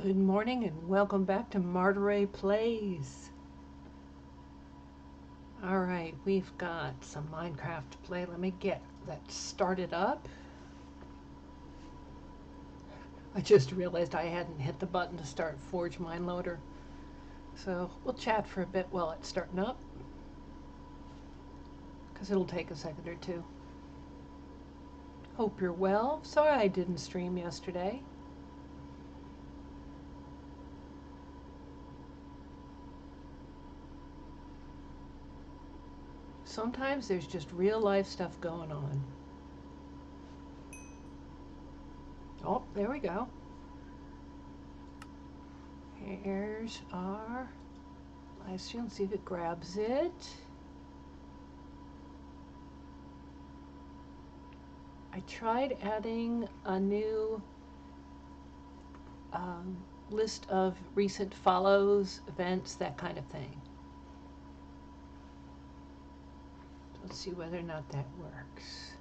Good morning and welcome back to Margaret Plays. Alright, we've got some Minecraft to play. Let me get that started up. I just realized I hadn't hit the button to start Forge Mine Loader. So we'll chat for a bit while it's starting up, because it'll take a second or two. Hope you're well. Sorry I didn't stream yesterday. Sometimes there's just real life stuff going on. Oh, there we go. Here's our live stream. See if it grabs it. I tried adding a new list of recent follows, events, that kind of thing. Let's see whether or not that works.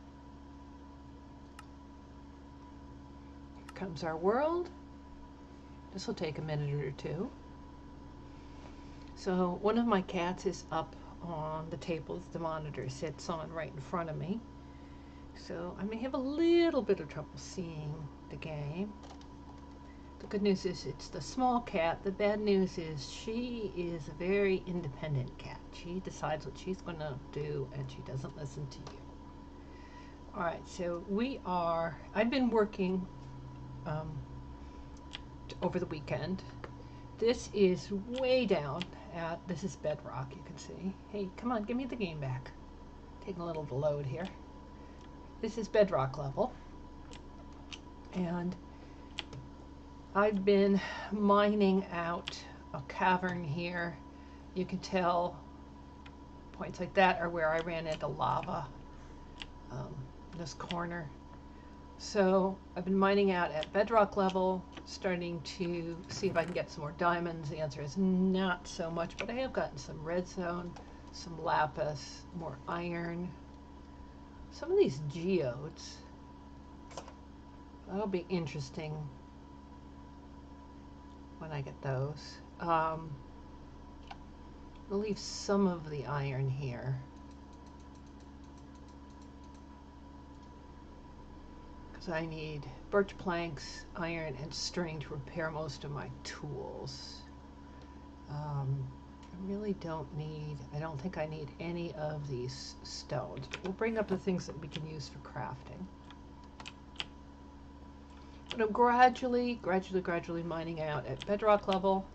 Here comes our world. This will take a minute or two. So one of my cats is up on the table the monitor sits on right in front of me. So I may have a little bit of trouble seeing the game. The good news is it's the small cat. The bad news is she is a very independent cat. She decides what she's going to do and she doesn't listen to you. Alright, so I've been working over the weekend. This is way down this is bedrock, you can see. Hey, come on, give me the game back. Taking a little to load here. This is bedrock level. And I've been mining out a cavern here. You can tell points like that are where I ran into lava. This corner. So I've been mining out at bedrock level, starting to see if I can get some more diamonds. The answer is not so much, but I have gotten some redstone, some lapis, more iron, some of these geodes. That'll be interesting when I get those. I'll leave some of the iron here. Because I need birch planks, iron, and string to repair most of my tools. I really I don't think I need any of these stones. But we'll bring up the things that we can use for crafting. But I'm gradually mining out at bedrock level.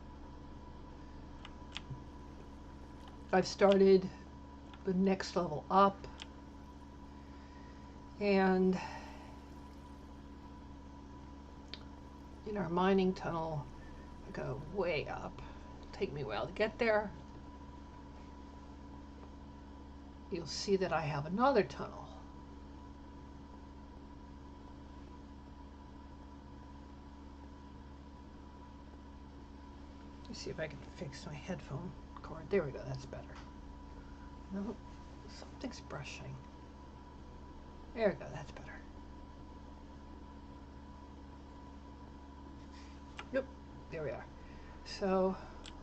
I've started the next level up, and in our mining tunnel, I go way up. It'll take me a while to get there. You'll see that I have another tunnel. Let's see if I can fix my headphone cord. There we go, that's better. No, something's brushing. There we go, that's better. Nope, there we are. So,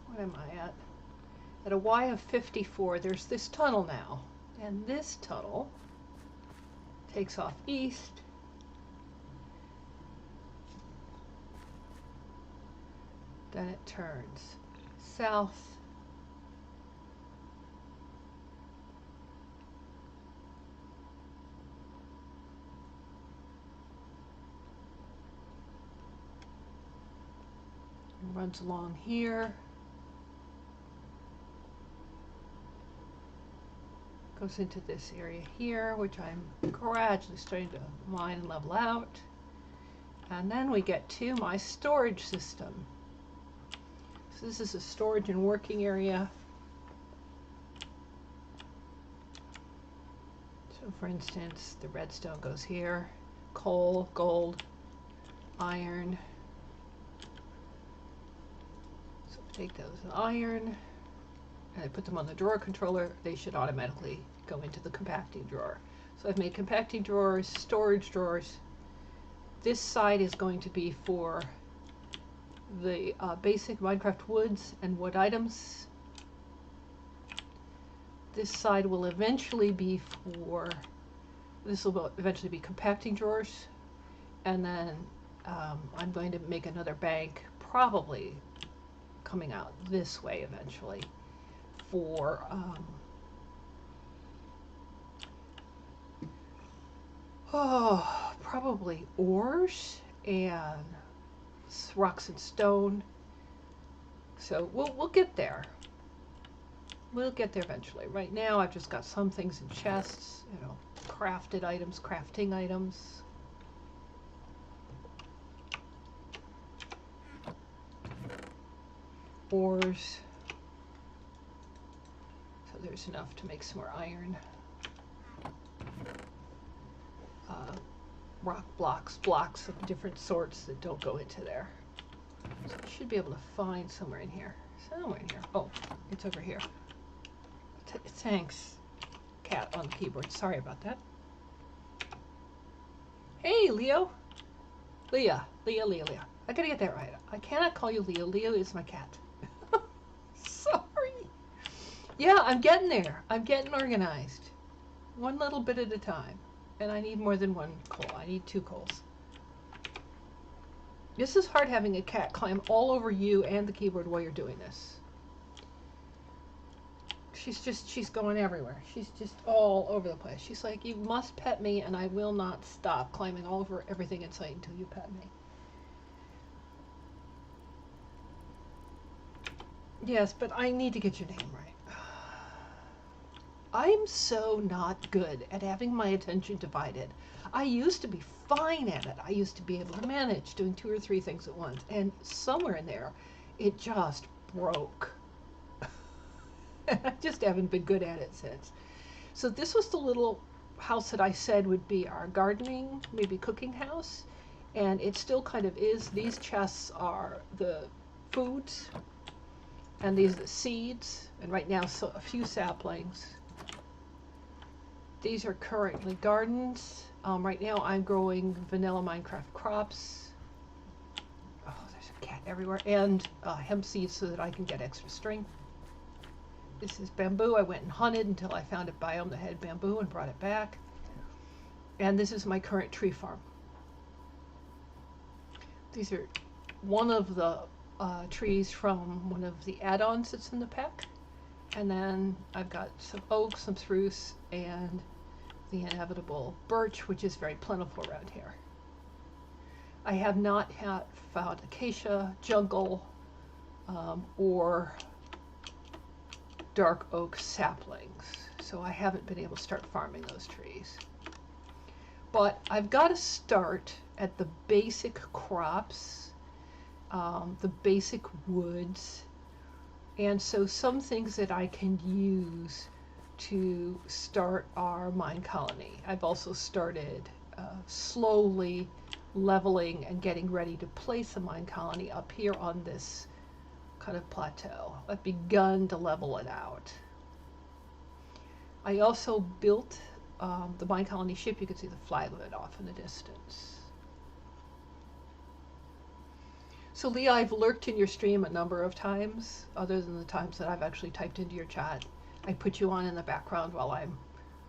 what am I at? At a Y of 54, there's this tunnel now. And this tunnel takes off east. Then it turns south. And runs along here. Goes into this area here, which I'm gradually starting to mine and level out. And then we get to my storage system. So this is a storage and working area. So for instance, the redstone goes here, coal, gold, iron. So if I take those iron and I put them on the drawer controller, they should automatically go into the compacting drawer. So I've made compacting drawers, storage drawers. This side is going to be for the basic Minecraft woods and wood items. This side will eventually be this will eventually be compacting drawers, and then I'm going to make another bank, probably coming out this way eventually, for probably ores and rocks and stone. So we'll get there. We'll get there eventually. Right now I've just got some things in chests, you know, crafted items, crafting items. Ores. So there's enough to make some more iron. Rock blocks of different sorts that don't go into there. So I should be able to find somewhere in here. Oh, it's over here. Thanks, cat on the keyboard. Sorry about that. Hey, Leo. Leah. I gotta get that right. I cannot call you Leo. Leo is my cat. Sorry. Yeah, I'm getting there. I'm getting organized. One little bit at a time. And I need more than one coal. I need 2 coals. This is hard having a cat climb all over you and the keyboard while you're doing this. She's going everywhere. She's just all over the place. She's like, you must pet me and I will not stop climbing all over everything in sight until you pet me. Yes, but I need to get your name right. I'm so not good at having my attention divided. I used to be fine at it. I used to be able to manage doing 2 or 3 things at once. And somewhere in there, it just broke. I just haven't been good at it since. So this was the little house that I said would be our gardening, maybe cooking house. And it still kind of is. These chests are the foods. And these are the seeds. And right now, so a few saplings. These are currently gardens. Right now I'm growing vanilla Minecraft crops. Oh, there's a cat everywhere. And hemp seeds so that I can get extra strength. This is bamboo. I went and hunted until I found a biome that had bamboo and brought it back. And this is my current tree farm. These are one of the trees from one of the add-ons that's in the pack. And then I've got some oak, some spruce, and the inevitable birch, which is very plentiful around here. I have not found acacia, jungle, or dark oak saplings, so I haven't been able to start farming those trees. But I've got to start at the basic crops, the basic woods, and so some things that I can use to start our mine colony. I've also started slowly leveling and getting ready to place a mine colony up here on this kind of plateau. I've begun to level it out. I also built the mine colony ship. You can see the flag of it off in the distance. So Leah, I've lurked in your stream a number of times, other than the times that I've actually typed into your chat. I put you on in the background while I'm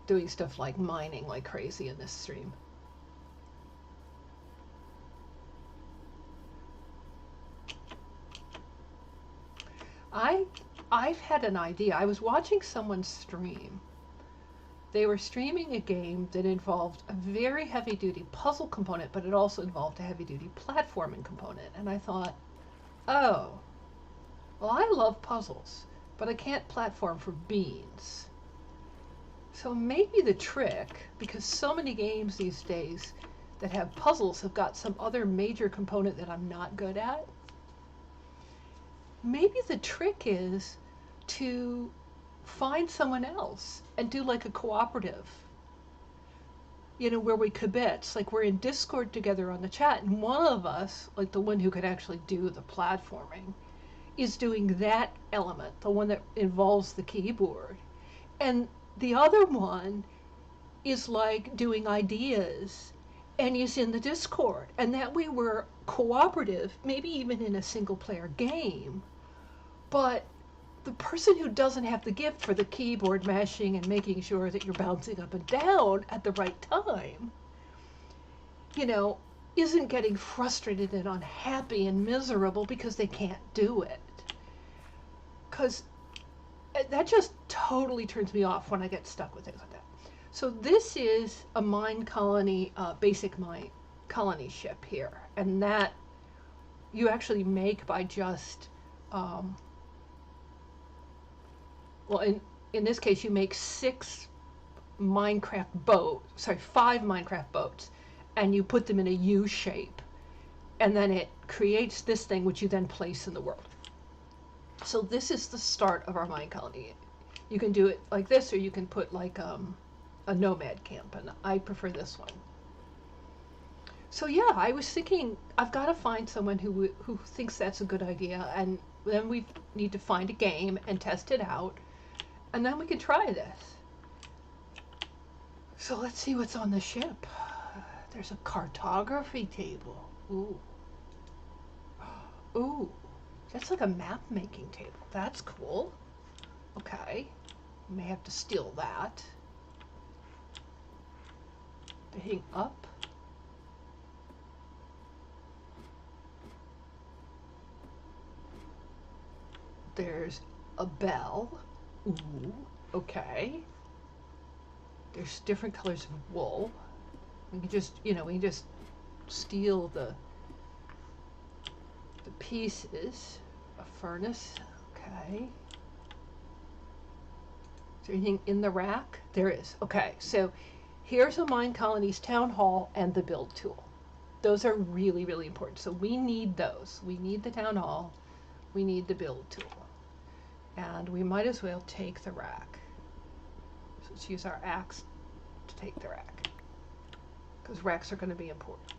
doing stuff like mining like crazy in this stream. I've had an idea. I was watching someone stream. They were streaming a game that involved a very heavy-duty puzzle component, but it also involved a heavy-duty platforming component. And I thought, oh, well, I love puzzles, but I can't platform for beans. So maybe the trick, because so many games these days that have puzzles have got some other major component that I'm not good at, maybe the trick is to find someone else and do like a cooperative, you know, where we kibitz, like we're in Discord together on the chat, and one of us, like the one who could actually do the platforming, is doing that element, the one that involves the keyboard, and the other one is like doing ideas and is in the Discord, and that way we're cooperative, maybe even in a single player game, but the person who doesn't have the gift for the keyboard mashing and making sure that you're bouncing up and down at the right time, you know, isn't getting frustrated and unhappy and miserable because they can't do it. Because that just totally turns me off when I get stuck with things like that. So this is a mine colony, basic mine colony ship here, and that you actually make by just, well, in this case, you make 5 Minecraft boats, and you put them in a U shape, and then it creates this thing which you then place in the world. So this is the start of our mine colony. You can do it like this, or you can put like a nomad camp, and I prefer this one. So yeah, I was thinking I've got to find someone who thinks that's a good idea, and then we need to find a game and test it out, and then we can try this. So let's see what's on the ship. There's a cartography table. Ooh. Ooh. That's like a map making table. That's cool. Okay. May have to steal that. To hang up. There's a bell. Ooh. Okay. There's different colors of wool. We can just, we can just steal the pieces. A furnace. Okay. Is there anything in the rack? There is. Okay, so here's a Mine Colony's town hall and the build tool. Those are really, really important. So we need those. We need the town hall. We need the build tool. And we might as well take the rack. So let's use our axe to take the rack, because racks are going to be important.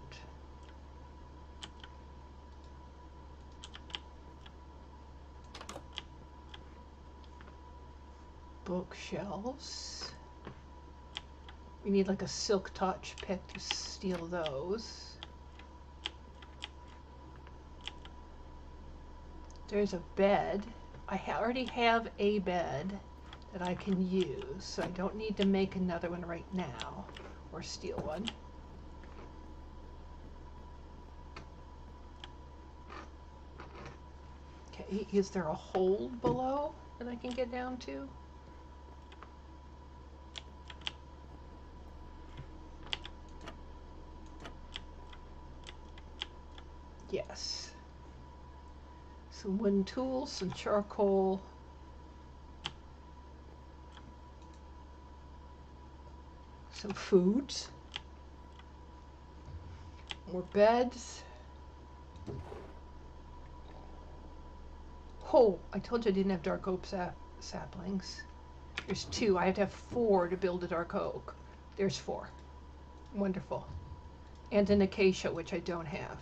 Bookshelves. We need like a silk touch pick to steal those. There's a bed. I already have a bed that I can use, so I don't need to make another one right now or steal one. Okay, is there a hole below that I can get down to? Yes. Some wooden tools, some charcoal. Some foods. More beds. Oh, I told you I didn't have dark oak saplings. There's 2. I have to have 4 to build a dark oak. There's 4. Wonderful. And an acacia, which I don't have.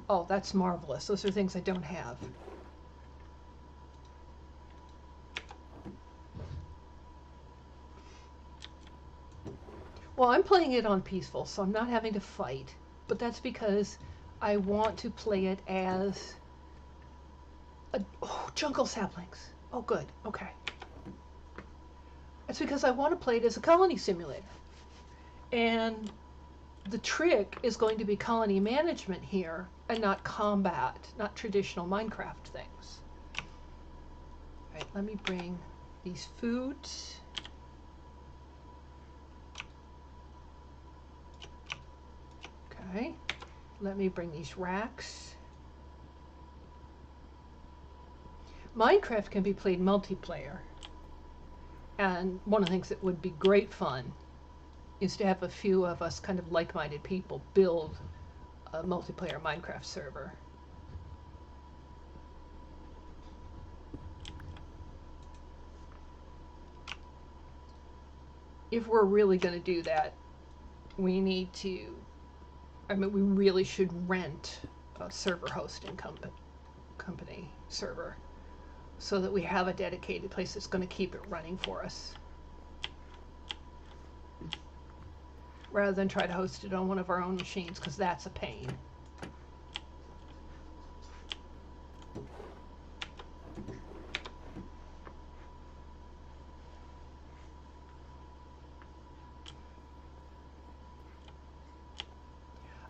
Oh, that's marvelous. Those are things I don't have. Well, I'm playing it on peaceful, so I'm not having to fight. But that's because I want to play it as jungle saplings. Oh, good. Okay. That's because I want to play it as a colony simulator. And the trick is going to be colony management here and not combat, not traditional Minecraft things. All right, let me bring these foods. Okay, let me bring these racks. Minecraft can be played multiplayer. And one of the things that would be great fun is to have a few of us kind of like-minded people build a multiplayer Minecraft server. If we're really going to do that, we need to, we really should rent a server hosting company server so that we have a dedicated place that's going to keep it running for us. rather than try to host it on one of our own machines, because that's a pain.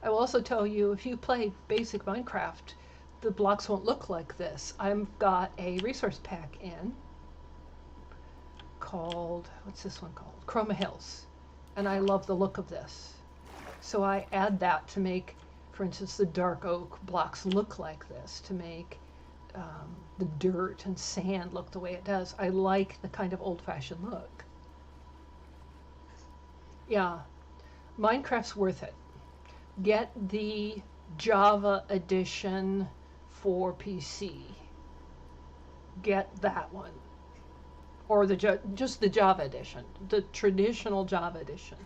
I will also tell you, if you play basic Minecraft, the blocks won't look like this. I've got a resource pack in called, what's this one called? Chroma Hills. And I love the look of this. So I add that to make, for instance, the dark oak blocks look like this, to make the dirt and sand look the way it does. I like the kind of old-fashioned look. Yeah, Minecraft's worth it. Get the Java edition for PC. Get that one. Or just the Java edition, the traditional Java edition.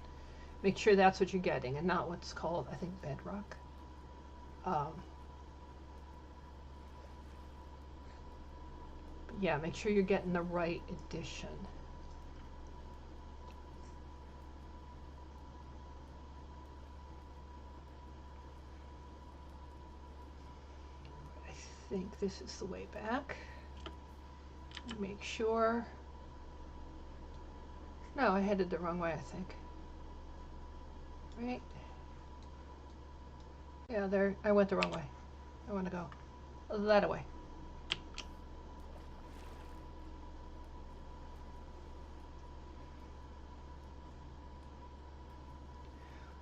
Make sure that's what you're getting and not what's called, I think, Bedrock. Yeah, make sure you're getting the right edition. I think this is the way back. Make sure. No, I headed the wrong way, I think. Right? Yeah, there, I went the wrong way. I want to go that way.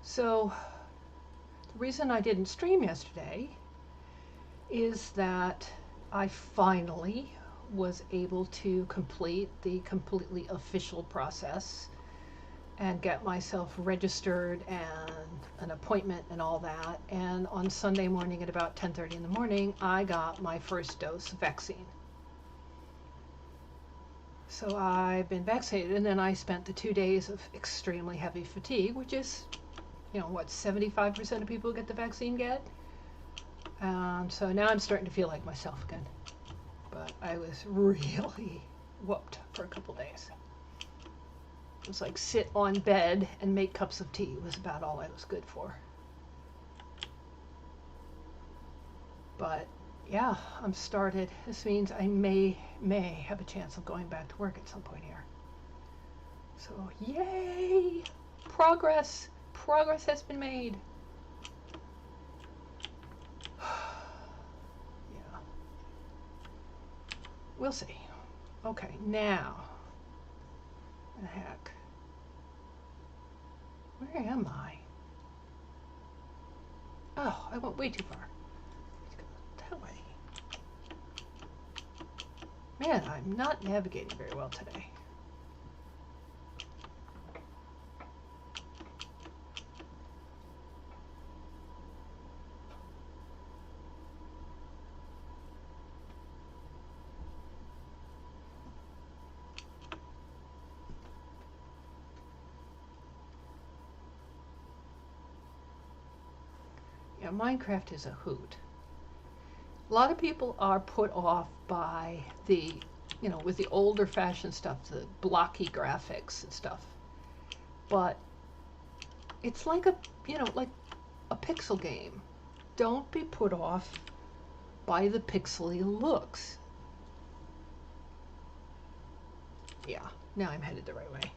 So, the reason I didn't stream yesterday is that I finally was able to complete the completely official process and get myself registered and an appointment and all that. And on Sunday morning at about 10:30 in the morning, I got my first dose of vaccine. So I've been vaccinated, and then I spent the 2 days of extremely heavy fatigue, which is, you know, what 75% of people who get the vaccine get. So now I'm starting to feel like myself again. But I was really whooped for a couple days. It was like sit on bed and make cups of tea was about all I was good for. But yeah, I'm started. This means I may have a chance of going back to work at some point here. So yay! Progress! Progress has been made. Yeah. We'll see. Okay, now. What the heck? Where am I? Oh, I went way too far. Let's go that way. Man, I'm not navigating very well today. Yeah, Minecraft is a hoot. A lot of people are put off by the, you know, with the older fashioned stuff, the blocky graphics and stuff. But it's like a, you know, like a pixel game. Don't be put off by the pixely looks. Yeah, now I'm headed the right way.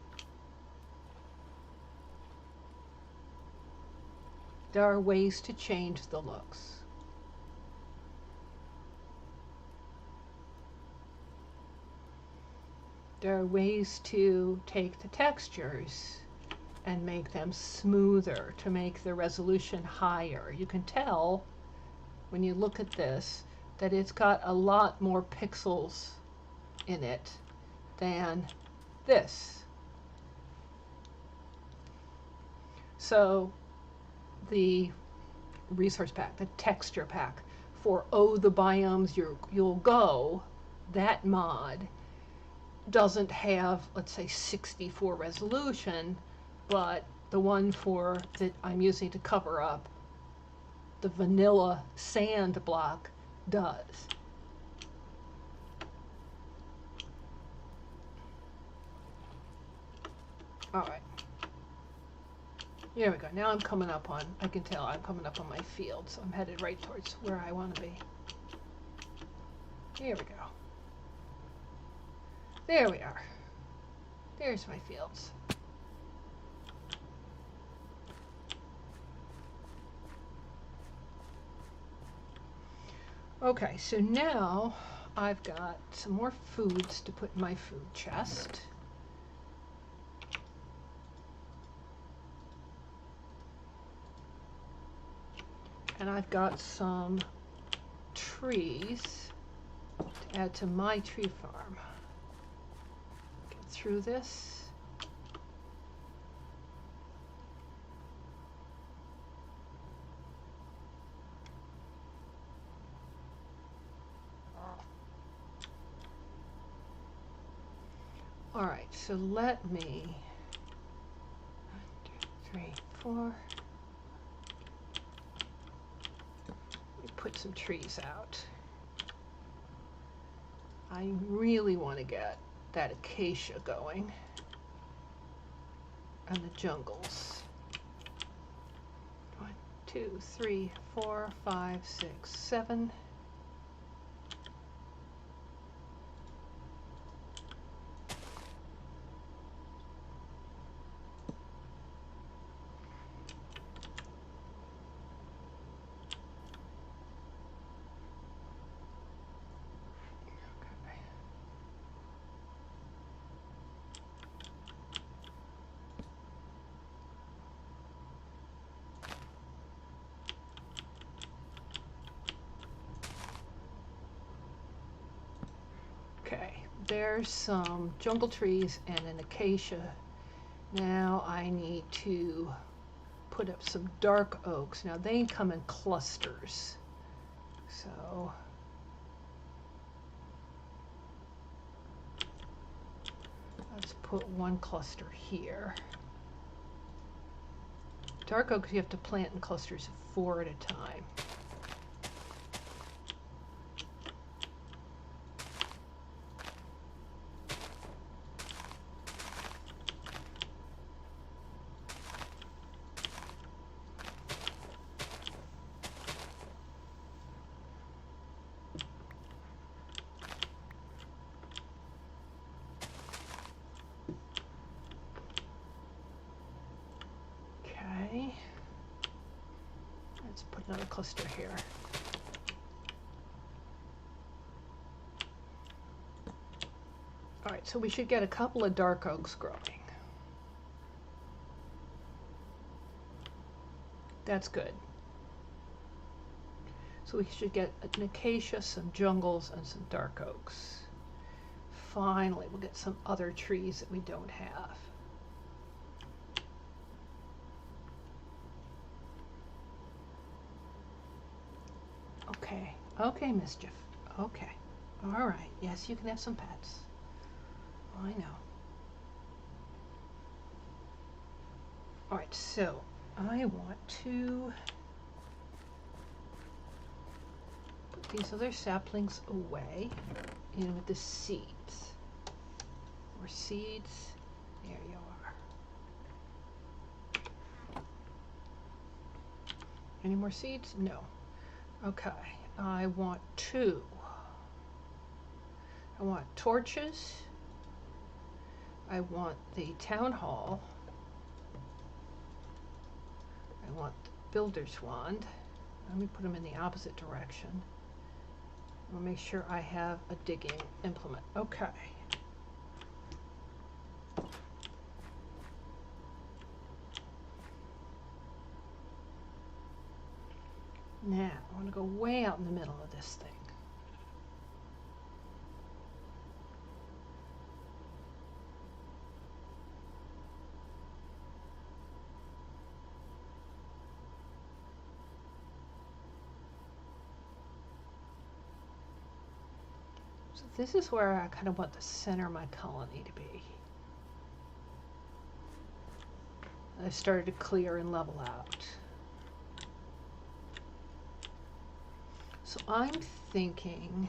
There are ways to change the looks. There are ways to take the textures and make them smoother, to make the resolution higher. You can tell when you look at this that it's got a lot more pixels in it than this. So the resource pack, the texture pack for Oh the Biomes You'll Go, that mod doesn't have, let's say, 64 resolution, but the one for that I'm using to cover up the vanilla sand block does. All right. Here we go. Now I'm coming up on, I can tell I'm coming up on my field, so I'm headed right towards where I want to be. Here we go. There we are. There's my fields. Okay, so now I've got some more foods to put in my food chest. And I've got some trees to add to my tree farm. Get through this. All right, so let me 1, 2, 3, 4. Let me put some trees out. I really want to get that acacia going and the jungles. 1, 2, 3, 4, 5, 6, 7. Okay, there's some jungle trees and an acacia. Now I need to put up some dark oaks. Now they come in clusters. So let's put one cluster here. Dark oaks you have to plant in clusters of 4 at a time. Let's put another cluster here. All right, so we should get a couple of dark oaks growing. That's good. So we should get an acacia, some jungles, and some dark oaks. Finally, we'll get some other trees that we don't have. Okay, okay, Mischief. Okay, all right. Yes, you can have some pets. I know. All right, so I want to put these other saplings away in with the seeds. More seeds. There you are. Any more seeds? No. Okay, I want 2. I want torches. I want the town hall. I want the builder's wand. Let me put them in the opposite direction. I'll make sure I have a digging implement. Okay. Now, I want to go way out in the middle of this thing. So this is where I kind of want the center of my colony to be. I started to clear and level out. So I'm thinking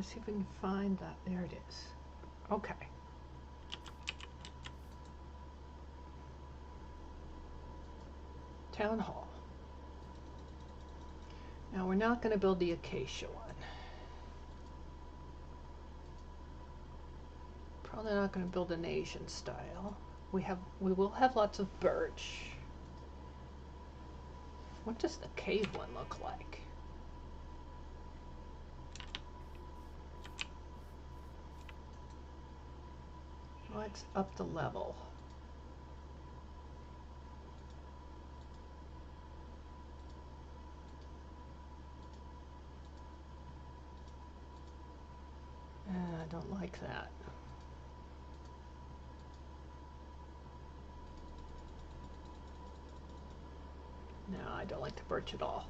Let's see if we can find that. There it is. Okay. Town Hall. Now we're not going to build the acacia one. Probably not going to build an Asian style. We will have lots of birch. What does the cave one look like? Let's up the level. I don't like that. No, I don't like the birch at all.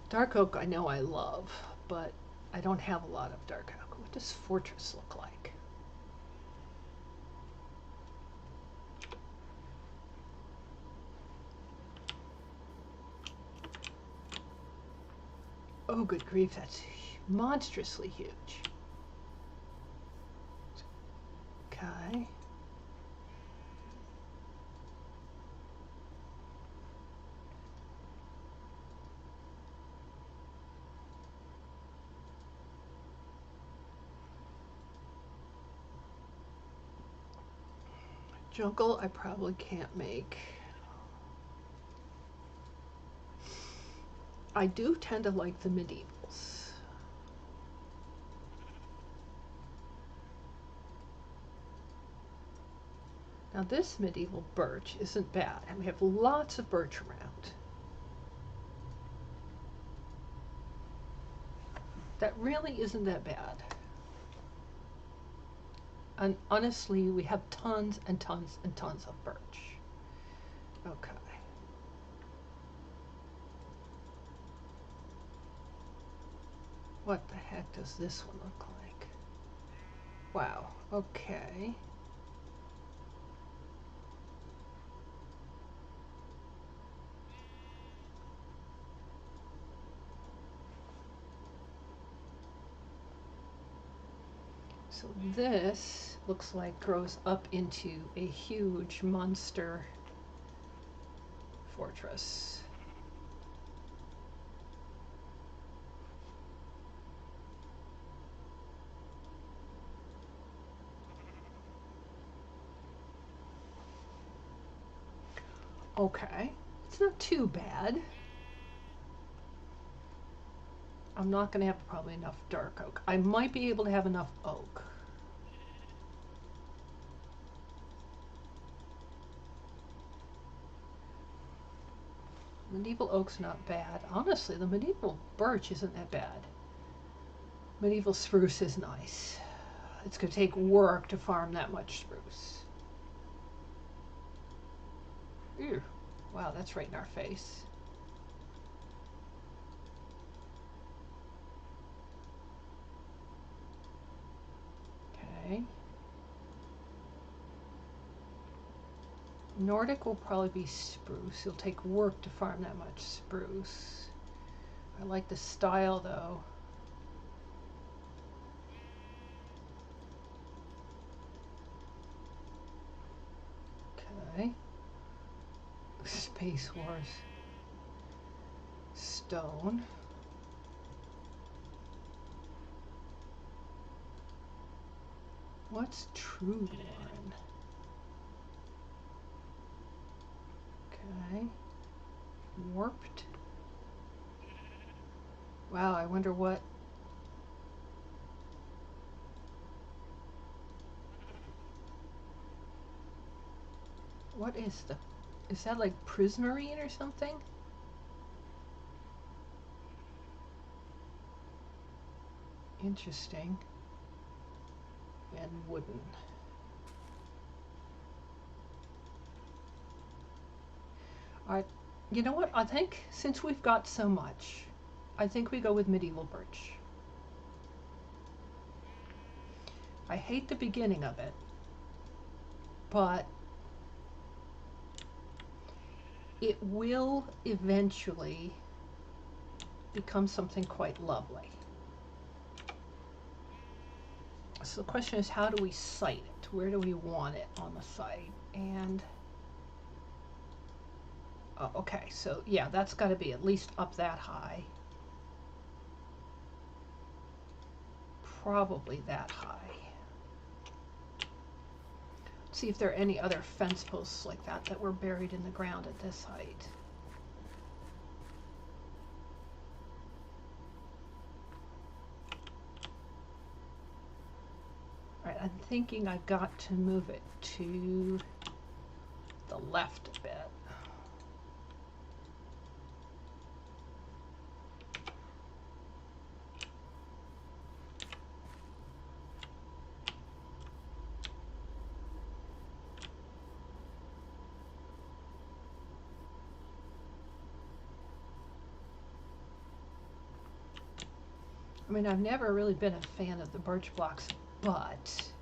Dark oak I know I love, but I don't have a lot of dark oak. What does fortress look like? Oh, good grief, that's monstrously huge. Okay. Jungle I probably can't make. I do tend to like the medievals. Now this medieval birch isn't bad, and we have lots of birch around. That really isn't that bad. And honestly, we have tons and tons and tons of birch. Okay. What the heck does this one look like? Wow, okay. So this looks like grows up into a huge monster fortress. Okay, it's not too bad. I'm not going to have probably enough dark oak. I might be able to have enough oak. Medieval oak's not bad. Honestly, the medieval birch isn't that bad. Medieval spruce is nice. It's going to take work to farm that much spruce. Ew. Wow, that's right in our face. Okay. Nordic will probably be spruce. It'll take work to farm that much spruce. I like the style though. Okay. Space Wars. Stone. What's True Warren? Okay. Warped. Wow, I wonder what. What is the. Is that like prismarine or something? Interesting. And wooden. Alright, you know what? I think since we've got so much, I think we go with medieval birch. I hate the beginning of it, but it will eventually become something quite lovely. So the question is, how do we site it? Where do we want it on the site? And oh, okay, so yeah, that's got to be at least up that high. Probably that high. See if there are any other fence posts like that were buried in the ground at this height. All right, I'm thinking I've got to move it to the left a bit. I mean, I've never really been a fan of the birch blocks, but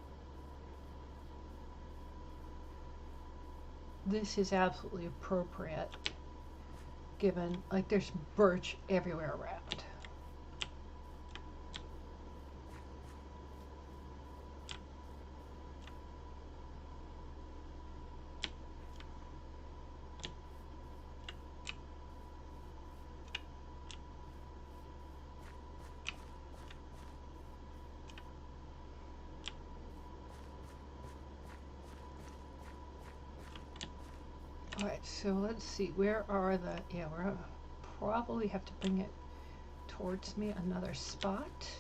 this is absolutely appropriate given, like, there's birch everywhere around. Alright, so let's see, where are the, yeah, we're gonna probably have to bring it towards me another spot.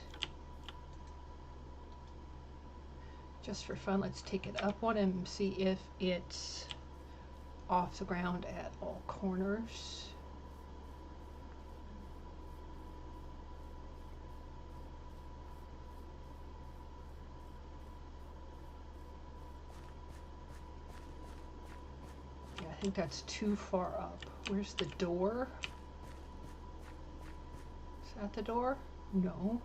Just for fun, let's take it up one and see if it's off the ground at all corners. I think that's too far up. Where's the door? Is that the door? No.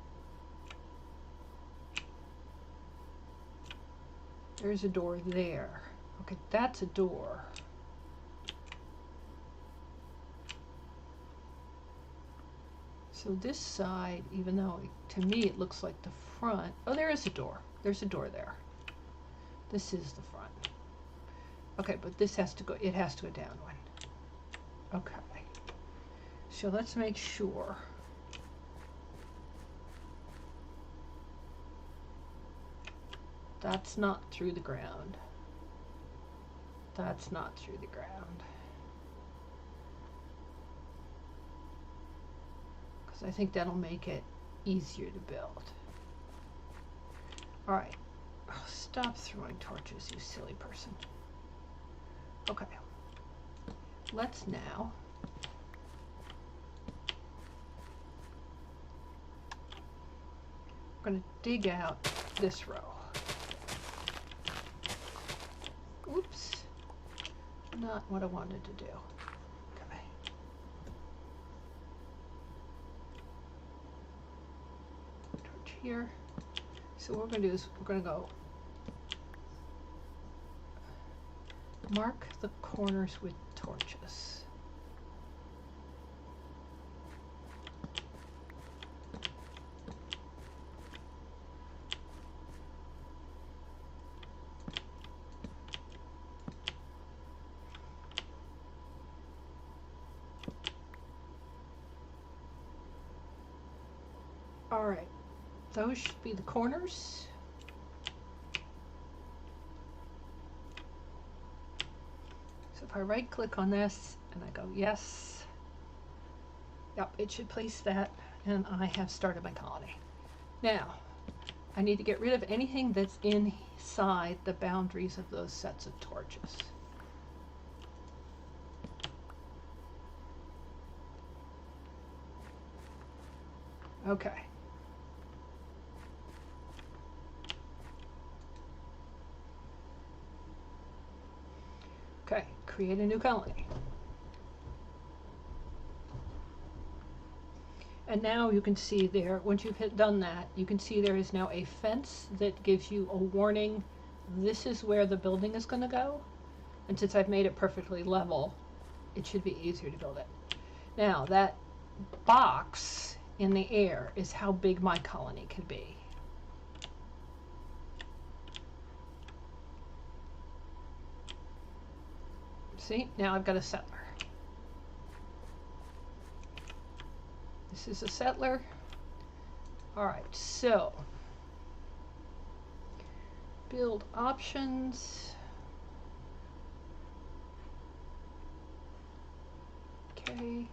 There's a door there. Okay, that's a door. So this side, even though to me it looks like the front, oh, there is a door. There's a door there. This is the front. Okay, but this has to go, it has to go down one. Okay. So let's make sure. That's not through the ground. That's not through the ground. Because I think that'll make it easier to build. All right. Oh, stop throwing torches, you silly person. Okay, let's now we're going to dig out this row. Oops, not what I wanted to do. Okay. Torch here. So what we're going to do is we're going to go mark the corners with torches. All right, those should be the corners. If I right click on this and I go yes, yep, it should place that, and I have started my colony. Now I need to get rid of anything that's inside the boundaries of those sets of torches. Okay. Okay, create a new colony. And now you can see there, once you've done that, you can see there is now a fence that gives you a warning. This is where the building is going to go. And since I've made it perfectly level, it should be easier to build it. Now, that box in the air is how big my colony could be. See, now I've got a settler. This is a settler. All right, so build options. Okay.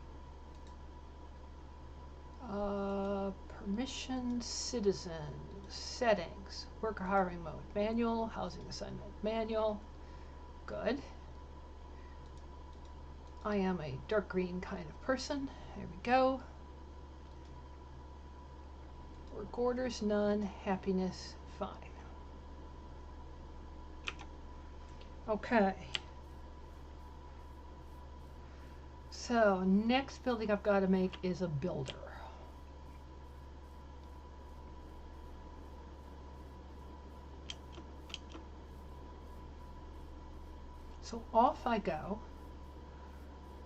Permissions, citizen, settings, worker hiring mode, manual, housing assignment, manual. Good. I am a dark green kind of person. There we go. Work orders, none. Happiness, fine. Okay. So next building I've got to make is a builder. So off I go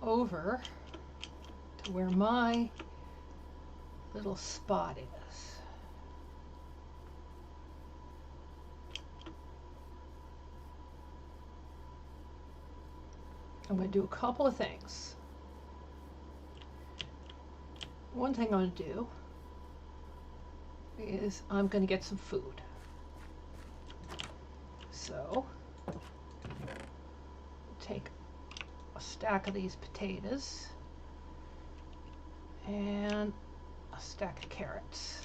over to where my little spot is. I'm going to do a couple of things. One thing I'm going to do is I'm going to get some food. So take a stack of these potatoes and a stack of carrots.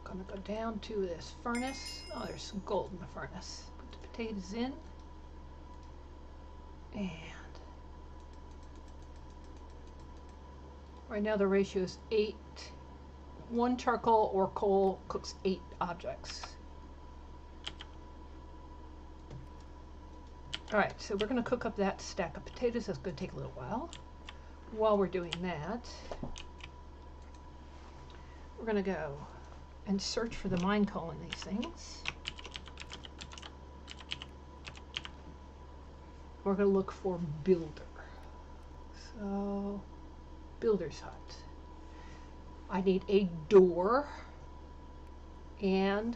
I'm going to go down to this furnace. Oh, there's some gold in the furnace. Put the potatoes in. And right now the ratio is 8. 1 charcoal or coal cooks 8 objects. Alright, so we're going to cook up that stack of potatoes. That's going to take a little while. While we're doing that, we're going to go and search for the mine coal in these things. We're going to look for builder. So, builder's hut. I need a door and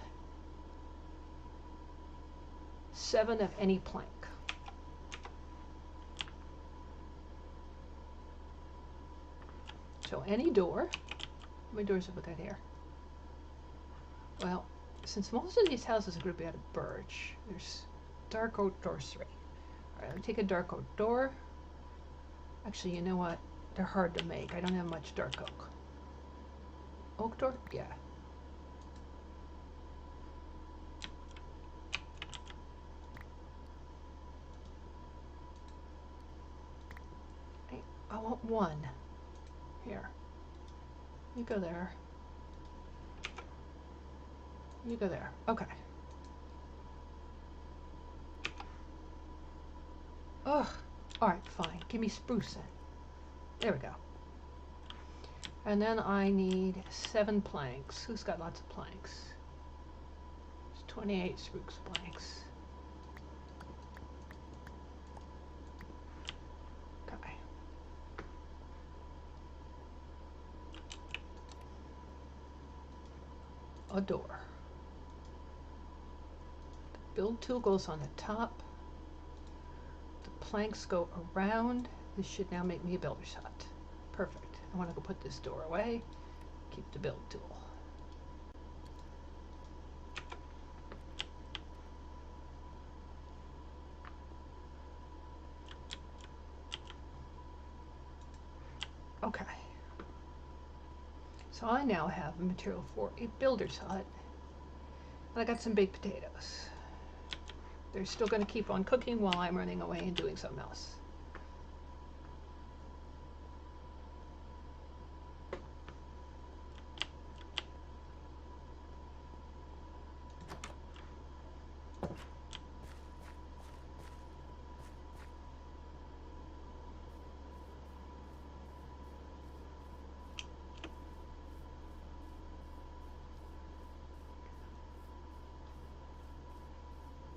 7 of any plank. So any door. How many doors have we got here? Well, since most of these houses are going to be out of birch, there's dark oak doors 3. All right, let me take a dark oak door. Actually, you know what? They're hard to make. I don't have much dark oak. Oak door? Yeah. I want 1. Here. You go there. You go there. Okay. Ugh. Alright, fine. Give me spruce then. There we go. And then I need 7 planks. Who's got lots of planks? There's 28 spruce planks. Okay. A door. The build tool goes on the top. The planks go around. This should now make me a builder's hut. Perfect. I want to go put this door away. Keep the build tool. Okay. So I now have a material for a builder's hut. And I got some baked potatoes. They're still going to keep on cooking while I'm running away and doing something else.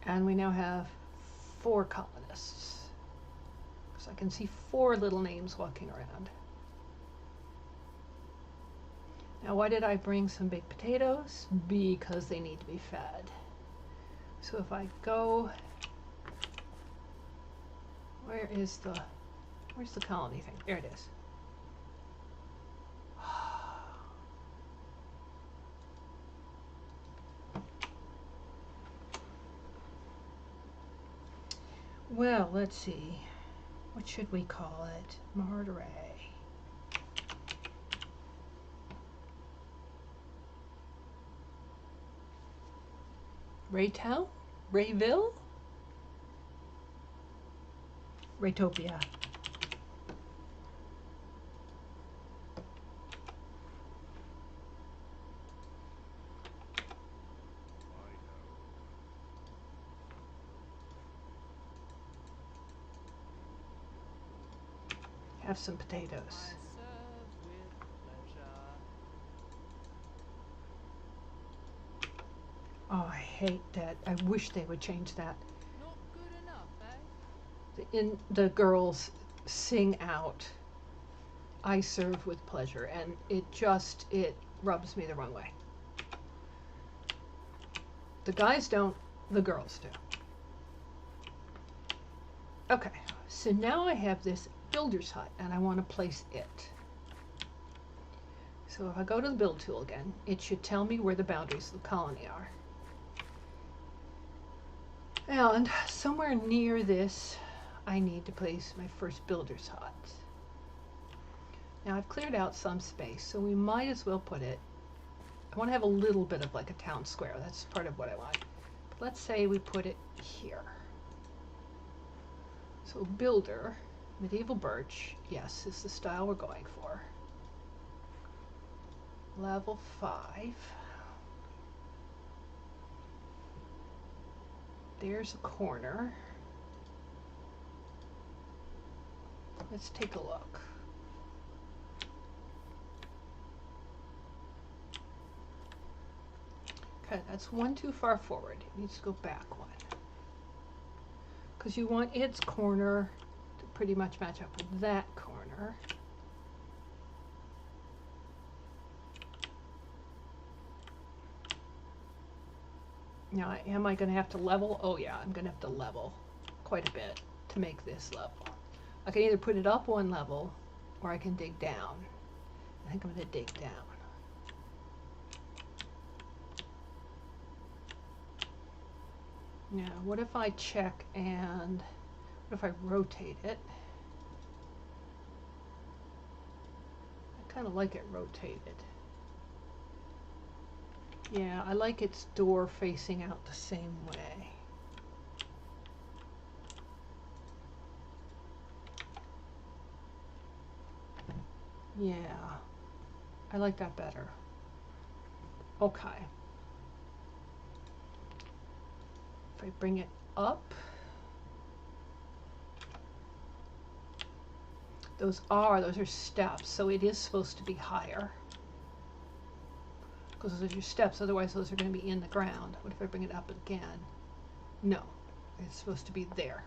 And we now have 4 colonists. So I can see 4 little names walking around. Now, why did I bring some baked potatoes? Because they need to be fed. So if I go, where's the colony thing? There it is. Well, let's see. What should we call it? Marderay. Raytown? Rayville? Raytopia. Have some potatoes. Oh, I hate that. I wish they would change that. Not good enough, eh? The girls sing out, I serve with pleasure, and it rubs me the wrong way. The guys don't, the girls do. Okay, so now I have this builder's hut, and I want to place it. So if I go to the build tool again, it should tell me where the boundaries of the colony are. And somewhere near this, I need to place my first builder's hut. Now I've cleared out some space, so we might as well put it, I want to have a little bit of like a town square. That's part of what I want. But let's say we put it here. So builder, medieval birch, yes, is the style we're going for. Level 5. There's a corner. Let's take a look. Okay, that's one too far forward. It needs to go back one. Because you want its corner to pretty much match up with that corner. Now, am I going to have to level? Oh yeah, I'm going to have to level quite a bit to make this level. I can either put it up one level or I can dig down. I think I'm going to dig down. Now, what if I check and what if I rotate it? I kind of like it rotated. Yeah, I like its door facing out the same way. Yeah, I like that better. Okay. If I bring it up, those are steps, so it is supposed to be higher. Because those are your steps, otherwise those are going to be in the ground. What if I bring it up again? No, it's supposed to be there.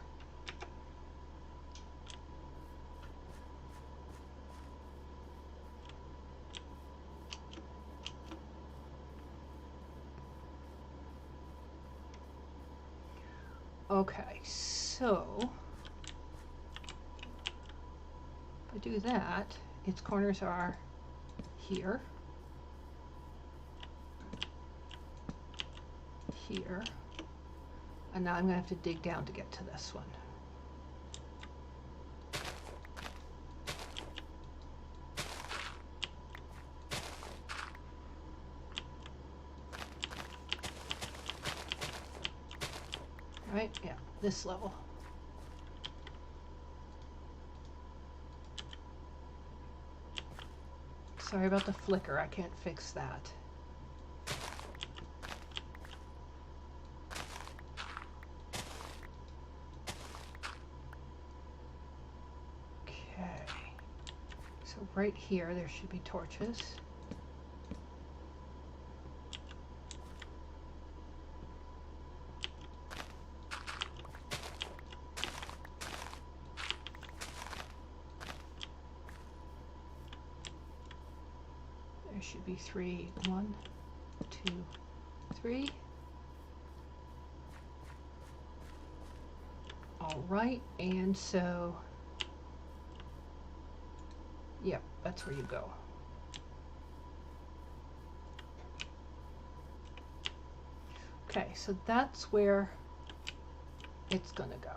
Okay, so if I do that, its corners are here, here, and now I'm going to have to dig down to get to this one. Right? Yeah, this level. Sorry about the flicker, I can't fix that. Okay, so right here there should be torches. There should be 3. 1, 2, 3. All right, and so, yep, that's where you go. Okay, so that's where it's gonna go.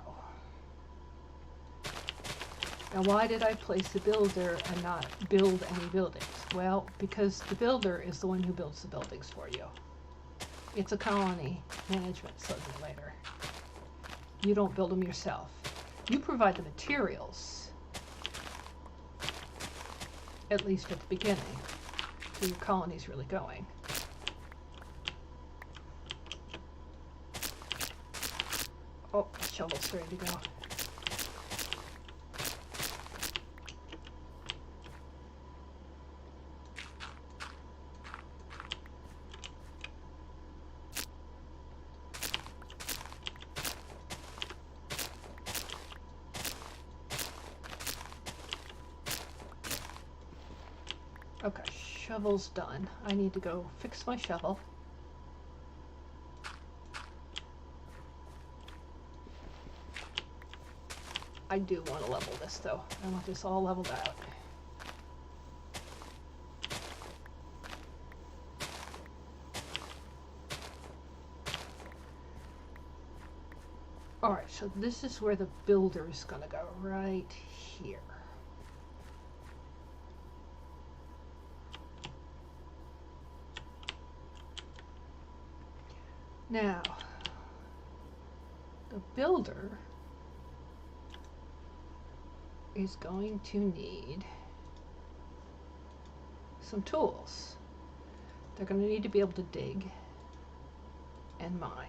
Now, why did I place the builder and not build any buildings? Well, because the builder is the one who builds the buildings for you. It's a colony management simulator. You don't build them yourself. You provide the materials, at least at the beginning, so your colony's really going. Oh, the shovel's ready to go. Okay, shovel's done. I need to go fix my shovel. I do want to level this though. I want this all leveled out. Alright, so this is where the builder is going to go, right here. Now, the builder is going to need some tools. They're going to need to be able to dig and mine.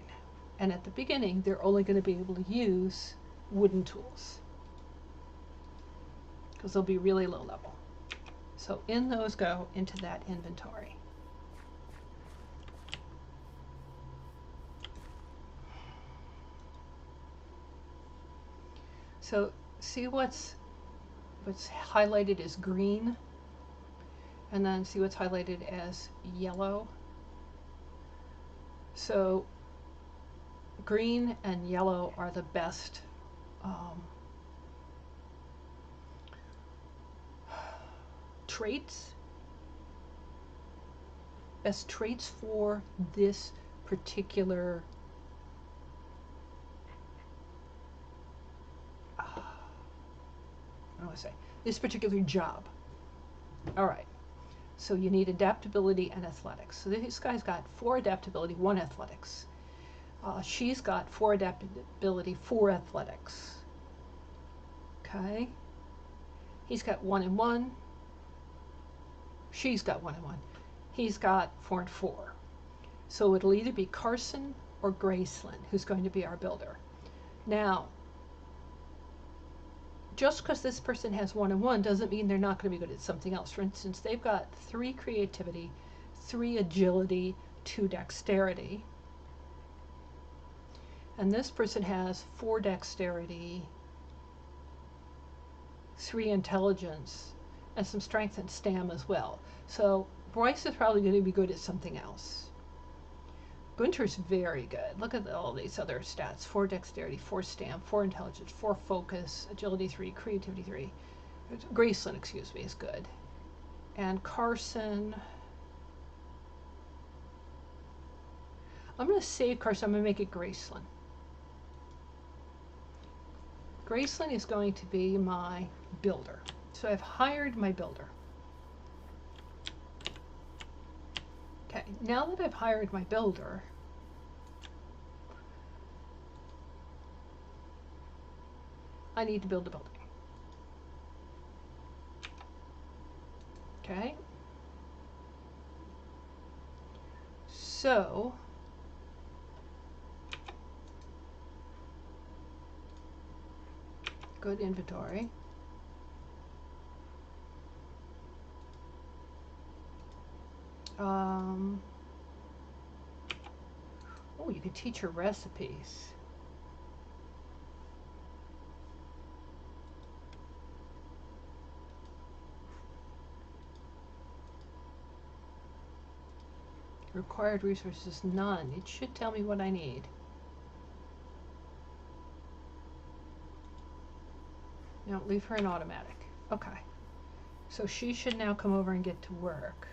And at the beginning, they're only going to be able to use wooden tools because they'll be really low level. So in those go into that inventory. So see what's highlighted as green, and then see what's highlighted as yellow. So green and yellow are the best traits. Best traits for this particular what do I say? This particular job. All right. So you need adaptability and athletics. So this guy's got 4 adaptability, 1 athletics. She's got 4 adaptability, 4 athletics. Okay. He's got 1 and 1. She's got 1 and 1. He's got 4 and 4. So it'll either be Carson or Graceland who's going to be our builder. Now, just because this person has 1 and 1 doesn't mean they're not going to be good at something else. For instance, they've got 3 creativity, 3 agility, 2 dexterity. And this person has 4 dexterity, 3 intelligence, and some strength and stam as well. So Bryce is probably going to be good at something else. Gunter's very good. Look at all these other stats. 4 dexterity, 4 stam, 4 intelligence, 4 focus, agility 3, creativity 3. Graceland, excuse me, is good. And Carson, I'm going to save Carson. I'm going to make it Graceland. Graceland is going to be my builder. So I've hired my builder. Okay, now that I've hired my builder, I need to build a building. Okay. So go to inventory. Oh, you could teach her recipes. Required resources, none. It should tell me what I need. No, leave her in automatic. Okay. So she should now come over and get to work.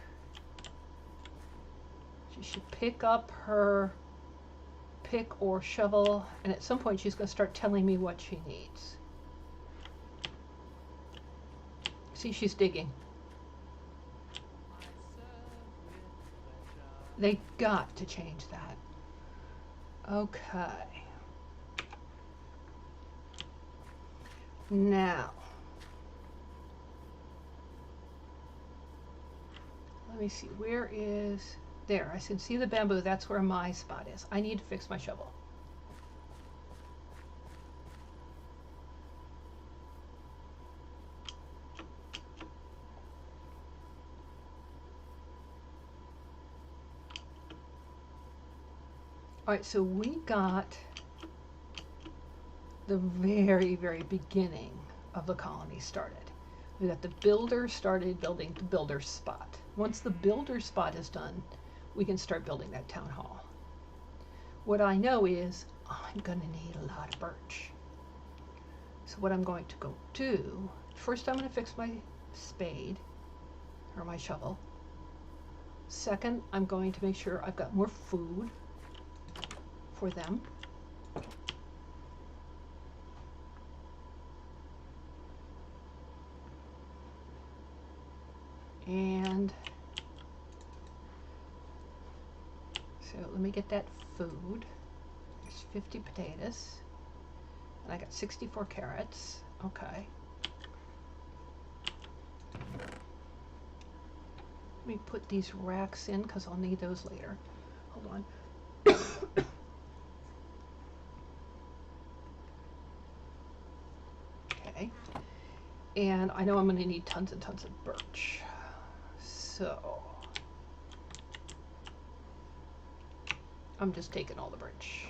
She should pick up her pick or shovel, and at some point she's going to start telling me what she needs. See, she's digging. They got to change that. Okay. Now, let me see, where is, there, I can see the bamboo, that's where my spot is. I need to fix my shovel. All right, so we got the very, very beginning of the colony started. We got the builder started building the builder spot. Once the builder spot is done, we can start building that town hall. What I know is I'm gonna need a lot of birch. So what I'm going to go do, first I'm gonna fix my spade, or my shovel. Second, I'm going to make sure I've got more food for them. And so let me get that food. There's 50 potatoes. And I got 64 carrots. Okay. Let me put these racks in because I'll need those later. Hold on. Okay. And I know I'm going to need tons and tons of birch. So I'm just taking all the birch.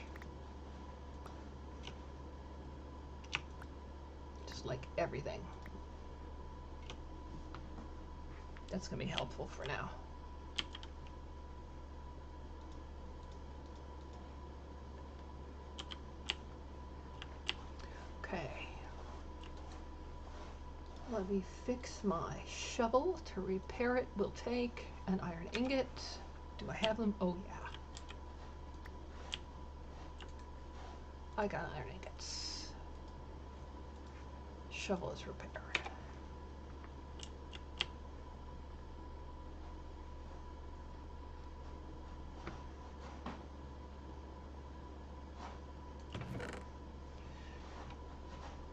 Just like everything. That's going to be helpful for now. Okay. Let me fix my shovel. To repair it will take an iron ingot. Do I have them? Oh yeah. I got iron ingots. Shovel is repaired.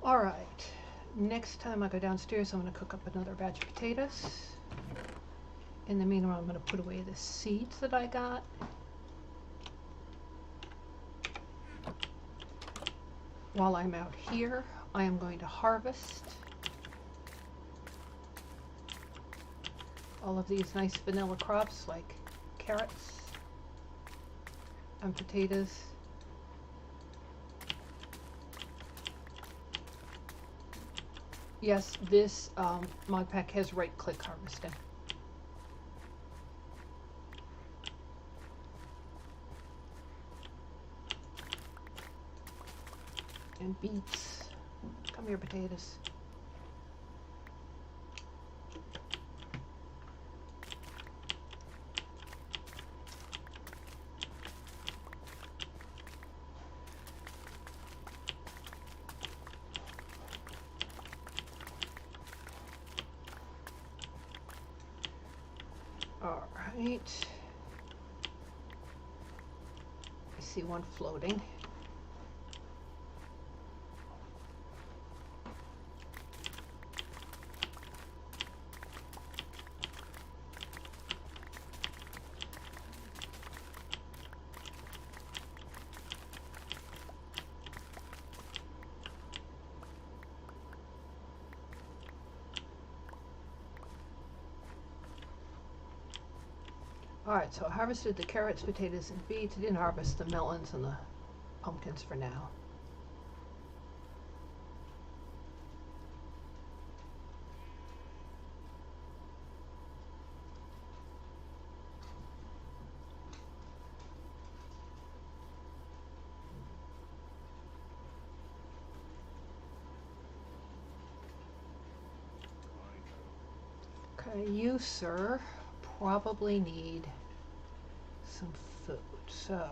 All right. Next time I go downstairs, I'm going to cook up another batch of potatoes. In the meanwhile, I'm going to put away the seeds that I got. While I'm out here, I am going to harvest all of these nice vanilla crops like carrots and potatoes. Yes, this mod pack has right-click harvesting. And beets. Come here, potatoes. All right. I see one floating. Alright, so I harvested the carrots, potatoes, and beets. I didn't harvest the melons and the pumpkins for now. Okay, you, sir, probably need some food. So,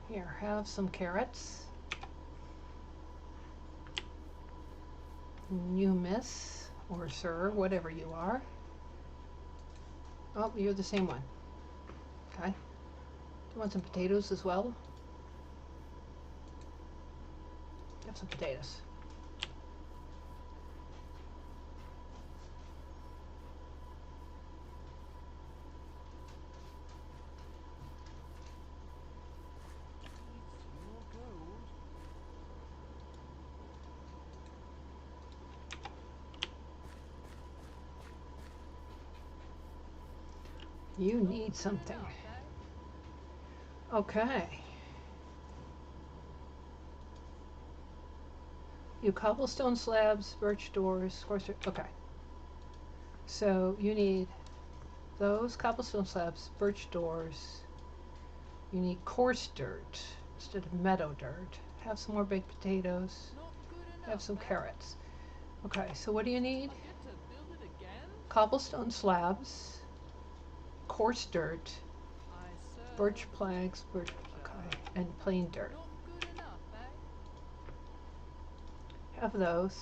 here, have some carrots. You, miss, or sir, whatever you are. Oh, you're the same one. Okay. Do you want some potatoes as well? Have some potatoes. You need something. Okay. You cobblestone slabs, birch doors, coarse. Okay. So you need those cobblestone slabs, birch doors. You need coarse dirt instead of meadow dirt. Have some more baked potatoes. Have some carrots. Okay, so what do you need? Cobblestone slabs, coarse dirt, birch planks, birch, okay, and plain dirt. Have those,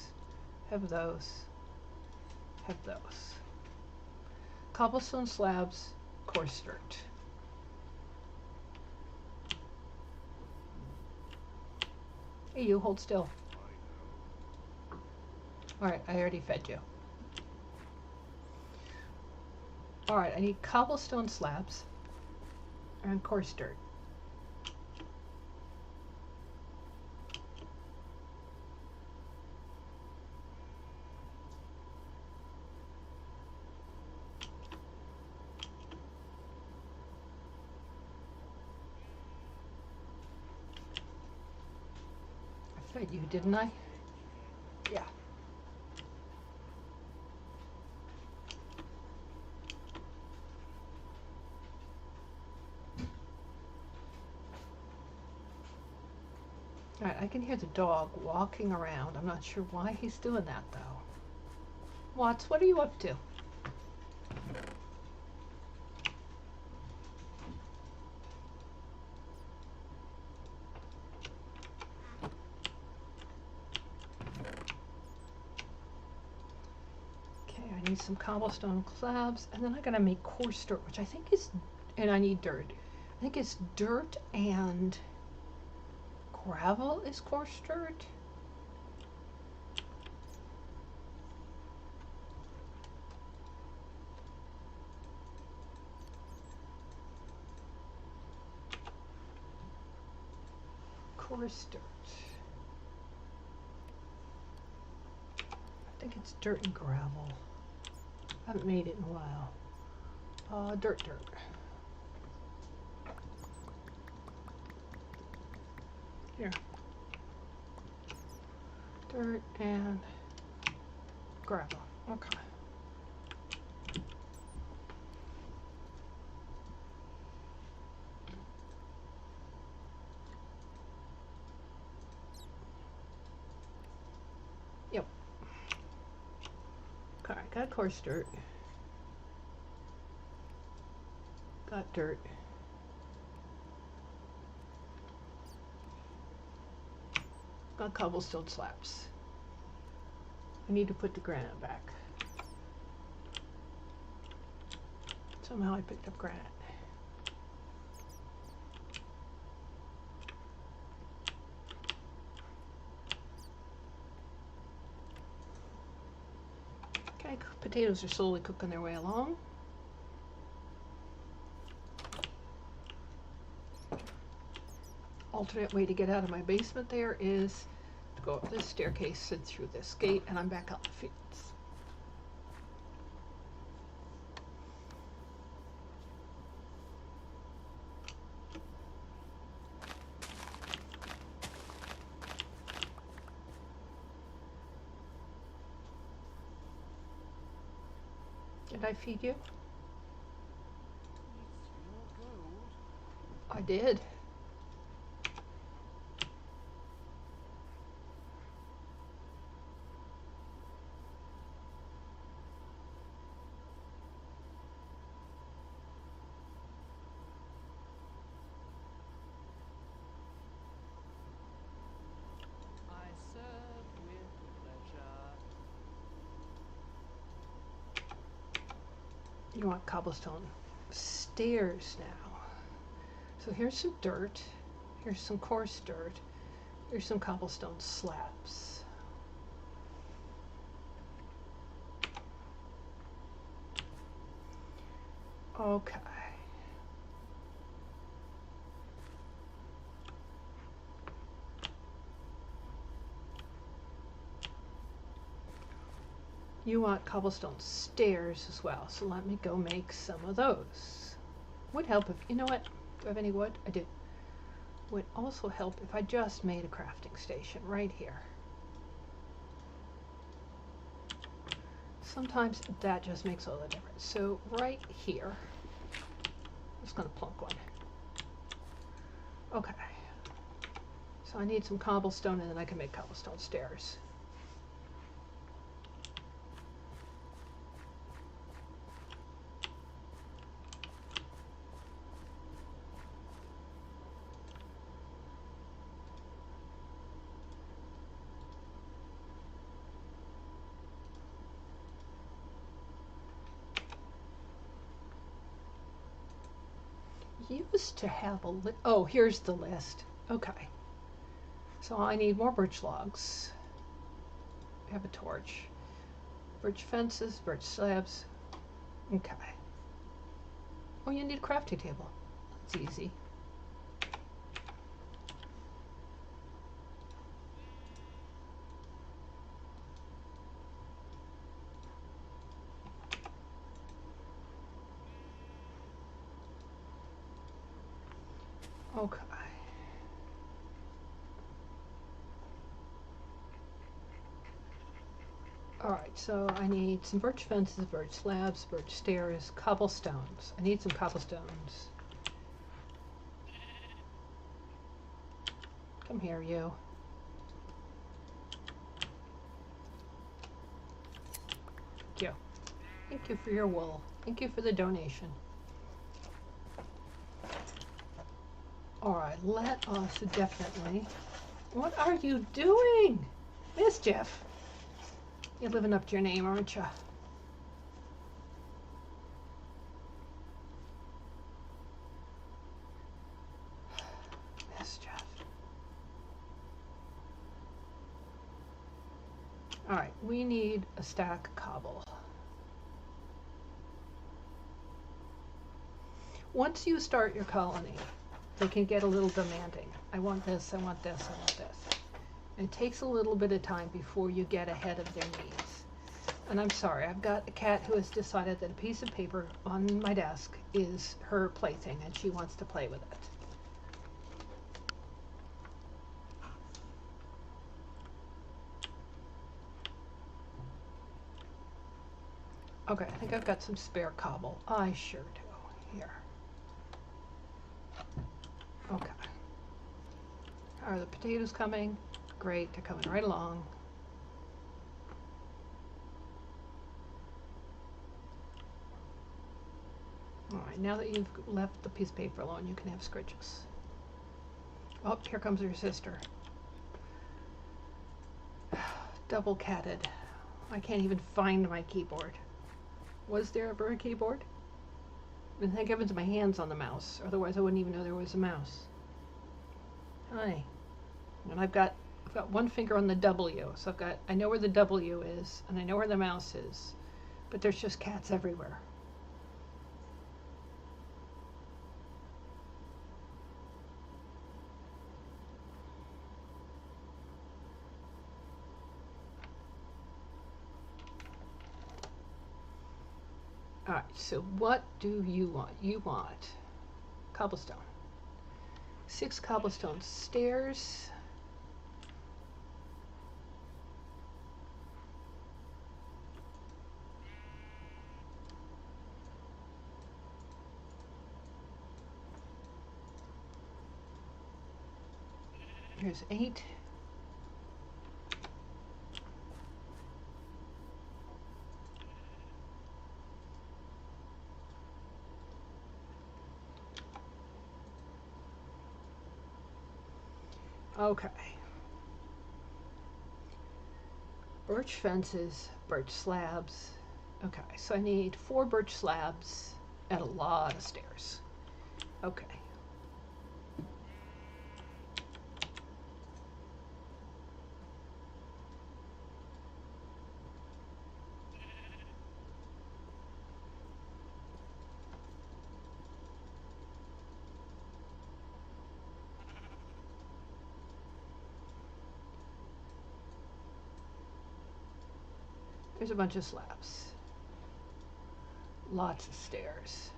have those, have those. Cobblestone slabs, coarse dirt. Hey, you, hold still. Alright, I already fed you. Alright, I need cobblestone slabs and coarse dirt. I fed you, didn't I? Yeah. Alright, I can hear the dog walking around. I'm not sure why he's doing that, though. Watts, what are you up to? Okay, I need some cobblestone slabs, and then I'm gonna make coarse dirt, which I think is, and I need dirt. I think it's dirt and gravel is coarse dirt. Coarse dirt. I think it's dirt and gravel. I haven't made it in a while. Dirt. Here. Dirt and gravel. Okay. Yep. Okay, got coarse dirt. Got dirt. Got cobblestone slabs. I need to put the granite back. Somehow I picked up granite. Okay, potatoes are slowly cooking their way along. Alternate way to get out of my basement there is to go up this staircase, sit through this gate, and I'm back out in the fields. Did I feed you? I did. You want cobblestone stairs now. So here's some dirt. Here's some coarse dirt. Here's some cobblestone slabs. Okay. You want cobblestone stairs as well, so let me go make some of those. Would help if, you know what, do I have any wood? I do. Would also help if I just made a crafting station right here. Sometimes that just makes all the difference. So right here, I'm just gonna plunk one. Okay. So I need some cobblestone and then I can make cobblestone stairs. Used to have a list. Oh, here's the list. Okay. So I need more birch logs. I have a torch. Birch fences, birch slabs. Okay. Oh, you need a crafting table. That's easy. Okay. Alright, so I need some birch fences, birch slabs, birch stairs, cobblestones. I need some cobblestones. Come here, you. Thank you. Thank you for your wool. Thank you for the donation. Alright, let us definitely... What are you doing? Mischief. You're living up to your name, aren't you? Mischief. Alright, we need a stack of cobble. Once you start your colony, they can get a little demanding. I want this, I want this, I want this. And it takes a little bit of time before you get ahead of their needs. And I'm sorry, I've got a cat who has decided that a piece of paper on my desk is her plaything and she wants to play with it. Okay, I think I've got some spare cobble. I sure do. Here. Okay. Are the potatoes coming? Great, they're coming right along. Alright, now that you've left the piece of paper alone, you can have scritches. Oh, here comes your sister. Double catted. I can't even find my keyboard. Was there ever a keyboard? And thank heavens my hand's on the mouse, otherwise I wouldn't even know there was a mouse. Hi. And I've got one finger on the W, so I know where the W is, and I know where the mouse is, but there's just cats everywhere. Alright, so what do you want? You want cobblestone. 6 cobblestone stairs. Here's 8. Okay. Birch fences, birch slabs. Okay, so I need 4 birch slabs and a lot of stairs. Okay. There's a bunch of slabs. Lots of stairs.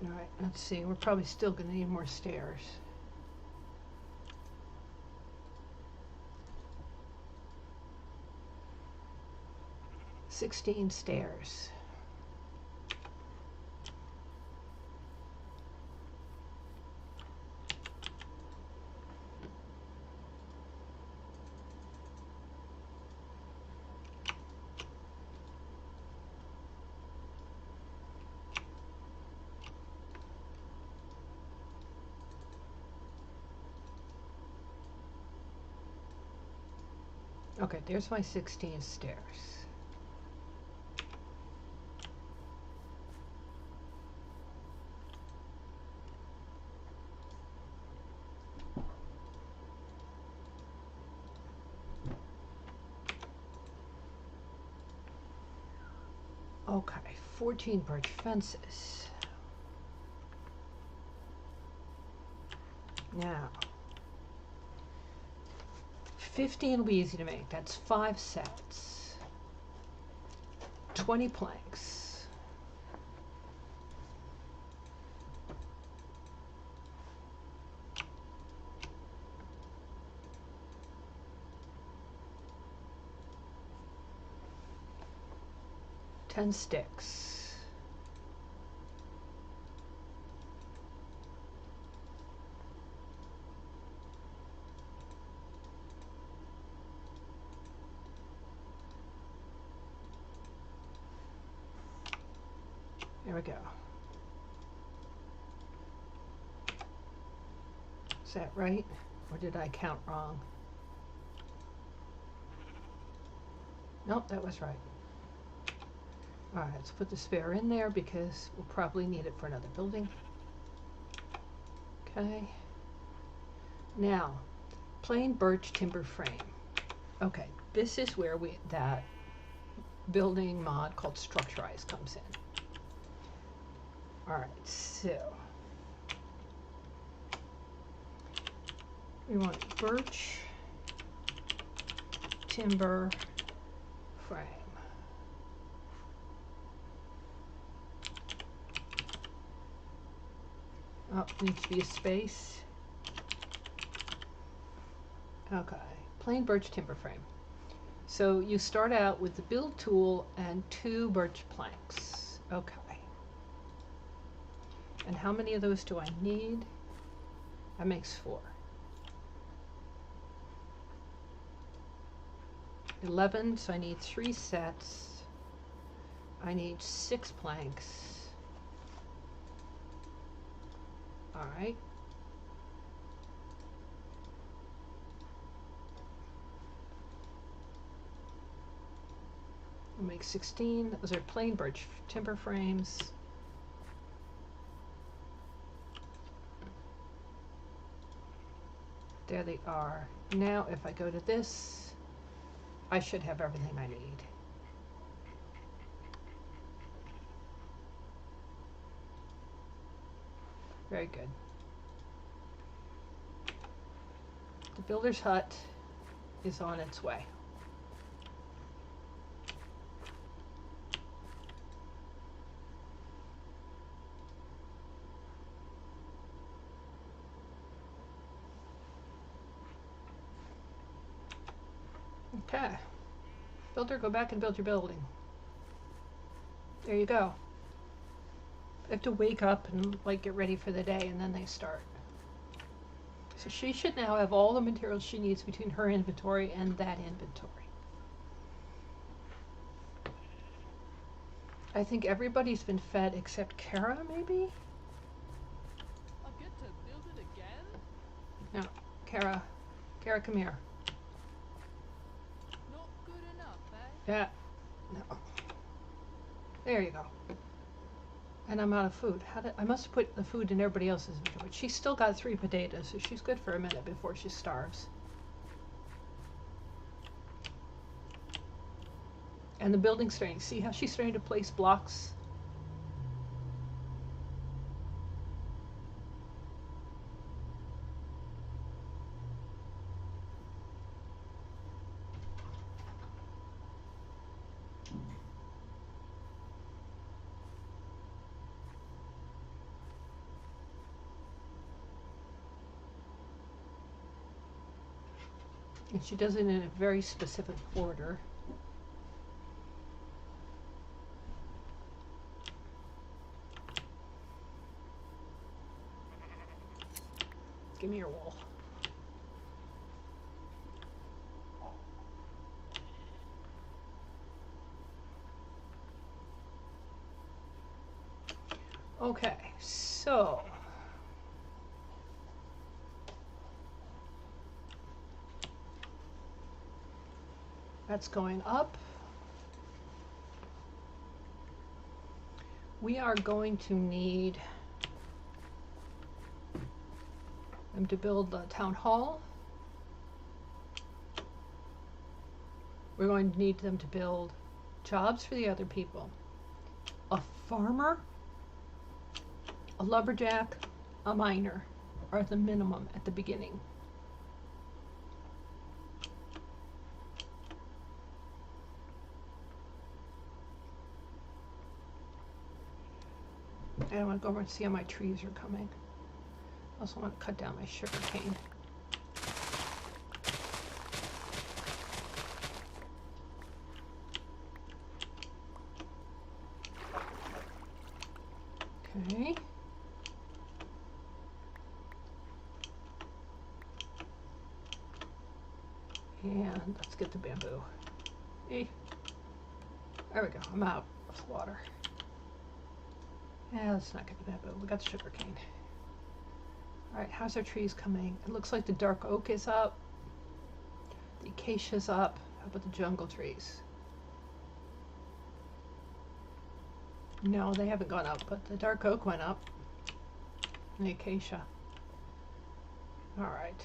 All right, let's see. We're probably still going to need more stairs. "16 stairs. Okay, there's my 16 stairs. Okay, 14 birch fences. Now, 15 will be easy to make. That's 5 sets. 20 planks. "10 sticks. There we go. Is that right? Or did I count wrong? Nope, that was right. All right, let's put the spare in there because we'll probably need it for another building. Okay. Now, plain birch timber frame. Okay, this is where that building mod called Structurize comes in. All right, so we want birch timber frame. Oh, needs to be a space. Okay, plain birch timber frame. So you start out with the build tool and 2 birch planks. Okay. And how many of those do I need? That makes 4. 11, so I need 3 sets. I need 6 planks. All right. We'll make 16. Those are plain birch timber frames. There they are. Now if I go to this, I should have everything I need. Very good. The builder's hut is on its way. Okay. Builder, go back and build your building. There you go. I have to wake up and like get ready for the day, and then they start. So she should now have all the materials she needs between her inventory and that inventory. I think everybody's been fed except Kara, maybe? I get to build it again? No, Kara. Kara, come here. Not good enough, eh? Yeah. No. There you go. And I'm out of food. I must have put the food in everybody else's inventory. She's still got 3 potatoes, so she's good for a minute before she starves. And the building starting. See how she's starting to place blocks? And she does it in a very specific order. Give me your wool. Okay, so that's going up. We are going to need them to build the town hall. We're going to need them to build jobs for the other people. A farmer, a lumberjack, a miner are the minimum at the beginning. And I want to go over and see how my trees are coming. I also want to cut down my sugar cane. Okay. And let's get the bamboo. Hey. There we go. I'm out of water. Yeah, let's not get the bamboo. We got the sugar cane. Alright, how's our trees coming? It looks like the dark oak is up. The acacia's up. How about the jungle trees? No, they haven't gone up, but the dark oak went up. And the acacia. Alright.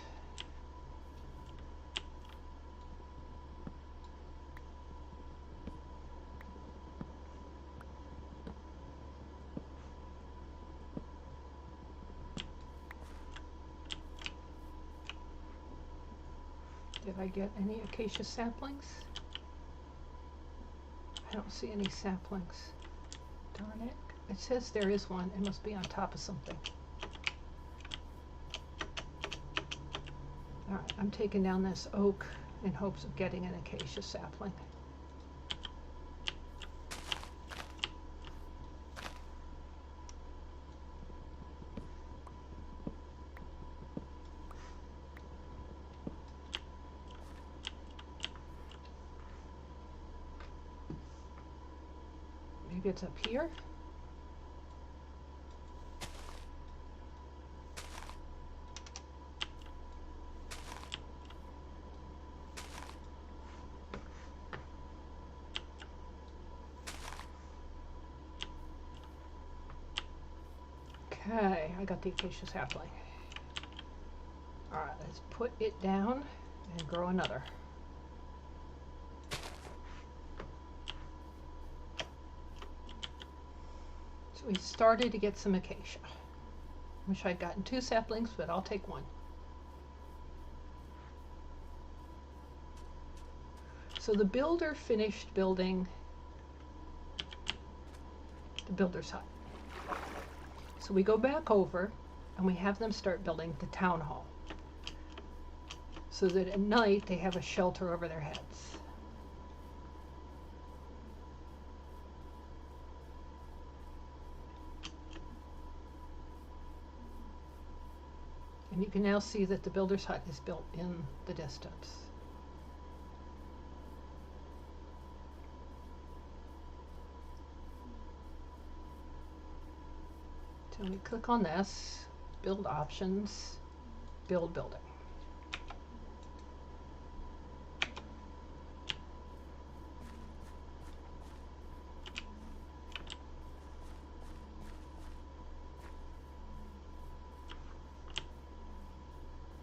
Did I get any acacia saplings? I don't see any saplings. Darn it. It says there is one. It must be on top of something. Alright, I'm taking down this oak in hopes of getting an acacia sapling. Maybe it's up here. Okay, I got the acacia sapling. Alright, let's put it down and grow another. So we started to get some acacia. Wish I'd gotten 2 saplings, but I'll take 1. So the builder finished building the builder's hut. So we go back over and we have them start building the town hall, so that at night they have a shelter over their heads. And you can now see that the builder's hut is built in the distance. So we click on this, build options, build building.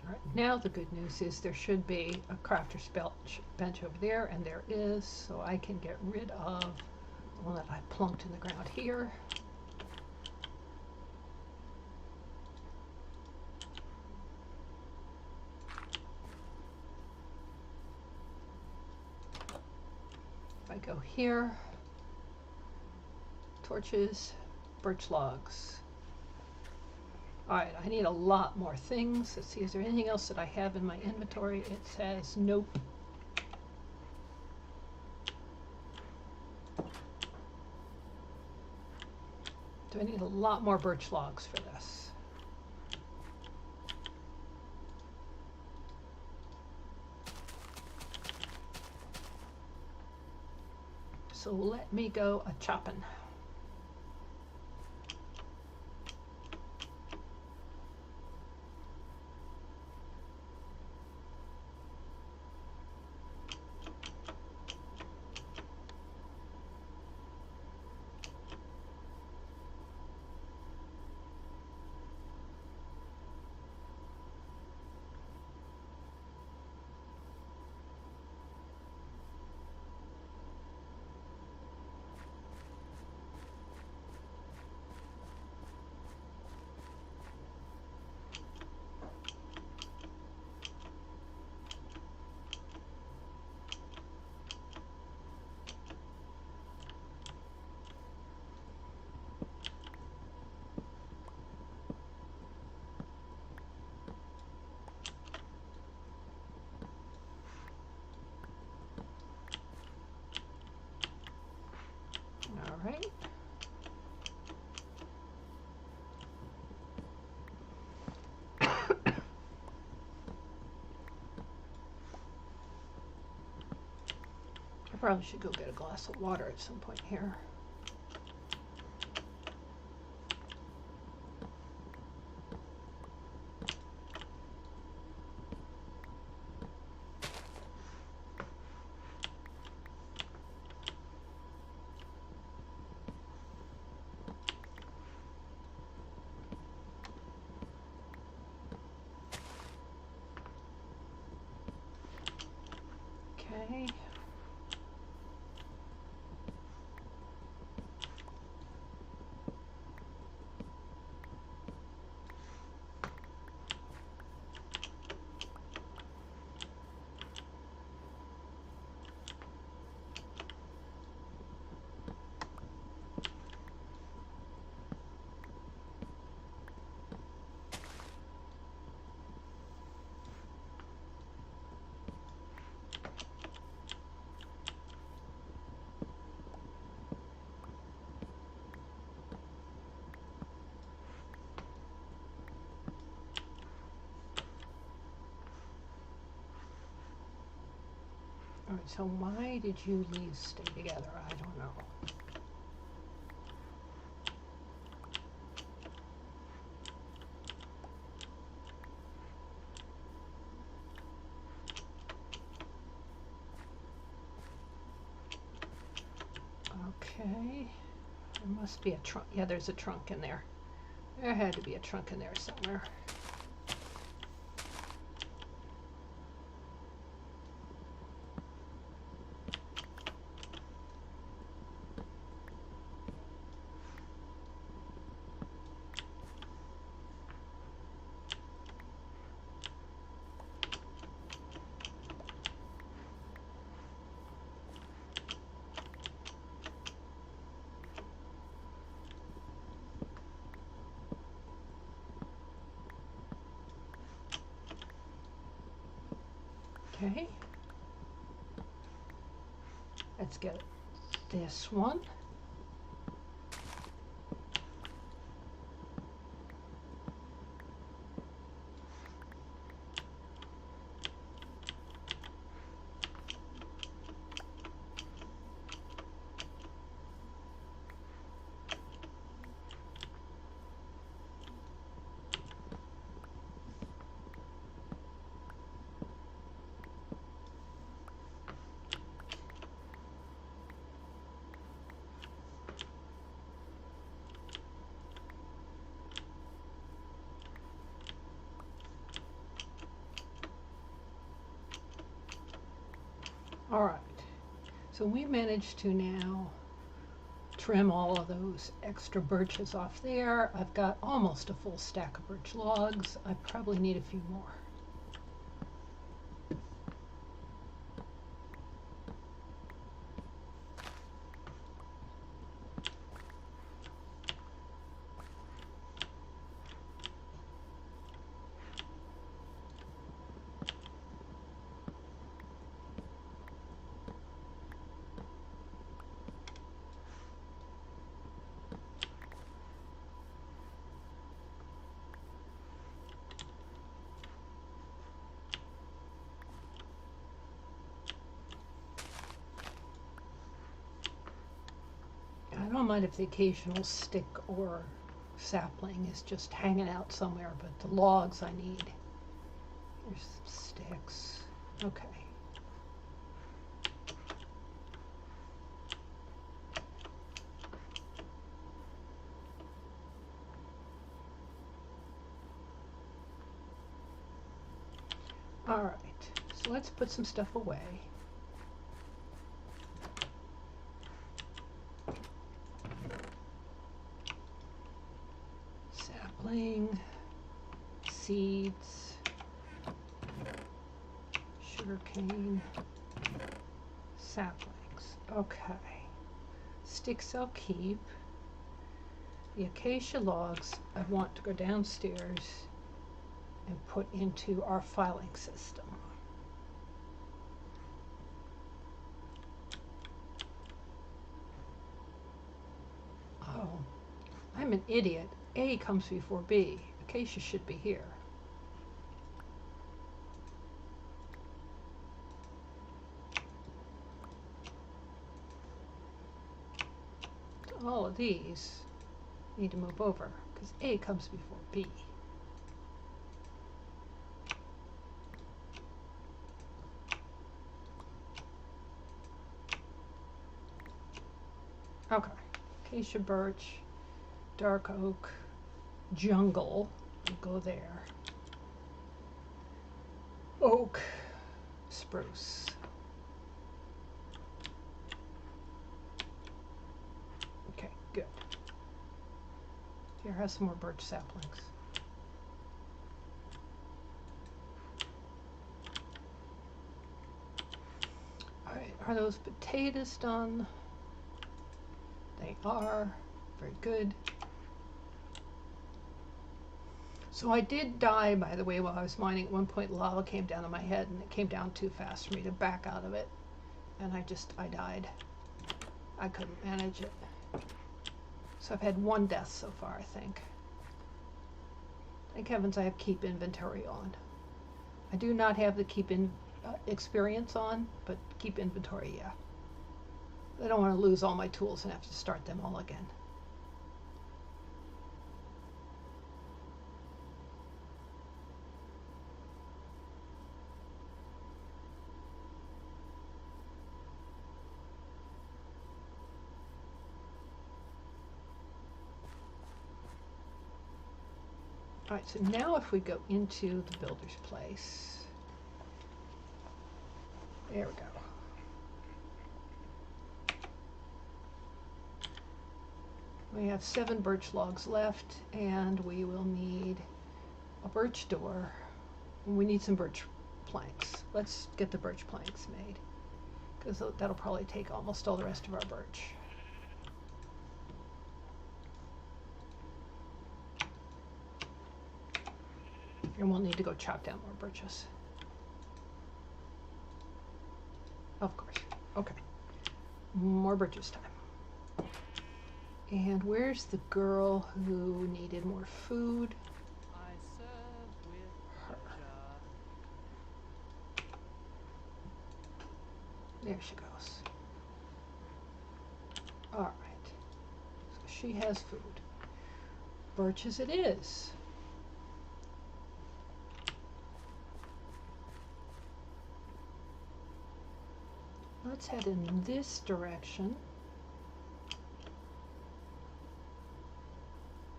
All right, now the good news is there should be a crafter's bench over there, and there is, so I can get rid of the one that I plunked in the ground here. If I go here, torches, birch logs. Alright, I need a lot more things. Let's see, is there anything else that I have in my inventory? It says nope. Do I need a lot more birch logs for this? So let me go a chopping. All right. I probably should go get a glass of water at some point here. Okay. All right, so why did you these stay together? I don't know. Okay, there must be a trunk. Yeah, there's a trunk in there. There had to be a trunk in there somewhere. Okay, let's get this one. All right, so we managed to now trim all of those extra birches off there. I've got almost a full stack of birch logs. I probably need a few more. I don't mind if the occasional stick or sapling is just hanging out somewhere, but the logs I need. Here's some sticks. Okay. All right, so let's put some stuff away. Sapling, seeds, sugarcane, saplings. Okay. Sticks I'll keep. The acacia logs I want to go downstairs and put into our filing system. Oh, I'm an idiot. A comes before B. Acacia should be here. All of these need to move over because A comes before B. Okay, acacia, birch, dark oak, jungle, we'll go there. Oak, spruce. Okay, good. Here, have some more birch saplings. All right, are those potatoes done? They are. Very good. So I did die, by the way, while I was mining. At one point, lava came down on my head, and it came down too fast for me to back out of it. And I died. I couldn't manage it. So I've had one death so far, I think. Thank heavens I have keep inventory on. I do not have the keep experience on, but keep inventory, yeah. I don't want to lose all my tools and have to start them all again. All right, so now if we go into the builder's place, there we go. We have 7 birch logs left, and we will need a birch door. We need some birch planks. Let's get the birch planks made, because that'll probably take almost all the rest of our birch. And we'll need to go chop down more birches. Of course. Okay. More birches time. And where's the girl who needed more food? I serve with Her. pleasure. There she goes. All right. So she has food. Birches it is. Let's head in this direction.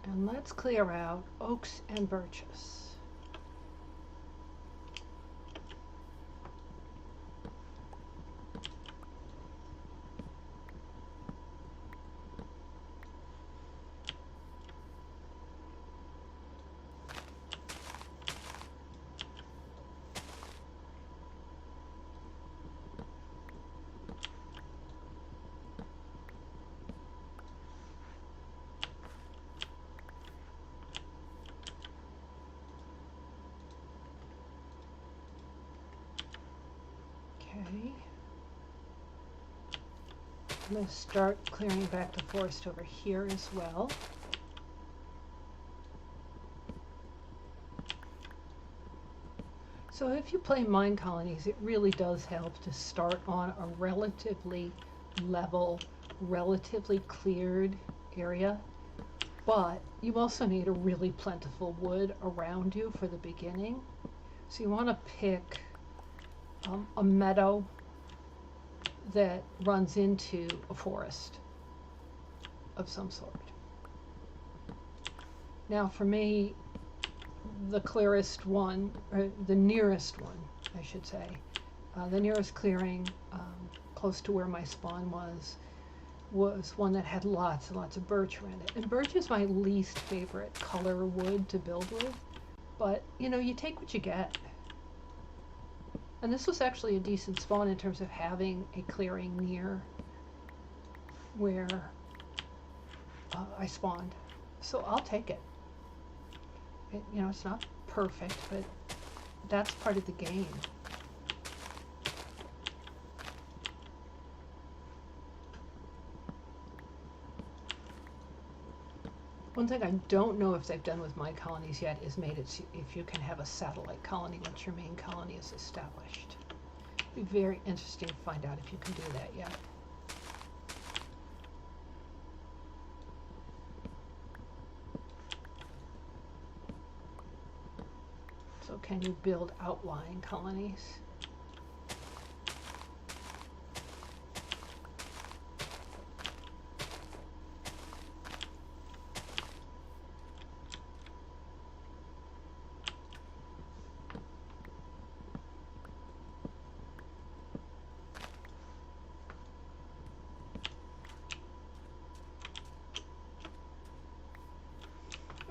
And let's clear out oaks and birches. I'm going to start clearing back the forest over here as well. So if you play mine colonies, it really does help to start on a relatively level, relatively cleared area. But you also need a really plentiful wood around you for the beginning. So you want to pick a meadow that runs into a forest of some sort. Now for me, the clearest one, or the nearest one, I should say, the nearest clearing close to where my spawn was one that had lots and lots of birch around it. And birch is my least favorite color wood to build with, but you know, you take what you get. And this was actually a decent spawn in terms of having a clearing near where I spawned. So I'll take it. You know, it's not perfect, but that's part of the game. One thing I don't know if they've done with my colonies yet is made it so if you can have a satellite colony once your main colony is established. It'd be very interesting to find out if you can do that yet. So can you build outlying colonies?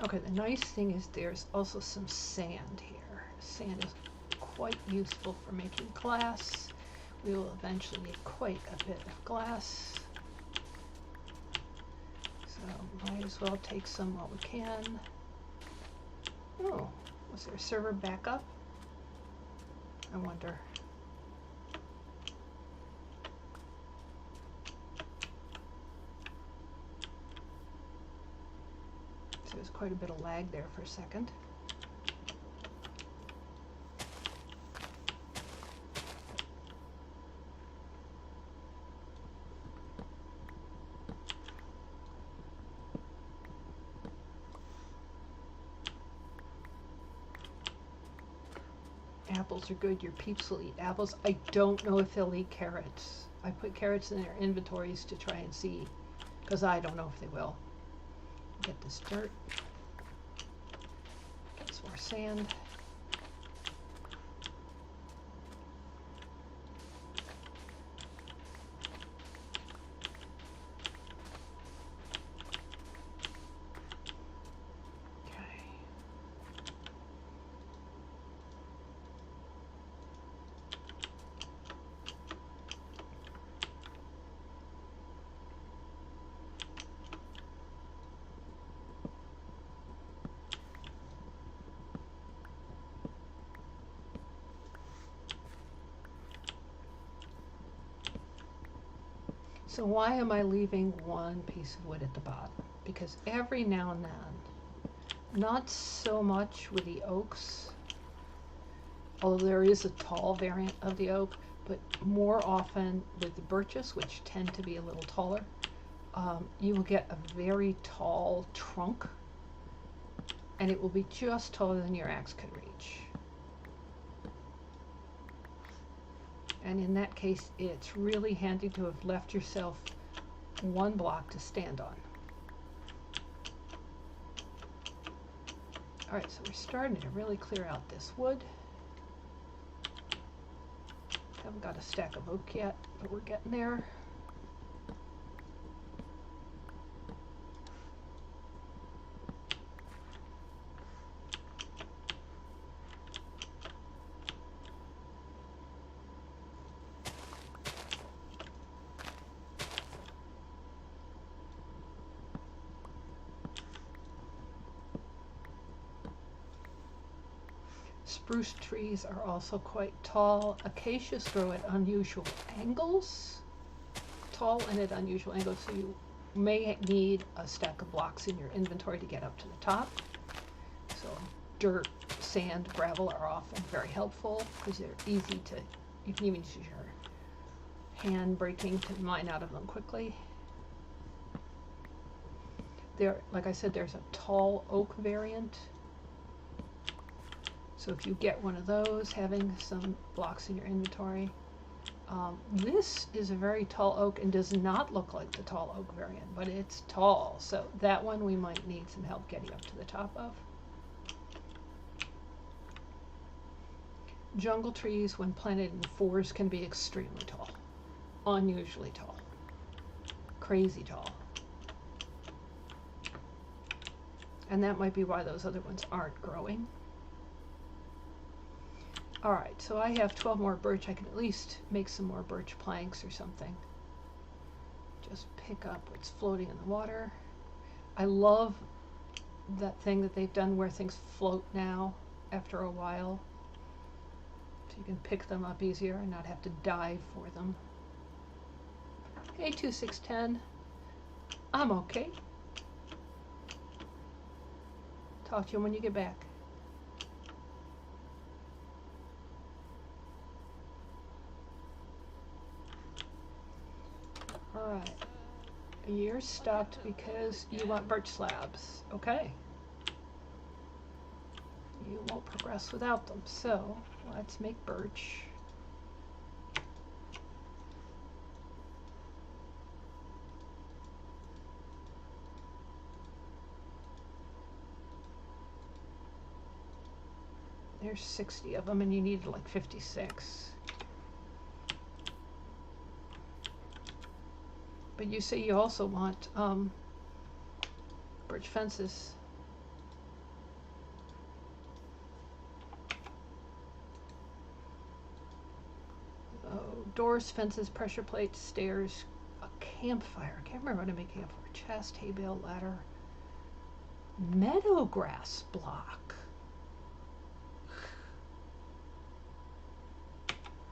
Okay, the nice thing is there's also some sand here. Sand is quite useful for making glass. We will eventually need quite a bit of glass. So might as well take some while we can. Oh, was there a server backup? I wonder. So there's quite a bit of lag there for a second. Apples are good. Your peeps will eat apples. I don't know if they'll eat carrots. I put carrots in their inventories to try and see, because I don't know if they will. Get this dirt. Get some more sand. So why am I leaving one piece of wood at the bottom? Because every now and then, not so much with the oaks, although there is a tall variant of the oak, but more often with the birches, which tend to be a little taller, you will get a very tall trunk, and it will be just taller than your axe can reach. And in that case, it's really handy to have left yourself one block to stand on. All right, so we're starting to really clear out this wood. Haven't got a stack of oak yet, but we're getting there. Spruce trees are also quite tall. Acacias grow at unusual angles, tall and at unusual angles, so you may need a stack of blocks in your inventory to get up to the top. So dirt, sand, gravel are often very helpful because they're easy to, you can even use your hand braking to mine out of them quickly. There, like I said, there's a tall oak variant. So if you get one of those, having some blocks in your inventory. This is a very tall oak and does not look like the tall oak variant, but it's tall. So that one we might need some help getting up to the top of. Jungle trees, when planted in fours, can be extremely tall. Unusually tall. Crazy tall. And that might be why those other ones aren't growing. Alright, so I have 12 more birch. I can at least make some more birch planks or something. Just pick up what's floating in the water. I love that thing that they've done where things float now after a while. So you can pick them up easier and not have to dive for them. Hey, 2610. I'm okay. Talk to you when you get back. Alright. You're stopped because you want birch slabs. Okay. You won't progress without them. So, let's make birch. There's 60 of them and you need like 56. But you say you also want birch fences. Oh, doors, fences, pressure plates, stairs, a campfire. I can't remember how to make a campfire. Chest, hay bale, ladder, meadow grass block.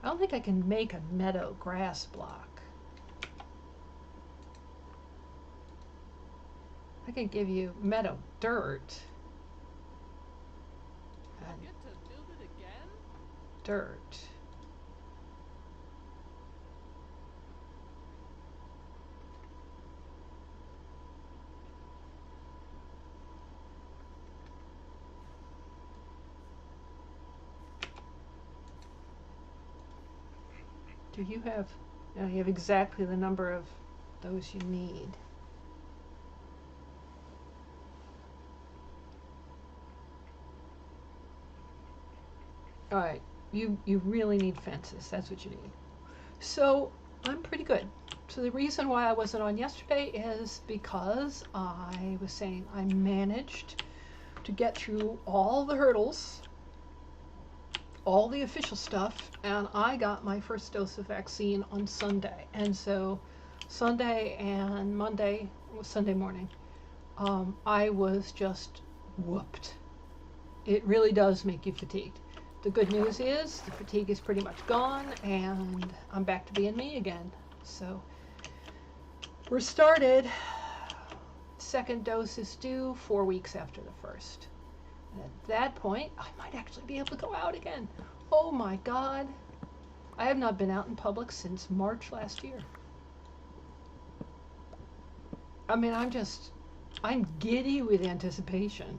I don't think I can make a meadow grass block. I can give you meadow dirt. I get to build it again? Dirt. Do you have, no, you have exactly the number of those you need. Alright, you really need fences, that's what you need. So, I'm pretty good. So the reason why I wasn't on yesterday is because I was saying I managed to get through all the hurdles, all the official stuff, and I got my first dose of vaccine on Sunday. And so Sunday and Monday, was Sunday morning, I was just whooped. It really does make you fatigued. The good news is the fatigue is pretty much gone and I'm back to being me again. So we're started. Second dose is due 4 weeks after the first. And at that point, I might actually be able to go out again. Oh my God. I have not been out in public since March last year. I mean, I'm giddy with anticipation.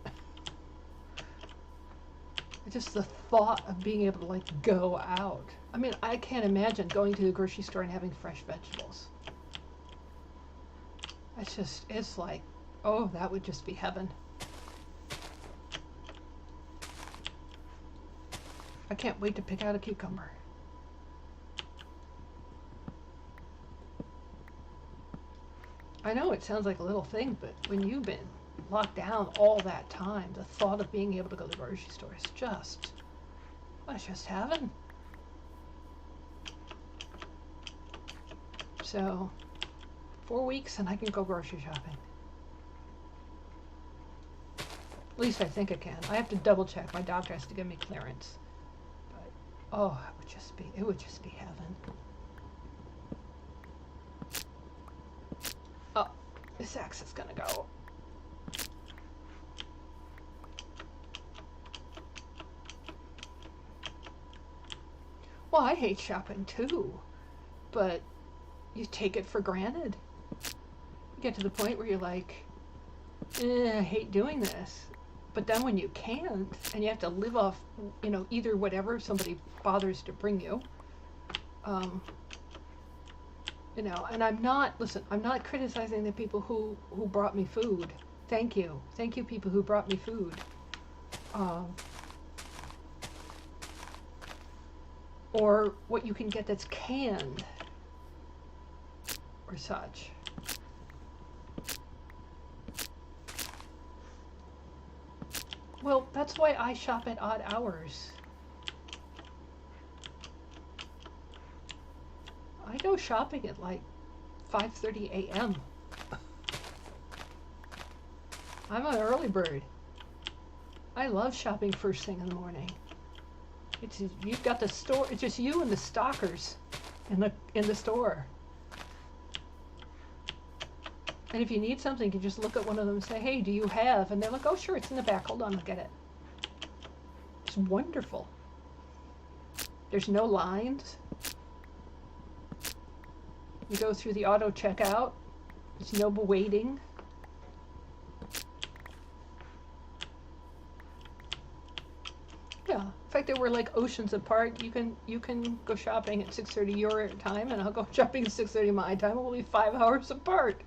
Just the thought of being able to like go out. I mean, I can't imagine going to the grocery store and having fresh vegetables. It's like, oh, that would just be heaven. I can't wait to pick out a cucumber. I know it sounds like a little thing, but when you've been locked down all that time, the thought of being able to go to the grocery store is just, well, it's just heaven. So, 4 weeks and I can go grocery shopping. At least I think I can. I have to double check. My doctor has to give me clearance. But, oh, it would just be heaven. This axe is gonna go. Well, I hate shopping too, but you take it for granted. You get to the point where you're like, I hate doing this. But then when you can't, and you have to live off, either whatever somebody bothers to bring you, and I'm not criticizing the people who brought me food. Thank you people who brought me food. Or what you can get that's canned or such. Well, that's why I shop at odd hours. I go shopping at like 5:30 a.m. I'm an early bird. I love shopping first thing in the morning. You've got the store. It's just you and the stockers in the store. And if you need something, you just look at one of them and say, "Hey, do you have?" And they're like, "Oh, sure, it's in the back. Hold on, I'll get it." It's wonderful. There's no lines. You go through the auto checkout. There's no waiting. Yeah. In fact, they were like oceans apart. You can go shopping at 6:30 your time, and I'll go shopping at 6:30 my time. We'll be 5 hours apart.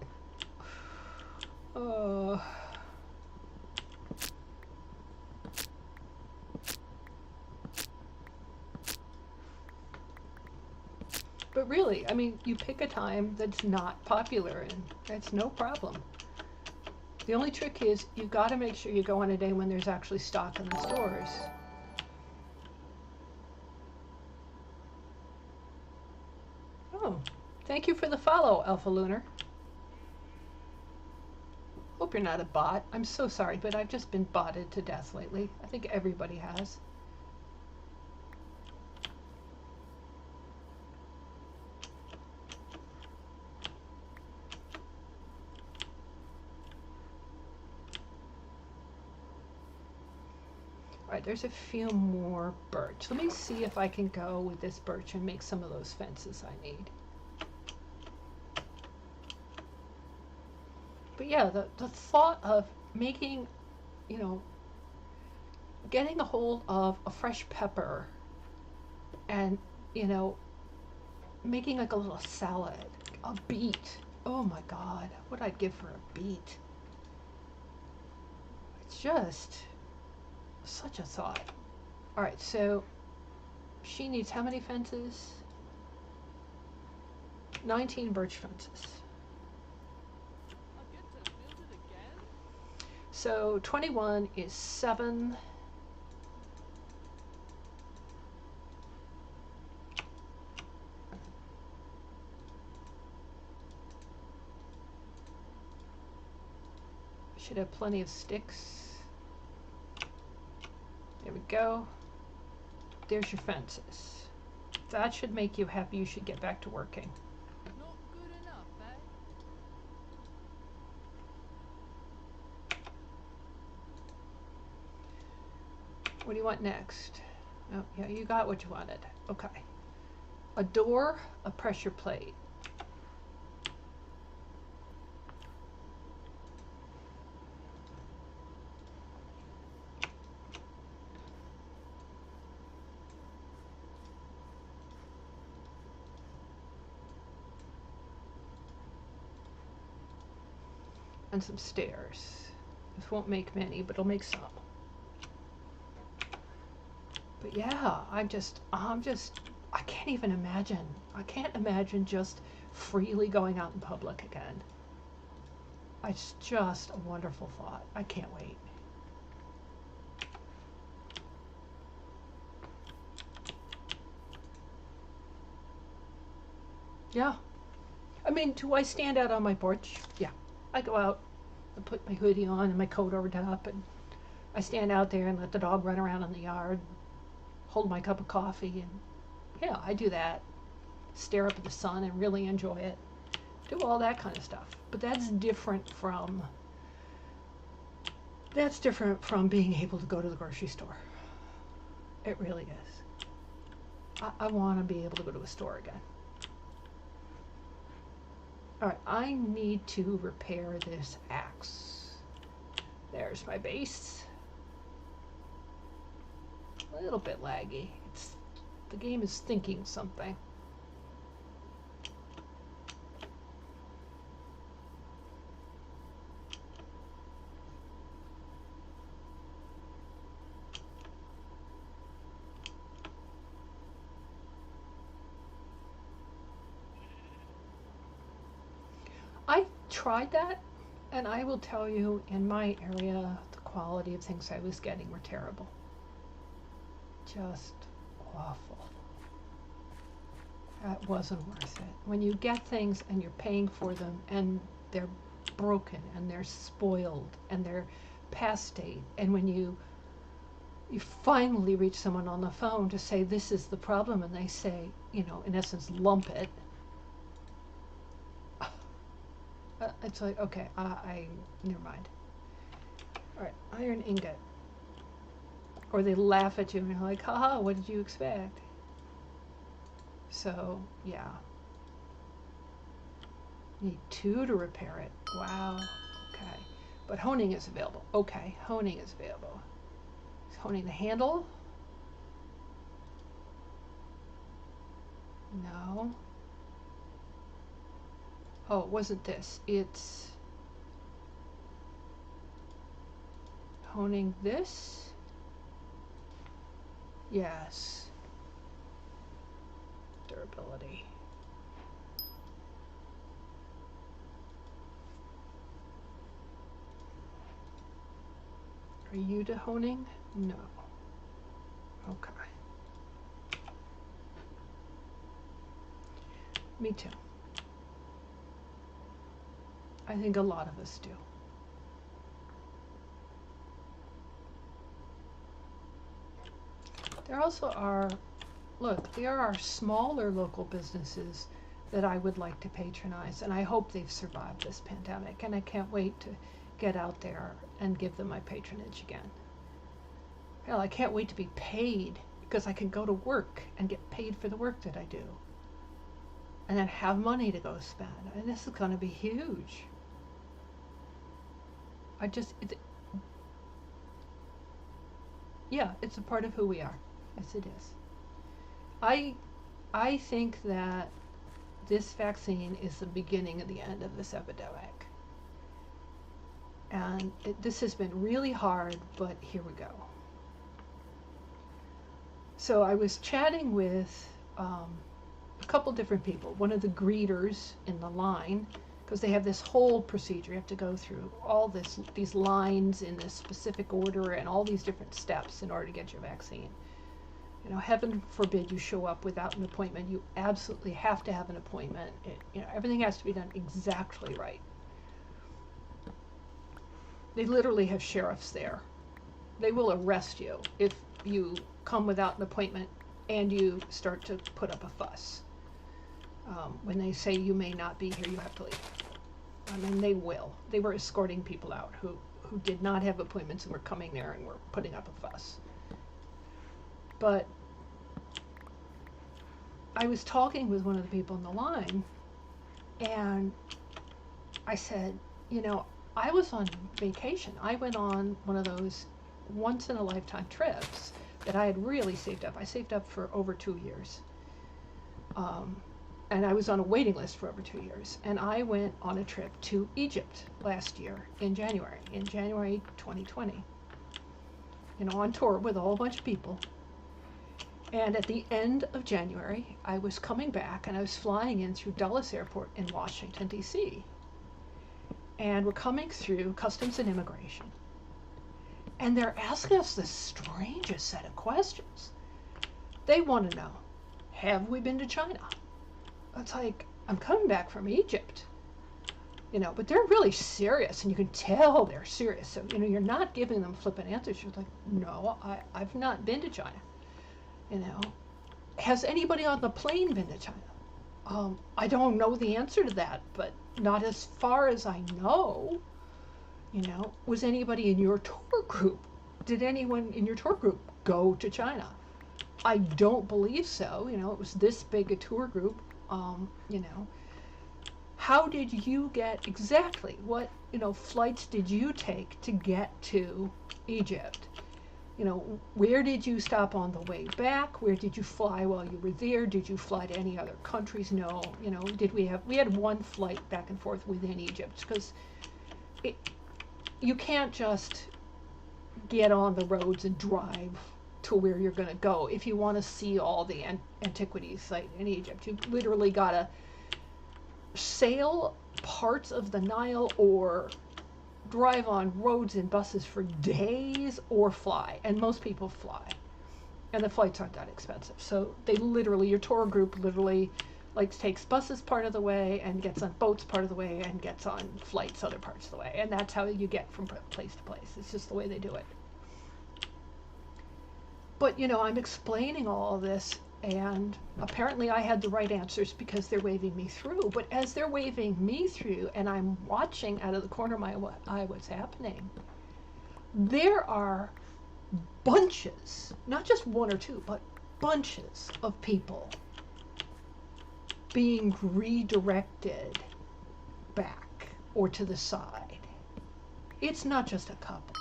But really, I mean, you pick a time that's not popular, and that's no problem. The only trick is you've got to make sure you go on a day when there's actually stock in the stores. Oh, thank you for the follow, Alpha Lunar. Hope you're not a bot. I'm so sorry, but I've just been botted to death lately. I think everybody has. Alright, there's a few more birch. Let me see if I can go with this birch and make some of those fences I need. But yeah, the thought of making, getting a hold of a fresh pepper and, making like a little salad, a beet. Oh my God, what I'd give for a beet. It's just such a thought. All right, so she needs how many fences? 19 birch fences. I get to build it again? So 21 is 7. Should have plenty of sticks. There we go. There's your fences. That should make you happy. You should get back to working. Not good enough, eh? What do you want next? Oh, yeah, you got what you wanted. Okay. A door, a pressure plate. And some stairs. This won't make many, but it'll make some. But yeah, I can't even imagine. I can't imagine just freely going out in public again. It's just a wonderful thought. I can't wait. Yeah. I mean, do I stand out on my porch? Yeah. I go out and put my hoodie on and my coat over top, and I stand out there and let the dog run around in the yard, hold my cup of coffee, and yeah, I do that. Stare up at the sun and really enjoy it. do all that kind of stuff. But that's different from being able to go to the grocery store. It really is. I want to be able to go to a store again. All right, I need to repair this axe. There's my base. A little bit laggy. The game is thinking something. I tried that, and I will tell you, in my area, the quality of things I was getting were terrible. Just awful. That wasn't worth it. When you get things and you're paying for them and they're broken and they're spoiled and they're past date, and when you finally reach someone on the phone to say this is the problem, and they say, you know, in essence, lump it. It's like, okay, I never mind. All right, iron ingot. Or they laugh at you and you're like, haha, what did you expect? So, yeah. Need 2 to repair it. Wow. Okay. But honing is available. Okay, honing is available. Is honing the handle? No. Oh, it wasn't this. It's honing this. Yes. Durability. Are you to honing? No. Okay. Me too. I think a lot of us do. There also are, look, there are smaller local businesses that I would like to patronize, and I hope they've survived this pandemic, and I can't wait to get out there and give them my patronage again. Hell, I can't wait to be paid, because I can go to work and get paid for the work that I do, and then have money to go spend. And this is going to be huge. Yeah, it's a part of who we are. Yes, it is. I think that this vaccine is the beginning of the end of this epidemic. And this has been really hard, but here we go. So I was chatting with a couple different people. One of the greeters in the line, because they have this whole procedure. You have to go through all these lines in this specific order and all these different steps in order to get your vaccine. You know, heaven forbid you show up without an appointment. You absolutely have to have an appointment. You know, everything has to be done exactly right. They literally have sheriffs there. They will arrest you if you come without an appointment and you start to put up a fuss. When they say you may not be here, you have to leave. I mean, they will. They were escorting people out who did not have appointments and were coming there and were putting up a fuss. But I was talking with one of the people in the line, and I said, you know, I was on vacation. I went on one of those once-in-a-lifetime trips that I had really saved up. I saved up for over 2 years. And I was on a waiting list for over 2 years. And I went on a trip to Egypt last year in January 2020. You know, on tour with a whole bunch of people. And at the end of January, I was coming back and I was flying in through Dulles Airport in Washington, D.C. And we're coming through Customs and Immigration. And they're asking us the strangest set of questions. They want to know, have we been to China? It's like, I'm coming back from Egypt, you know, but they're really serious, and you can tell they're serious. So, you know, you're not giving them flippant answers. You're like, no, I've not been to China. You know, has anybody on the plane been to China? I don't know the answer to that, but Not as far as I know. Was anybody in your tour group? Did anyone in your tour group go to China? I don't believe so. It was this big a tour group. How did you get exactly what, flights did you take to get to Egypt? Where did you stop on the way back? Where did you fly while you were there? Did you fly to any other countries? No. We had one flight back and forth within Egypt because you can't just get on the roads and drive to where you're going to go if you want to see all the antiquities site in Egypt. You literally got to sail parts of the Nile or drive on roads and buses for days or fly, and most people fly, and the flights aren't that expensive. So your tour group literally takes buses part of the way and gets on boats part of the way and gets on flights other parts of the way, and that's how you get from place to place. It's just the way they do it. But I'm explaining all of this, and apparently I had the right answers because they're waving me through. But as they're waving me through and I'm watching out of the corner of my eye what's happening, there are bunches, not just one or two, but bunches of people being redirected back or to the side. It's not just a couple.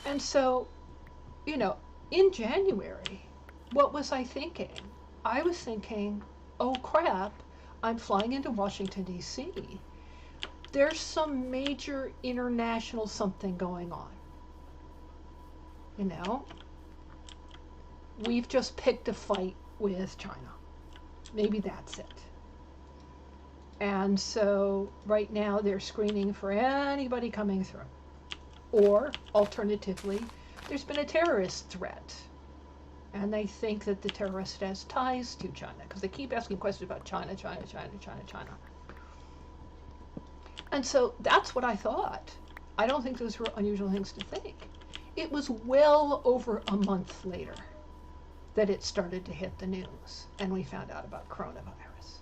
And so, in January, what was I thinking? I was thinking, oh crap, I'm flying into Washington, D.C. There's some major international something going on. We've just picked a fight with China. Maybe that's it. And so right now they're screening for anybody coming through. Or alternatively, there's been a terrorist threat. And they think that the terrorist has ties to China because they keep asking questions about China. And so that's what I thought. I don't think those were unusual things to think. It was well over a month later that it started to hit the news and we found out about coronavirus.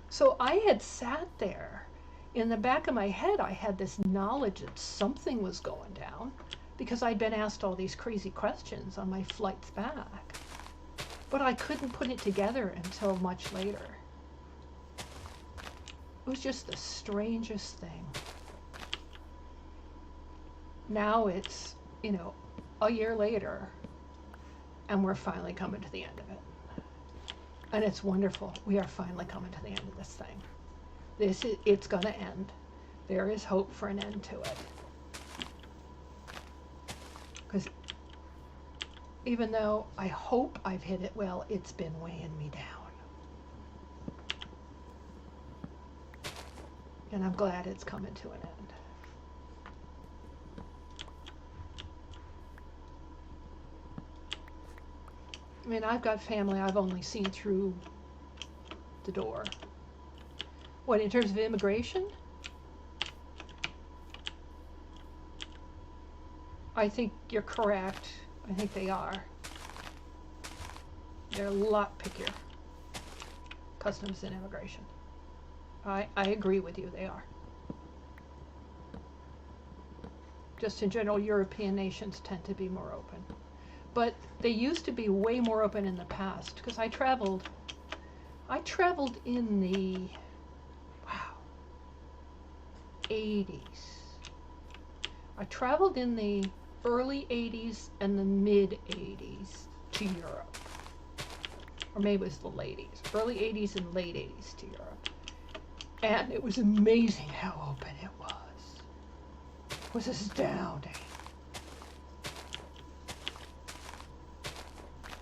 So I had sat there. In the back of my head, I had this knowledge that something was going down because I'd been asked all these crazy questions on my flights back. But I couldn't put it together until much later. It was just the strangest thing. Now it's, a year later, and we're finally coming to the end of it. And it's wonderful. We are finally coming to the end of this thing. It's going to end. There is hope for an end to it. Because even though I hope I've hit it well, it's been weighing me down. And I'm glad it's coming to an end. I mean, I've got family I've only seen through the door. What, in terms of immigration? I think you're correct. I think they are. They're a lot pickier. Customs and immigration. I agree with you, they are. Just in general, European nations tend to be more open. But they used to be way more open in the past, because I traveled in the, 80s. I traveled in the early 80s and the mid 80s to Europe. Or maybe it was the late 80s. Early 80s and late 80s to Europe. And it was amazing how open it was. It was astounding.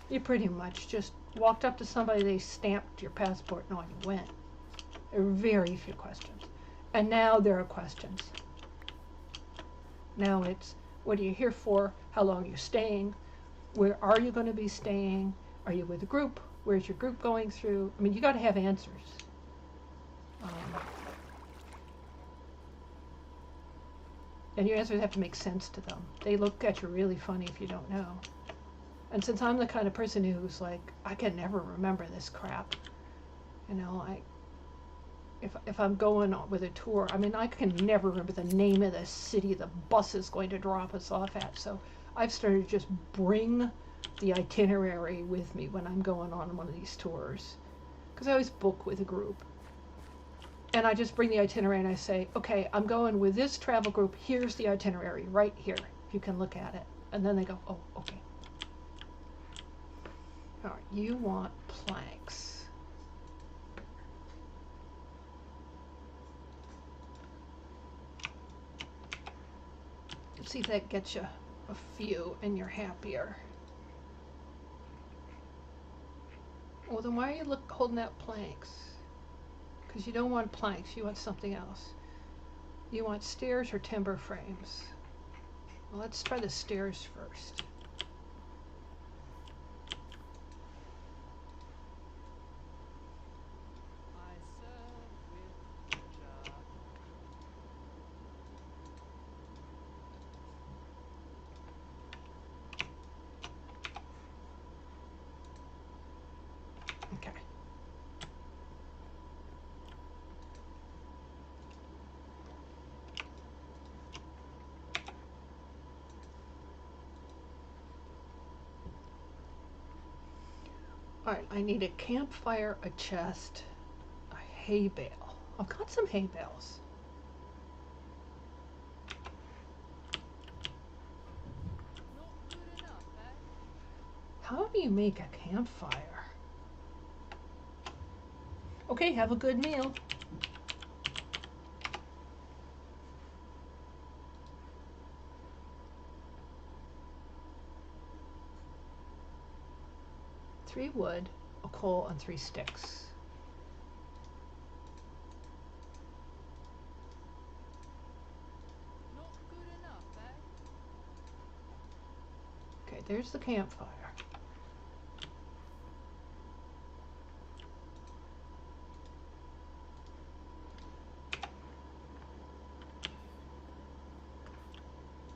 You pretty much just walked up to somebody, they stamped your passport, and on you went. There were very few questions. And now there are questions. Now it's, what are you here for? How long are you staying? Where are you going to be staying? Are you with a group? Where's your group going through? I mean, you got to have answers. And your answers have to make sense to them. They look at you really funny if you don't know. And since I'm the kind of person who's like, I can never remember this crap, if I'm going with a tour, I mean, I can never remember the name of the city the bus is going to drop us off at. So I've started to just bring the itinerary with me when I'm going on one of these tours, because I always book with a group. And I just bring the itinerary and I say, okay, I'm going with this travel group. Here's the itinerary right here. You can look at it. And then they go, oh, okay. All right, you want planks. Let's see if that gets you a few and you're happier. Well, then why are you holding out planks? Because you don't want planks, you want something else. You want stairs or timber frames? Well, let's try the stairs first. I serve with pleasure. Okay. All right, I need a campfire, a chest, a hay bale. I've got some hay bales. Not good enough, eh? How do you make a campfire? Okay, have a good meal. Three wood, a coal, and 3 sticks. Not good enough, eh? Okay, there's the campfire.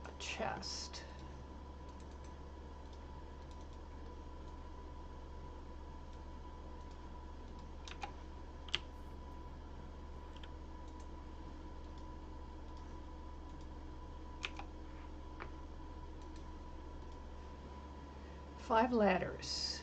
A chest. Five ladders.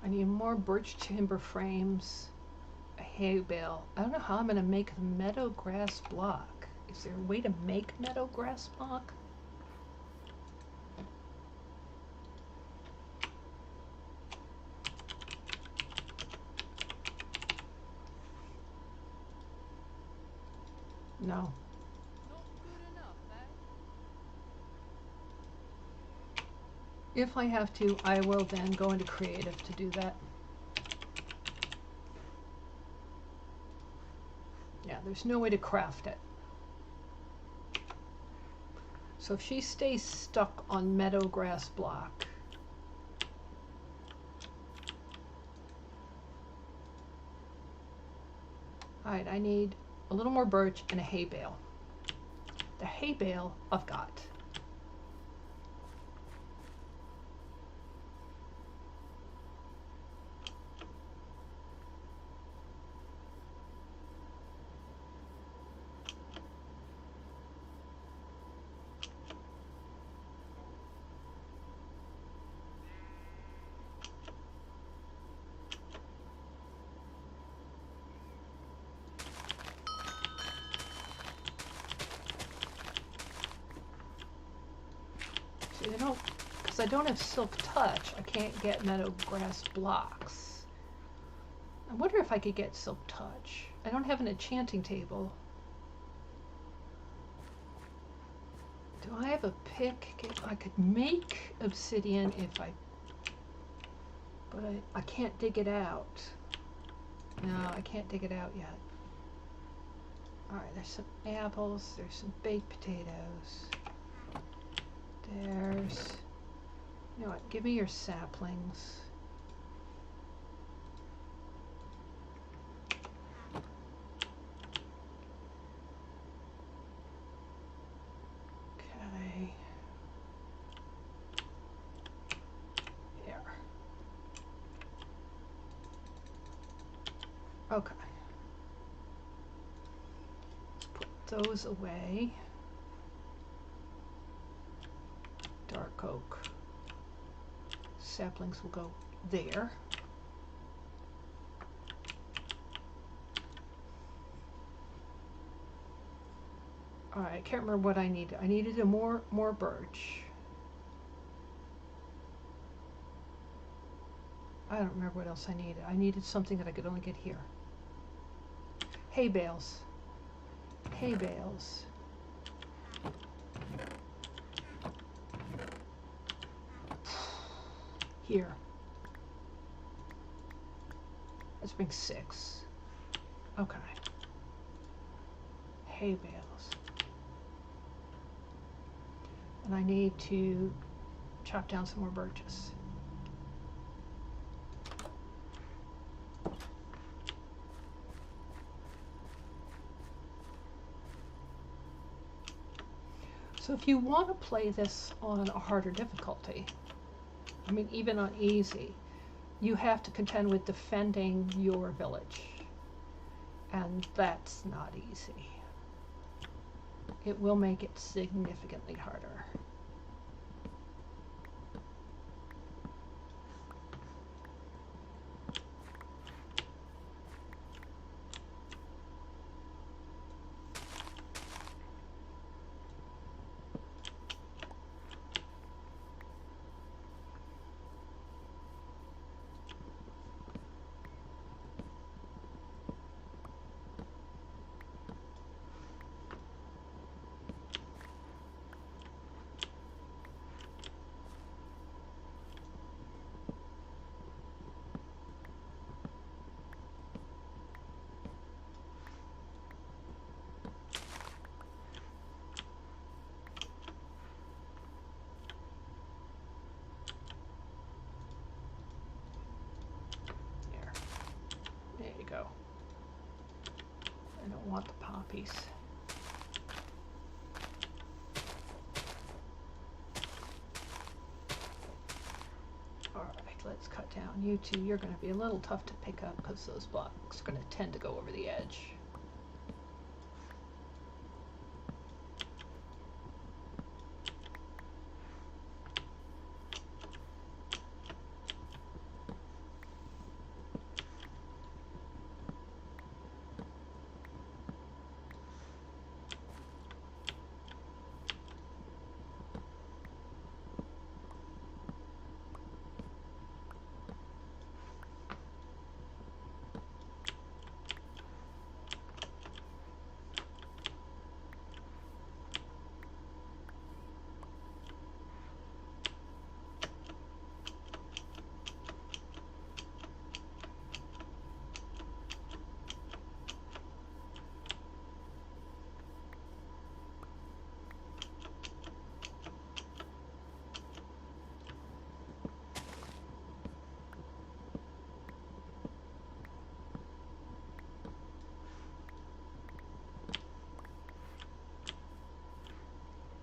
I need more birch timber frames, a hay bale. I don't know how I'm going to make the meadow grass block. Is there a way to make meadow grass block? No. Not good enough, eh? If I have to, I will then go into creative to do that. Yeah, there's no way to craft it. So if she stays stuck on meadow grass block, all right, I need a little more birch and a hay bale. The hay bale I've got. See, because I don't have silk touch, I can't get meadow grass blocks. I wonder if I could get silk touch. I don't have an enchanting table. Do I have a pick? I could make obsidian if I, but I can't dig it out. No, I can't dig it out yet. Alright, there's some apples, there's some baked potatoes. There's, you know what, give me your saplings. Okay. Here. Okay. Put those away. Dark oak. Saplings will go there. Alright, I can't remember what I needed. I needed more birch. I don't remember what else I needed. I needed something that I could only get here. Hay bales. Hay bales. Here. Let's bring 6. Okay. Hay bales. And I need to chop down some more birches. So if you want to play this on a harder difficulty, I mean even on easy, you have to contend with defending your village. And that's not easy. It will make it significantly harder. There you go. I don't want the poppies. Alright, let's cut down. You two, you're going to be a little tough to pick up because those blocks are going to tend to go over the edge.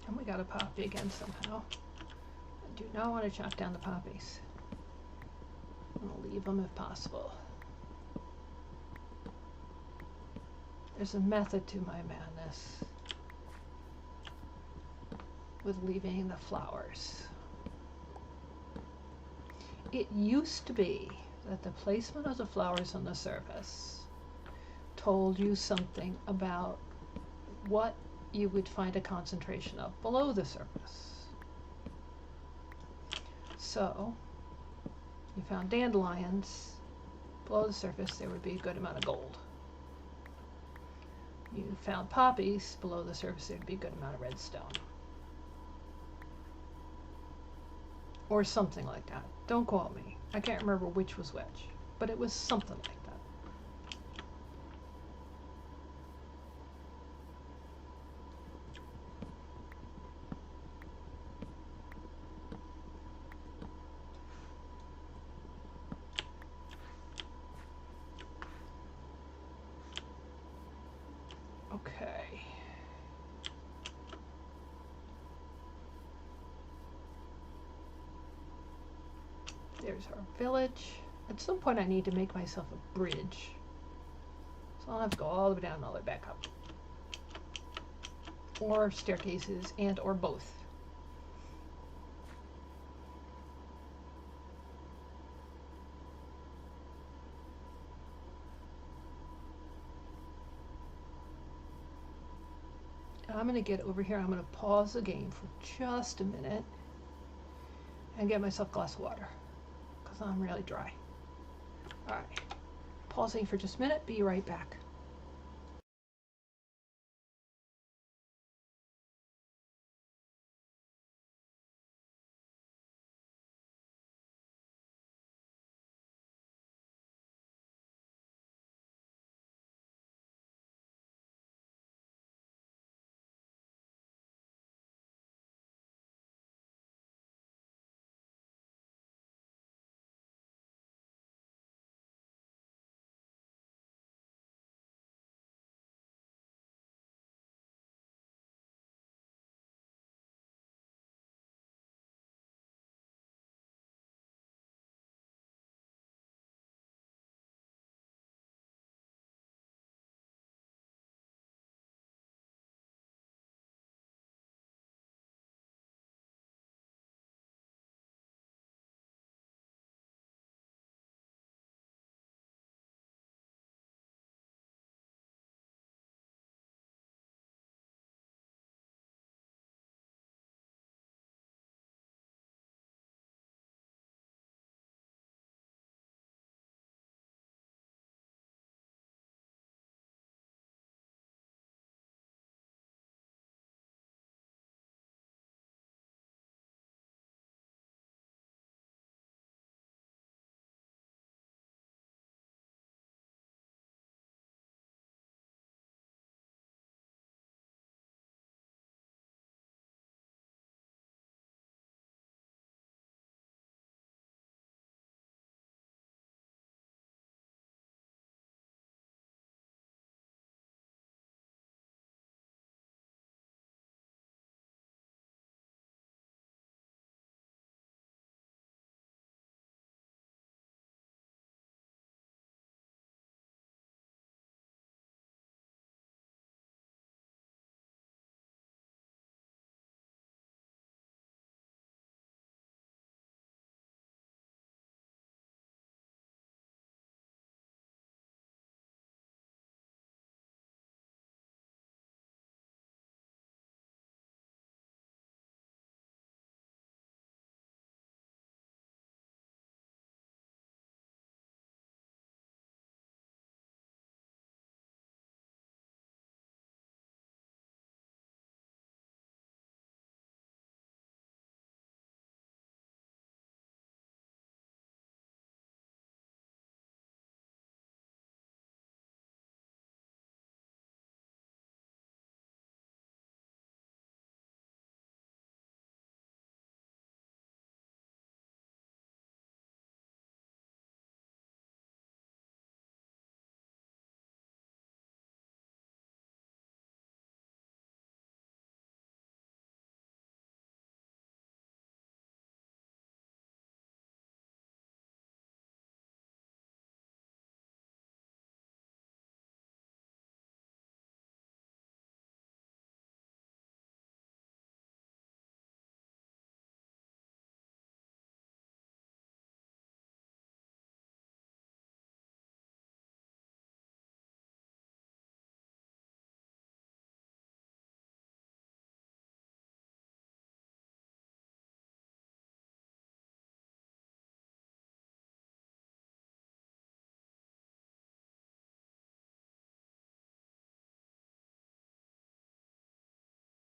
And we got a poppy again somehow. I do not want to chop down the poppies. I'm going to leave them if possible. There's a method to my madness with leaving the flowers. It used to be that the placement of the flowers on the surface told you something about what you would find a concentration of below the surface. So, you found dandelions, below the surface there would be a good amount of gold. You found poppies, below the surface there would be a good amount of redstone. Or something like that. Don't quote me. I can't remember which was which, but it was something like that. There's our village. At some point I need to make myself a bridge. So I'll have to go all the way down and all the way back up. Or staircases and or both. I'm going to get over here. I'm going to pause the game for just a minute and get myself a glass of water because I'm really dry. All right, pausing for just a minute. Be right back.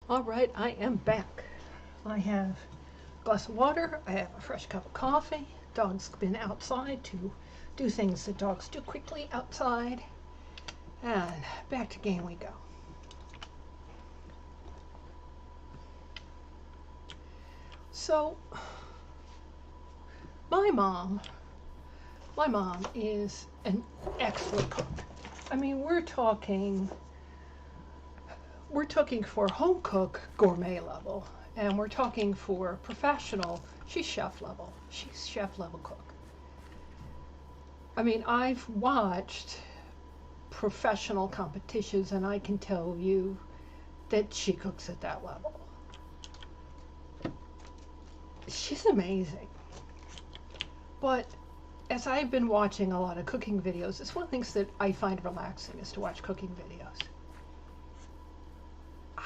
All right, I am back. I have a glass of water. I have a fresh cup of coffee. Dog's been outside to do things that dogs do quickly outside. And back to game we go. So, my mom is an excellent cook. I mean, we're talking for home cook gourmet level. And we're talking for professional, she's chef level. She's chef level cook. I mean, I've watched professional competitions and I can tell you that she cooks at that level. She's amazing. But as I've been watching a lot of cooking videos, it's one of the things that I find relaxing is to watch cooking videos.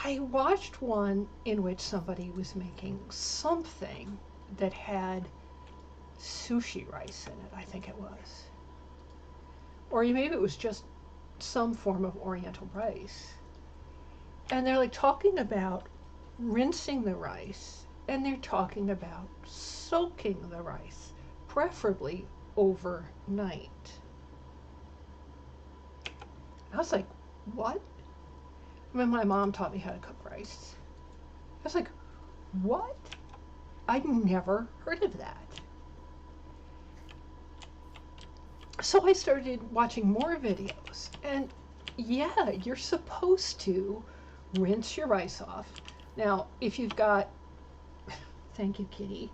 I watched one in which somebody was making something that had sushi rice in it, I think it was. Or maybe it was just some form of oriental rice. And they're like talking about rinsing the rice, and they're talking about soaking the rice, preferably overnight. I was like, what? When my mom taught me how to cook rice, I was like, what? I'd never heard of that. So I started watching more videos, and yeah, you're supposed to rinse your rice off. Now, if you've got, thank you, Kitty,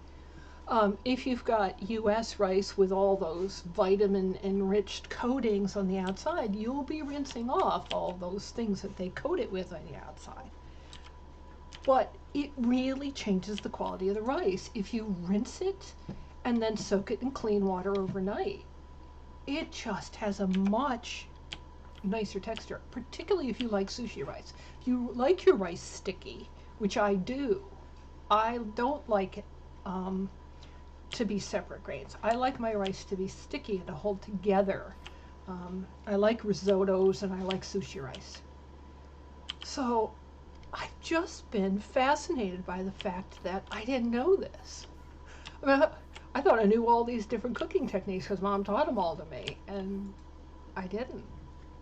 if you've got U.S. rice with all those vitamin-enriched coatings on the outside, you'll be rinsing off all those things that they coat it with on the outside. But it really changes the quality of the rice if you rinse it and then soak it in clean water overnight. It just has a much nicer texture, particularly if you like sushi rice. If you like your rice sticky, which I do, I don't like it to be separate grains. I like my rice to be sticky and to hold together. I like risottos and I like sushi rice. So I've just been fascinated by the fact that I didn't know this. I mean, I thought I knew all these different cooking techniques because Mom taught them all to me, and I didn't.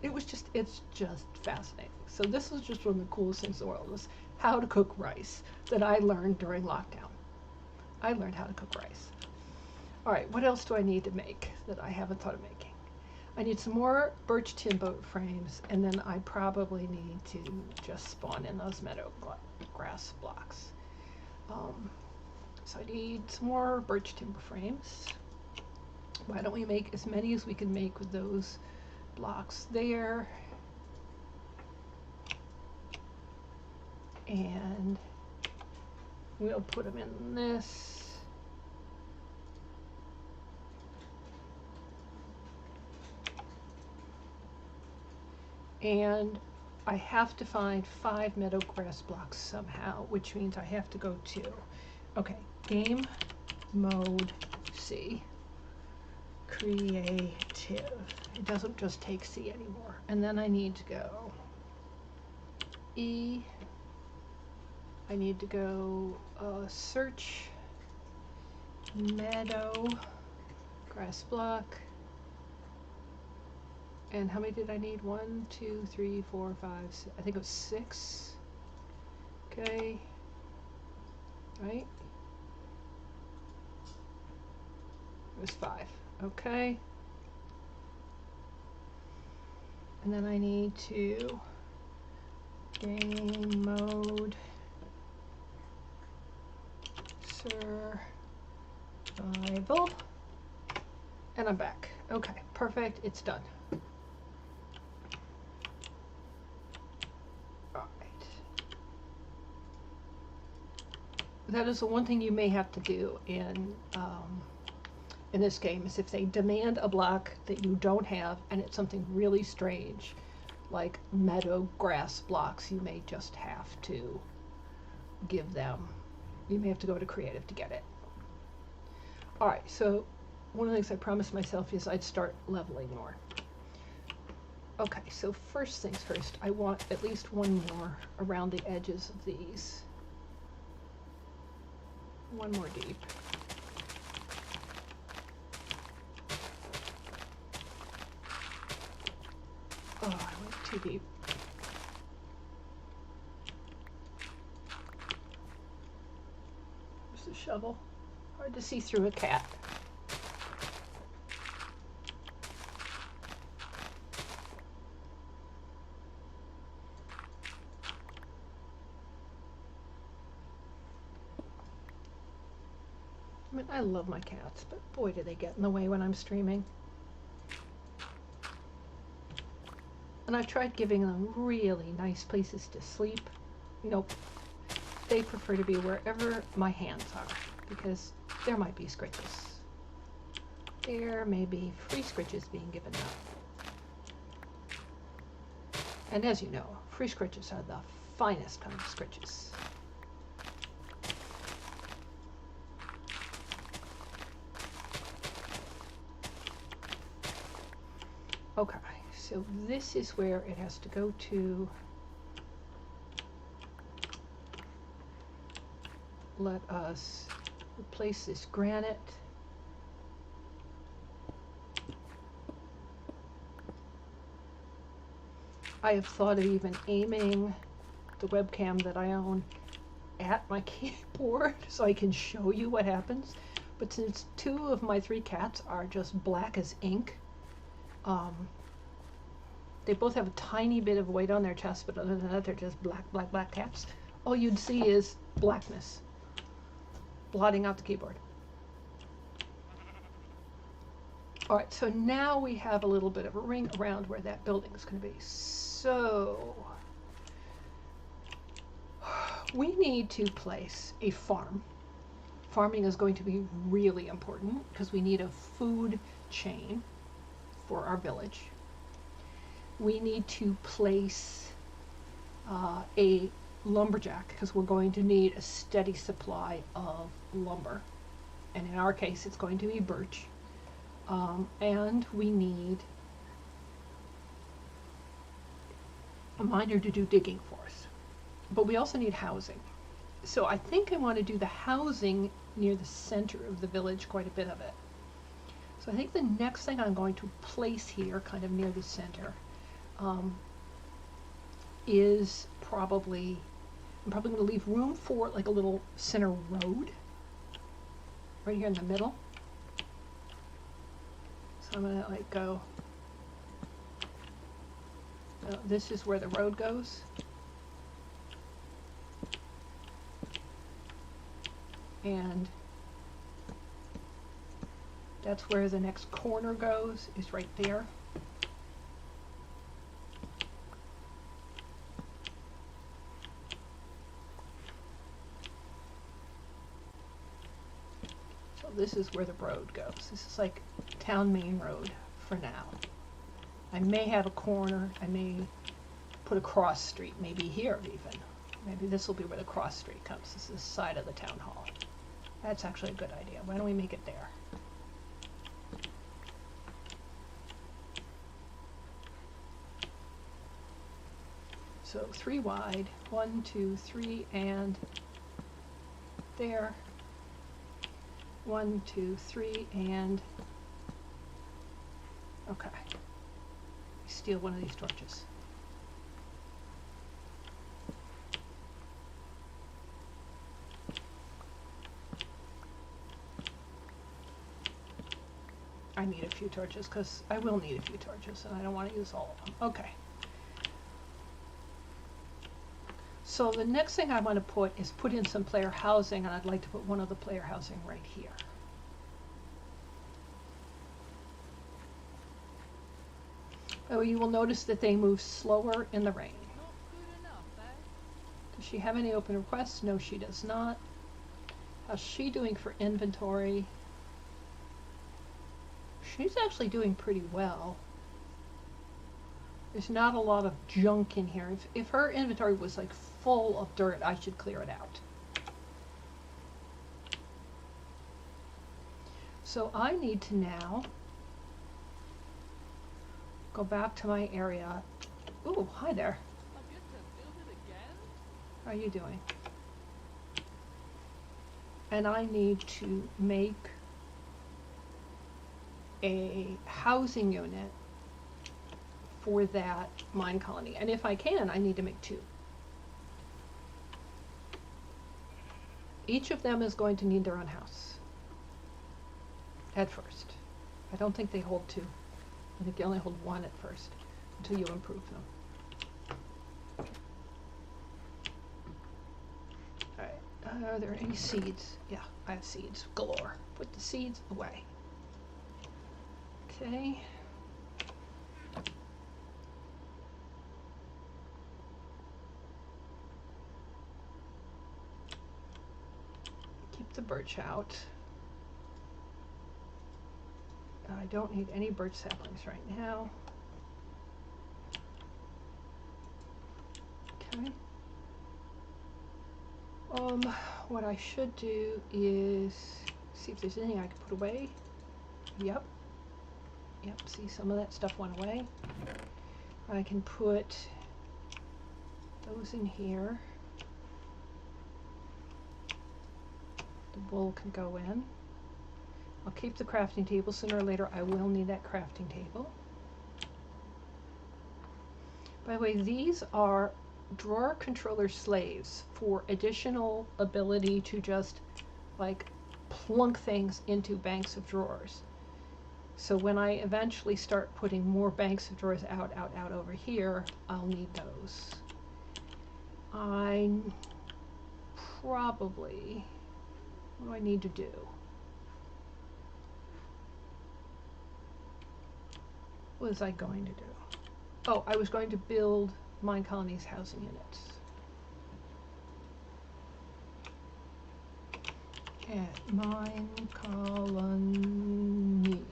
It's just fascinating. So this was just one of the coolest things in the world, was how to cook rice that I learned during lockdown. I learned how to cook rice. All right, what else do I need to make that I haven't thought of making? I need some more birch tin boat frames, and then I probably need to just spawn in those meadow grass blocks. So I need some more birch timber frames. Why don't we make as many as we can make with those blocks there? And we'll put them in this. And I have to find 5 meadow grass blocks somehow, which means I have to go to, okay, game mode C, creative. It doesn't just take C anymore. And then I need to go E, I need to go search meadow grass block. And how many did I need? 1, 2, 3, 4, 5, 6. I think it was 6. Okay. Right? It was 5. Okay. And then I need to game mode survival. And I'm back. Okay, perfect. It's done. That is the one thing you may have to do in this game, is if they demand a block that you don't have and it's something really strange, like meadow grass blocks, you may just have to give them, you may have to go to creative to get it. Alright, so one of the things I promised myself is I'd start leveling more. Okay, so first things first, I want at least one more around the edges of these. One more deep. Oh, I went too deep. There's the shovel. Hard to see through a cat. I love my cats, but boy do they get in the way when I'm streaming. And I've tried giving them really nice places to sleep. Nope. They prefer to be wherever my hands are, because there might be scritches. There may be free scritches being given out. And as you know, free scritches are the finest kind of scritches. Okay, so this is where it has to go to. Let us replace this granite. I have thought of even aiming the webcam that I own at my keyboard so I can show you what happens. But since 2 of my 3 cats are just black as ink, they both have a tiny bit of white on their chest, but other than that, they're just black, black, black cats. All you'd see is blackness blotting out the keyboard. All right, so now we have a little bit of a ring around where that building is going to be. So we need to place a farm. Farming is going to be really important because we need a food chain for our village. We need to place a lumberjack because we're going to need a steady supply of lumber. And in our case, it's going to be birch. And we need a miner to do digging for us. But we also need housing. So I think I want to do the housing near the center of the village, quite a bit of it. So I think the next thing I'm going to place here, kind of near the center, is probably, I'm probably going to leave room for like a little center road right here in the middle. So I'm going to like go, this is where the road goes. And that's where the next corner goes, is right there. So this is where the road goes. This is like town main road for now. I may have a corner, I may put a cross street, maybe here even. Maybe this will be where the cross street comes. This is the side of the town hall. That's actually a good idea. Why don't we make it there? So 3 wide, 1, 2, 3, and there. 1, 2, 3, and okay. Steal one of these torches. I need a few torches because I will need a few torches and I don't want to use all of them. Okay. So the next thing I want to put is put in some player housing, and I'd like to put one of the player housing right here. Oh, you will notice that they move slower in the rain. Not good enough, eh? Does she have any open requests? No, she does not. How's she doing for inventory? She's actually doing pretty well. There's not a lot of junk in here. If her inventory was like full of dirt, I should clear it out. So I need to now go back to my area. Ooh, hi there. I get to build it again? How are you doing? And I need to make a housing unit for that mine colony. And if I can, I need to make 2. Each of them is going to need their own house at first. I don't think they hold 2. I think they only hold 1 at first until you improve them. Alright, Are there any seeds? Yeah, I have seeds galore. Put the seeds away. Okay. Keep the birch out. I don't need any birch saplings right now. Okay. What I should do is see if there's anything I can put away. Yep. Yep, see, some of that stuff went away. I can put those in here. The wool can go in. I'll keep the crafting table. Sooner or later I will need that crafting table. By the way, these are drawer controller slaves for additional ability to just like plunk things into banks of drawers. So when I eventually start putting more banks of drawers out over here, I'll need those. I probably, what do I need to do? What was I going to do? Oh, I was going to build Mine Colony's housing units. At Mine Colony.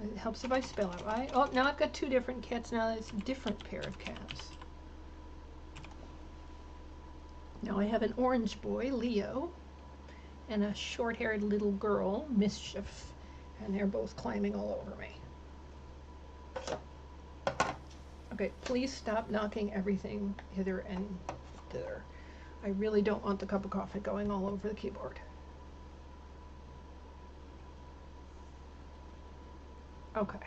It helps if I spell it right. Oh, now I've got two different cats. Now it's a different pair of cats. Now I have an orange boy, Leo, and a short-haired little girl, Mischief, and they're both climbing all over me. Okay, please stop knocking everything hither and thither. I really don't want the cup of coffee going all over the keyboard. Okay.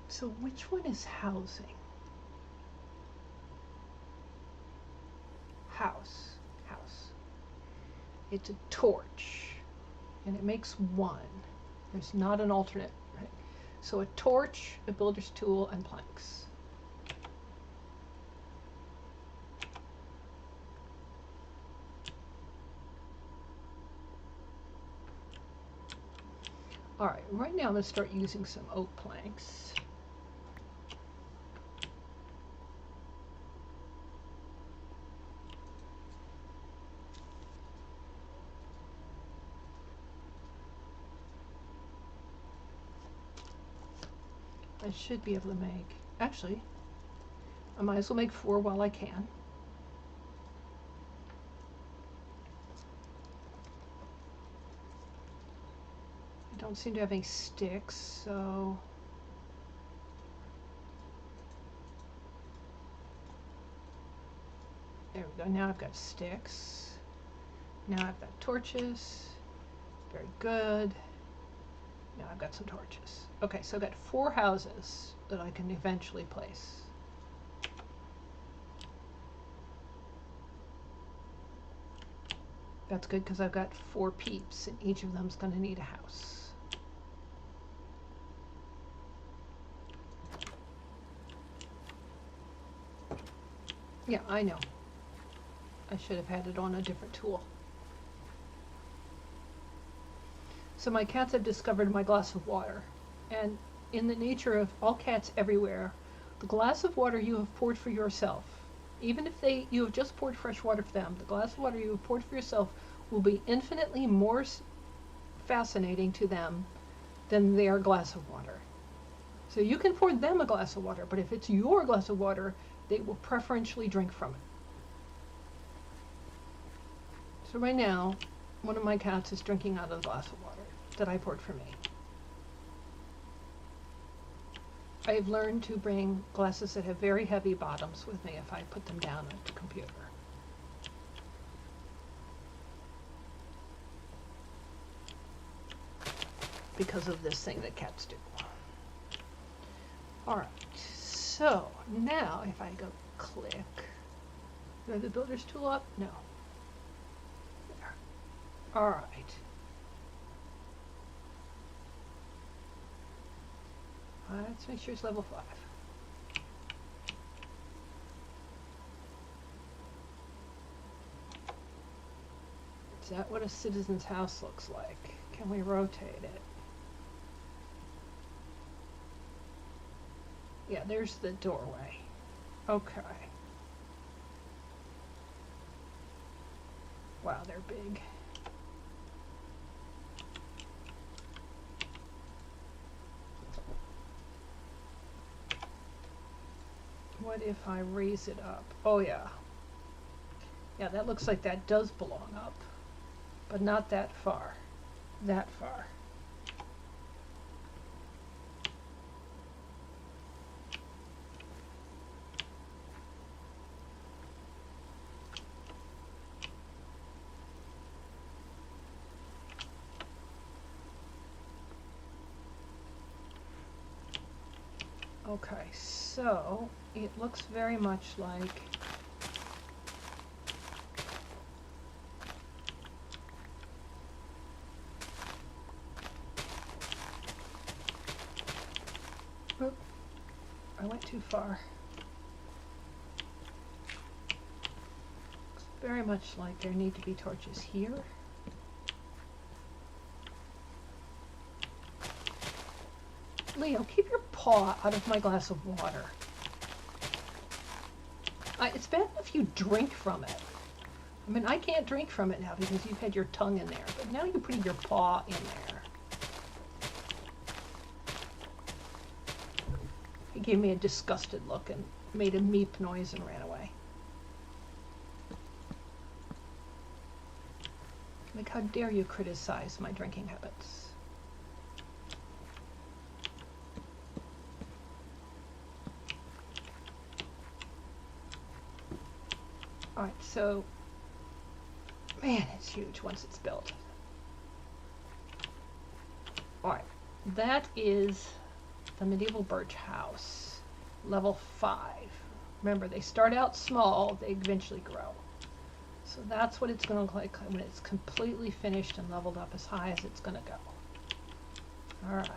So which one is housing? House. It's a torch, and it makes one. There's not an alternate. Right? So a torch, a builder's tool, and planks. All right, right now I'm going to start using some oak planks. I should be able to make, actually, I might as well make 4 while I can. I don't seem to have any sticks, so there we go. Now I've got sticks. Now I've got torches. Very good. Now I've got some torches. Okay, so I've got 4 houses that I can eventually place. That's good because I've got 4 peeps and each of them's going to need a house. Yeah, I know. I should have had it on a different tool. So my cats have discovered my glass of water. And in the nature of all cats everywhere, the glass of water you have poured for yourself, even if you have just poured fresh water for them, the glass of water you have poured for yourself will be infinitely more fascinating to them than their glass of water. So you can pour them a glass of water, but if it's your glass of water, they will preferentially drink from it. So right now, one of my cats is drinking out of the glass of water that I poured for me. I've learned to bring glasses that have very heavy bottoms with me if I put them down at the computer. Because of this thing that cats do. Alright, so now if I go click, do I have the builder's tool up? No. There. Alright. Let's make sure it's level 5. Is that what a citizen's house looks like? Can we rotate it? Yeah, there's the doorway. Okay. Wow, they're big. What if I raise it up? Oh yeah. Yeah, that looks like that does belong up, but not that far. That far. Okay, so it looks very much like oop, I went too far. Looks very much like there need to be torches here. Leo, keep your paw out of my glass of water. It's bad if you drink from it. I mean, I can't drink from it now because you've had your tongue in there, but now you're putting your paw in there. He gave me a disgusted look and made a meep noise and ran away. Like, how dare you criticize my drinking habits? Alright, so, man, it's huge once it's built. Alright, that is the medieval birch house, level 5. Remember, they start out small, they eventually grow. So that's what it's going to look like when it's completely finished and leveled up as high as it's going to go. Alright.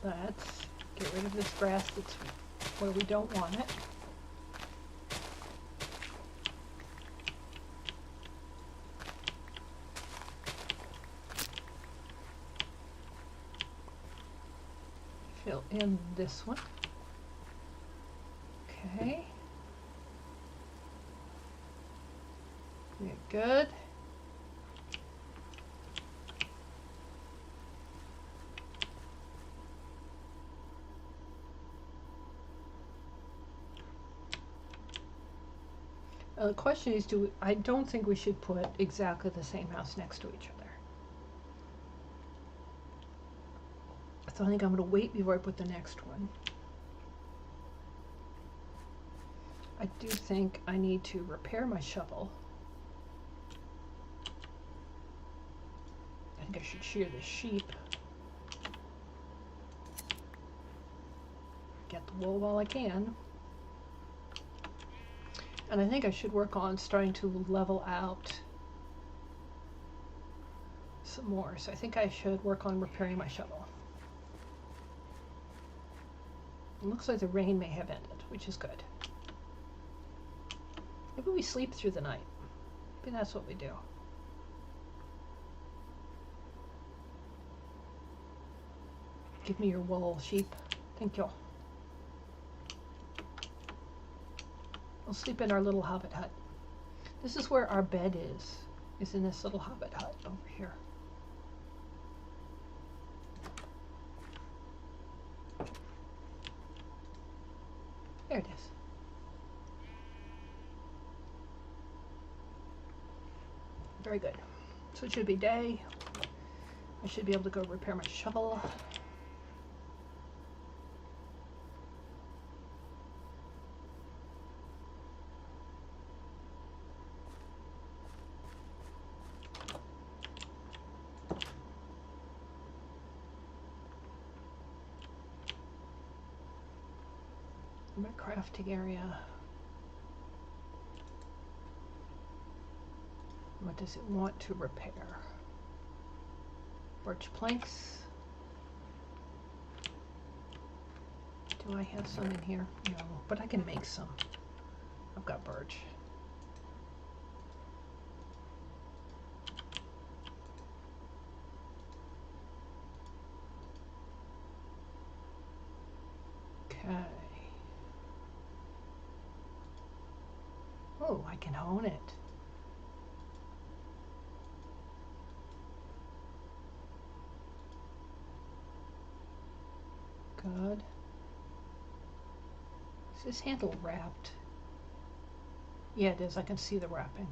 Let's get rid of this grass that's where we don't want it. Fill in this one. Okay. Yeah, good. The question is, I don't think we should put exactly the same house next to each other. So I think I'm going to wait before I put the next one. I do think I need to repair my shovel. I think I should shear the sheep. Get the wool while I can. And I think I should work on starting to level out some more. So I think I should work on repairing my shovel. It looks like the rain may have ended, which is good. Maybe we sleep through the night. Maybe that's what we do. Give me your wool, sheep. Thank you. We'll sleep in our little hobbit hut. This is where our bed is in this little hobbit hut over here. There it is. Very good. So it should be day. I should be able to go repair my shovel. My crafting area. What does it want to repair? Birch planks. Do I have some in here? No, but I can make some. I've got birch. Okay. Oh, I can hone it. Good. Is this handle wrapped? Yeah, it is. I can see the wrapping.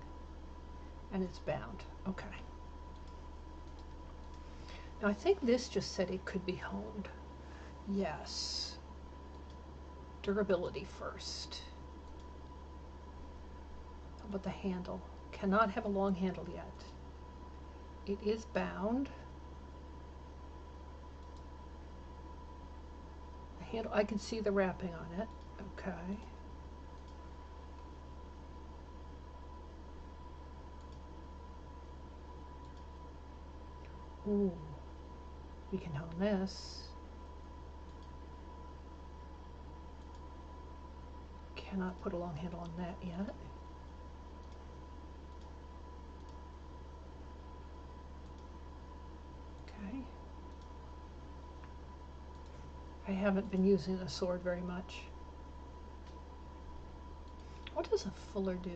And it's bound. Okay. Now I think this just said it could be honed. Yes. Durability first. How about the handle? Cannot have a long handle yet. It is bound. The handle, I can see the wrapping on it. Okay. Ooh, we can hone this. Cannot put a long handle on that yet. Okay. I haven't been using the sword very much. What does a fuller do?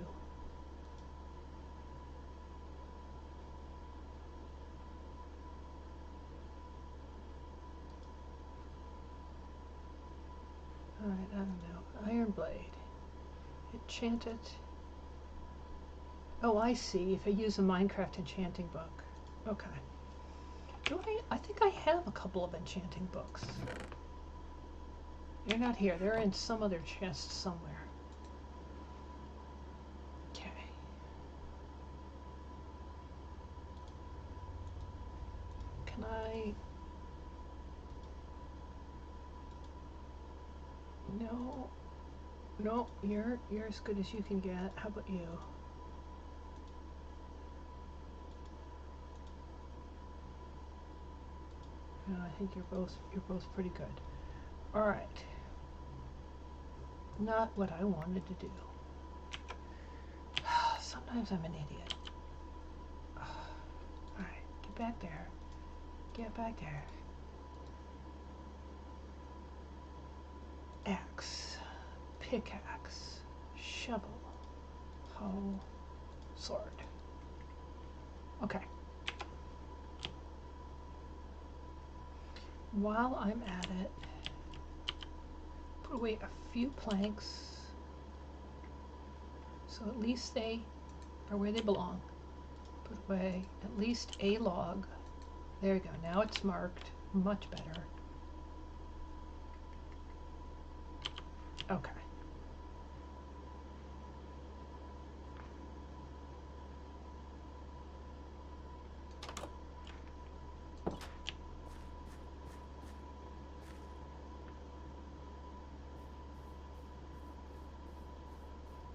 Alright, I don't know. Iron blade. Enchanted. Oh, I see. If I use a Minecraft enchanting book. Okay. Do I think I have a couple of enchanting books. They're not here. They're in some other chest somewhere. Okay. Can I... No. No, you're as good as you can get. How about you? No, I think you're both pretty good. All right. Not what I wanted to do. Sometimes I'm an idiot. All right, get back there. Get back there. Axe, pickaxe, shovel, hoe, sword. Okay. While I'm at it, put away a few planks so at least they are where they belong. Put away at least a log. There you go. Now it's marked much better. Okay.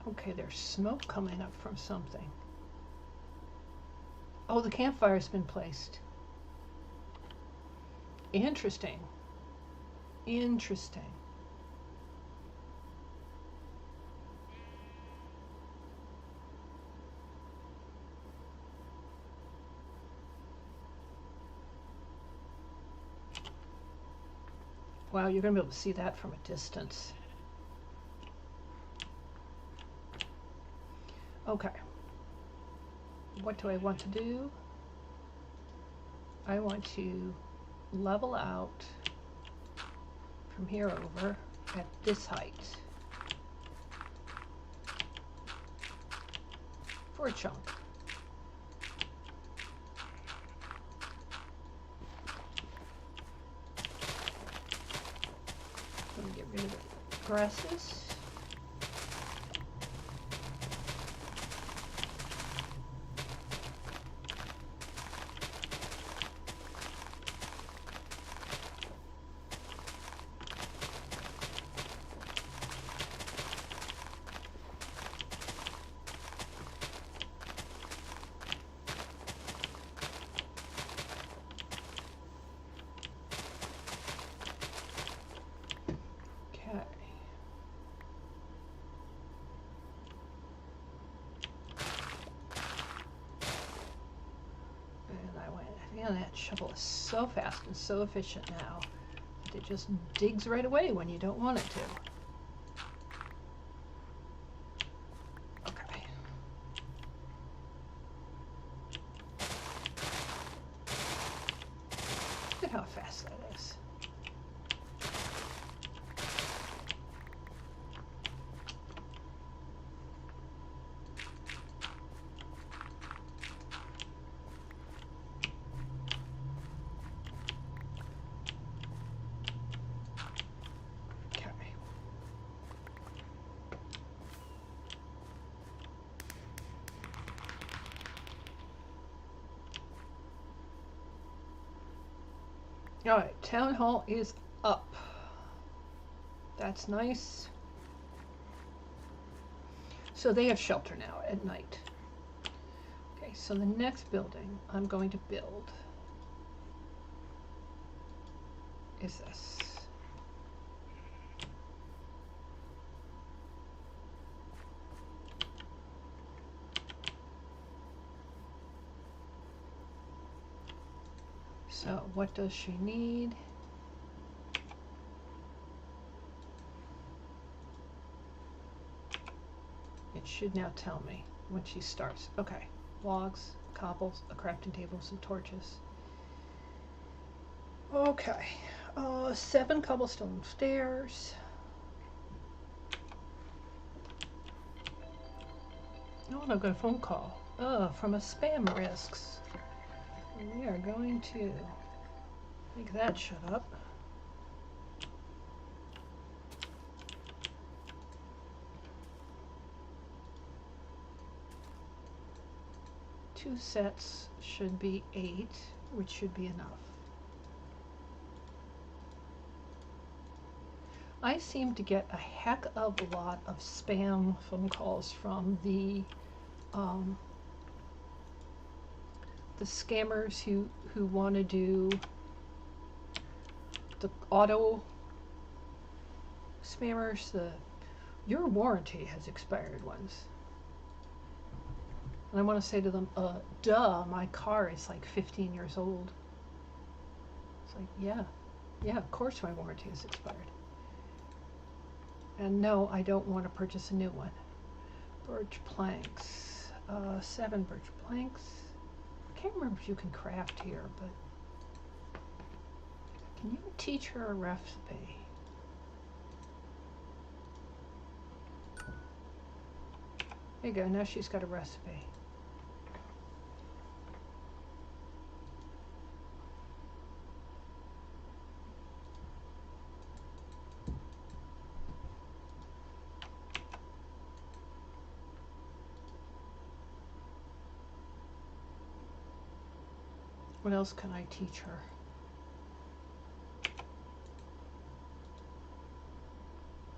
Okay, there's smoke coming up from something. Oh, the campfire's been placed. Interesting. Interesting. Wow, you're going to be able to see that from a distance. Okay. What do I want to do? I want to level out from here over at this height for a chunk. Let me get rid of the grasses. shovel is so fast and so efficient now that it just digs right away when you don't want it to. Okay. Look at how fast that is. All right, town hall is up. That's nice. So they have shelter now at night. Okay, so the next building I'm going to build is this. So what does she need? It should now tell me when she starts. Okay, logs, cobbles, a crafting table, some torches. Okay, 7 cobblestone stairs. Oh, and I've got a phone call. From a spam risks. We are going to make that shut up. Two sets should be 8, which should be enough. I seem to get a heck of a lot of spam phone calls from the scammers who want to do the auto spammers, your warranty has expired ones. And I want to say to them, duh, my car is like 15 years old. It's like, yeah, of course my warranty is expired. And no, I don't want to purchase a new one. Birch planks, 7 birch planks. I can't remember if you can craft here, but can you teach her a recipe? There you go, now she's got a recipe. What else can I teach her?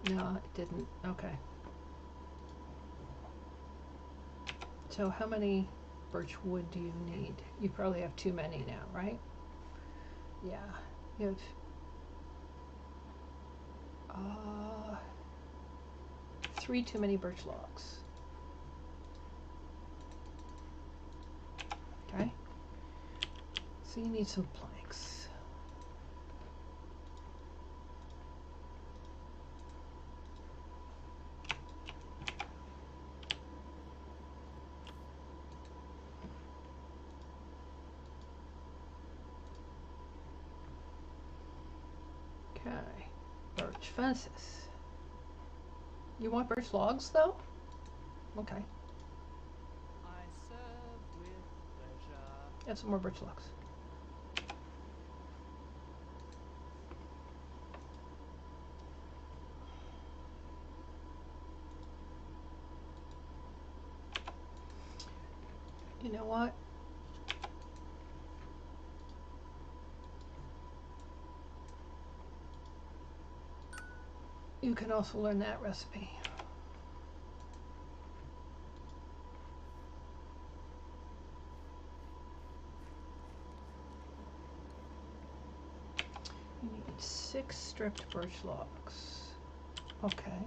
No, it didn't. Okay. So how many birch wood do you need? You probably have too many now, right? Yeah. You have 3 too many birch logs. Okay. So you need some planks. Okay. Birch fences. You want birch logs though? Okay. I serve with pleasure. Add some more birch logs. You know what? You can also learn that recipe. You need 6 stripped birch logs. Okay.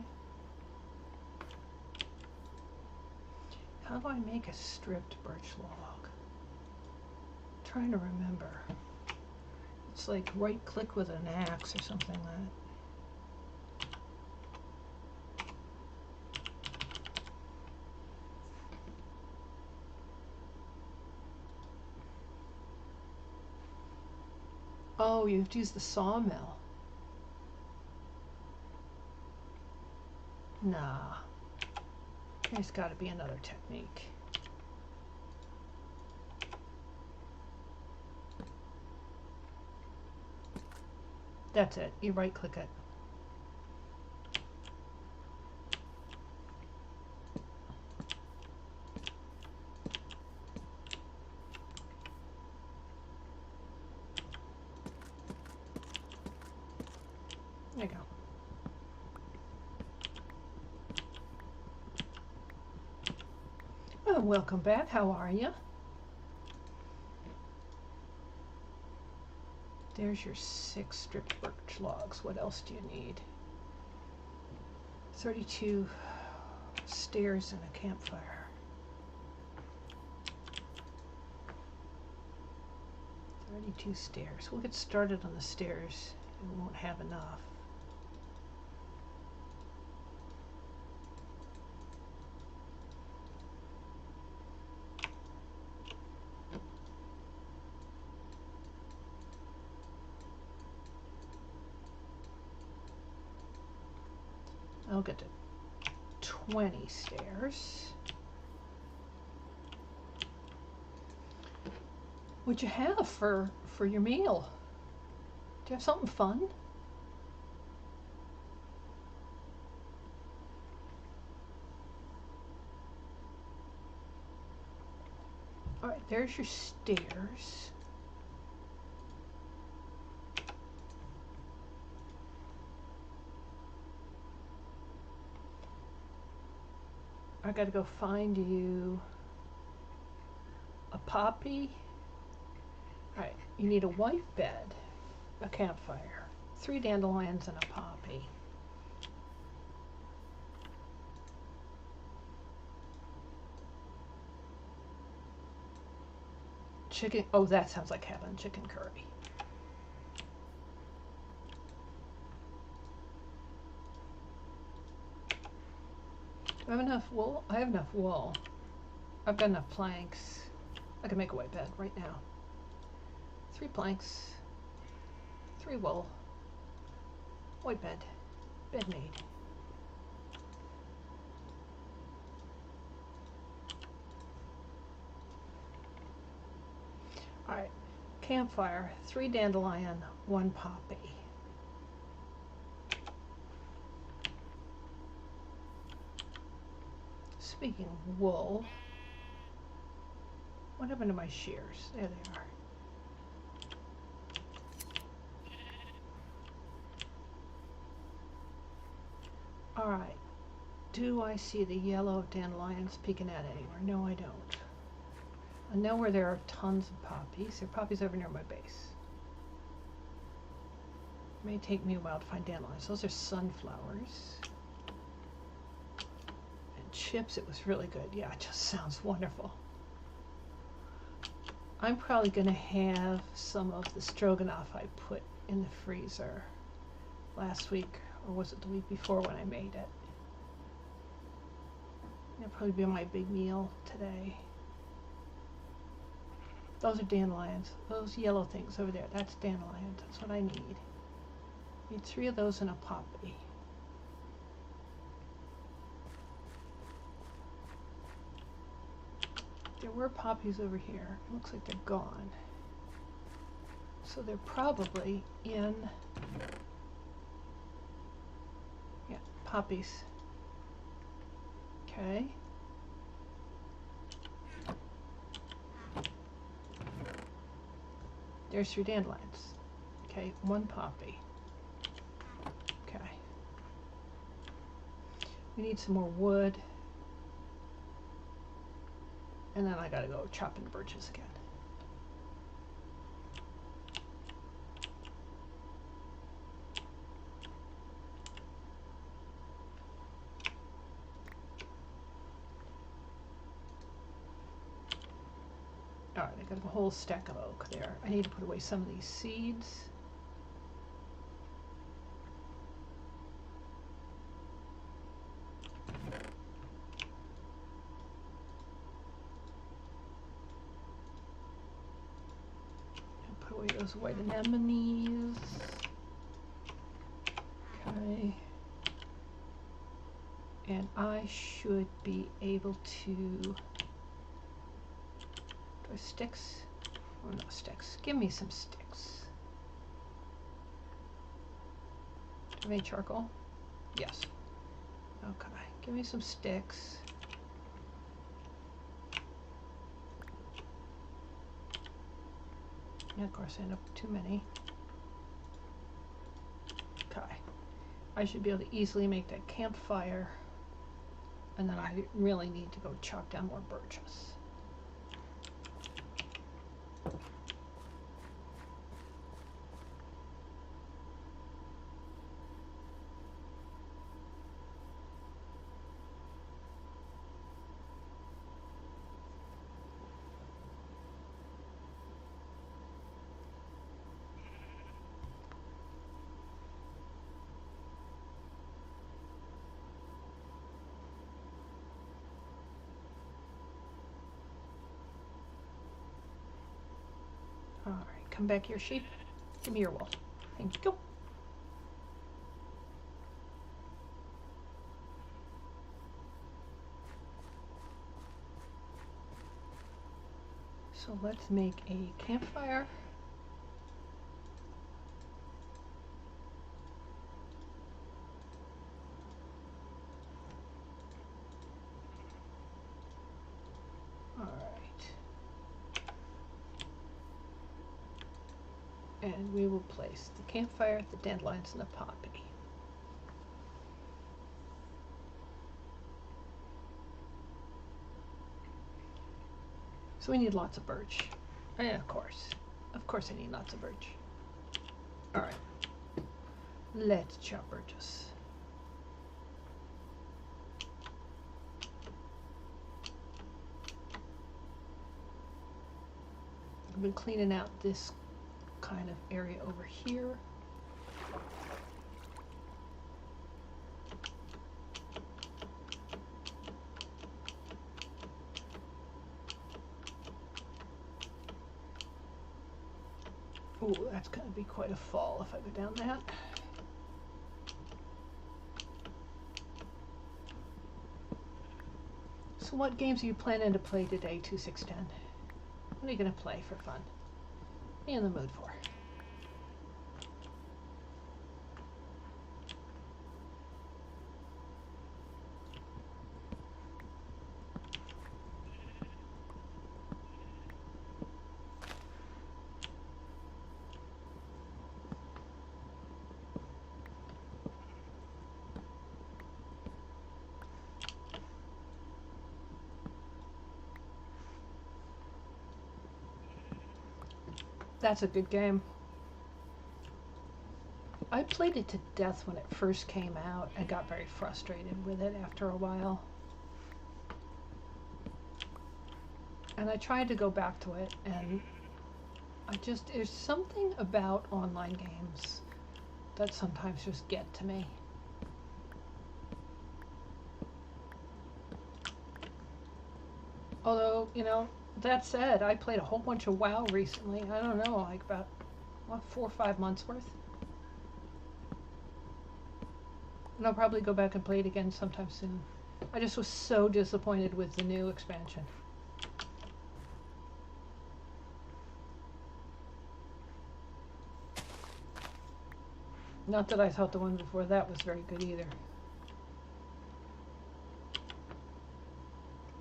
How do I make a stripped birch log? I'm trying to remember. It's like right click with an axe or something like that. Oh, you have to use the sawmill. Nah. There's got to be another technique. That's it. You right click it. There you go. Oh, welcome back. How are you? There's your 6 stripped birch logs. What else do you need? 32 stairs and a campfire. 32 stairs. We'll get started on the stairs. We won't have enough. I'll get to 20 stairs. What'd you have for your meal? Do you have something fun? All right, there's your stairs. I gotta go find you a poppy. All right, you need a white bed, a campfire, 3 dandelions, and a poppy. Chicken, oh, that sounds like having chicken curry. Do I have enough wool? I have enough wool. I've got enough planks. I can make a white bed right now. 3 planks, 3 wool, white bed, bed made. All right, campfire, 3 dandelion, 1 poppy. Speaking of wool, what happened to my shears? There they are. All right, do I see the yellow dandelions peeking at anywhere? No, I don't. I know where there are tons of poppies. There are poppies over near my base. It may take me a while to find dandelions. Those are sunflowers. And chips, it was really good. Yeah, it just sounds wonderful. I'm probably going to have some of the stroganoff I put in the freezer last week, or was it the week before when I made it? It'll probably be my big meal today. Those are dandelions. Those yellow things over there, that's dandelions. That's what I need. Need 3 of those and a poppy. There were poppies over here. It looks like they're gone. So they're probably in, yeah, poppies. Okay. There's 3 dandelions. Okay, 1 poppy. Okay. We need some more wood. And then I gotta go chopping the birches again. Alright, I got a whole stack of oak there. I need to put away some of these seeds. those white anemones. Okay. And I should be able to... Do I have sticks? Oh, no sticks. Give me some sticks. Do I have any charcoal? Yes. Okay. Give me some sticks. And of course I end up with too many. Okay. I should be able to easily make that campfire. And then I really need to go chop down more birches. Alright, come back here, sheep. Give me your wool. Thank you. So let's make a campfire. And we will place the campfire, the dandelions, and the poppy. So we need lots of birch. And of course I need lots of birch. All right, let's chop birches. I've been cleaning out this kind of area over here. Ooh, that's going to be quite a fall if I go down that. So what games are you planning to play today, 2610? What are you going to play for fun? What are you in the mood for? That's a good game. I played it to death when it first came out and got very frustrated with it after a while. And I tried to go back to it, and there's something about online games that sometimes just get to me. Although, you know, that said, I played a whole bunch of WoW recently. I don't know, like about, what, 4 or 5 months worth? And I'll probably go back and play it again sometime soon. I just was so disappointed with the new expansion. Not that I thought the one before that was very good either.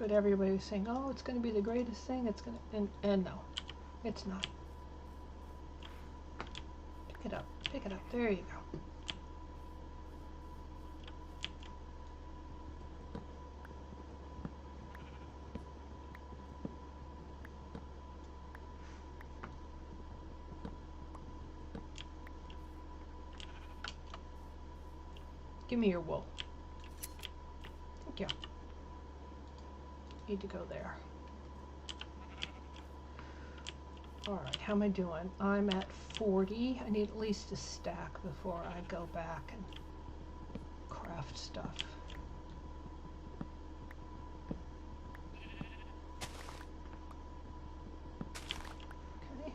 But everybody was saying, oh, it's going to be the greatest thing, it's going to, and no, it's not. Pick it up, there you go. Give me your wool. Thank you. Need to go there. Alright, how am I doing? I'm at 40. I need at least a stack before I go back and craft stuff. Okay.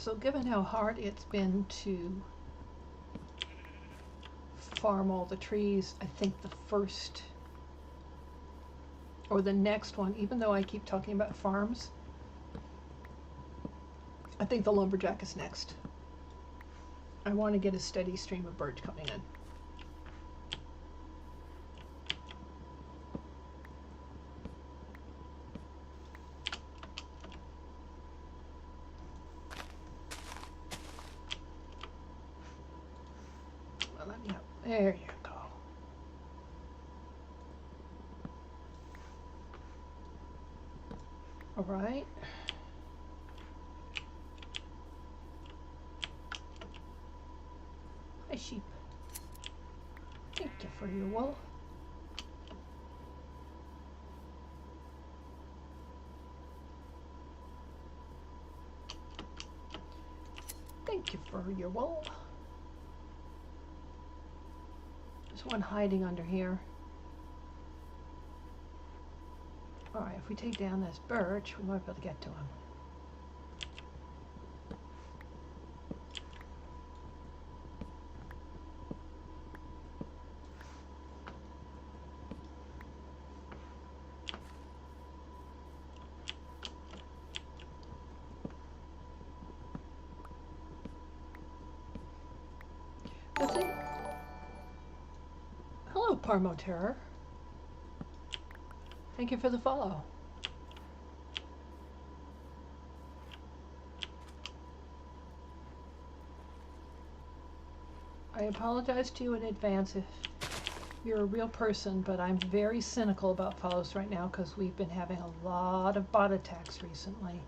So given how hard it's been to farm all the trees, I think the first or the next one, even though I keep talking about farms, I think the lumberjack is next. I want to get a steady stream of birch coming in. Well, let me up. There you go. All right. Hi, sheep. Thank you for your wool. Thank you for your wool. There's one hiding under here. All right, if we take down this birch, we might be able to get to him. That's it. Hello, Parmo Terror. Thank you for the follow. I apologize to you in advance if you're a real person, but I'm very cynical about follows right now because we've been having a lot of bot attacks recently.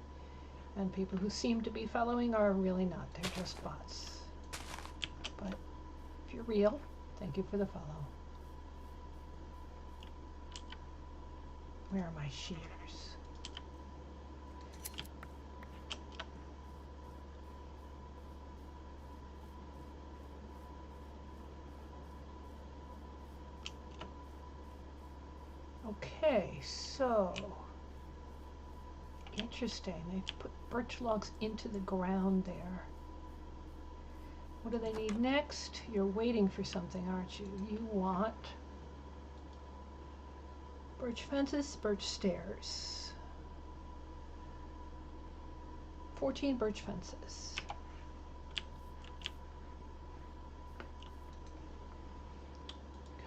And people who seem to be following are really not. They're just bots. But if you're real, thank you for the follow. Where are my shears? Okay, so interesting. They've put birch logs into the ground there. What do they need next? You're waiting for something, aren't you? You want birch fences, birch stairs. 14 birch fences.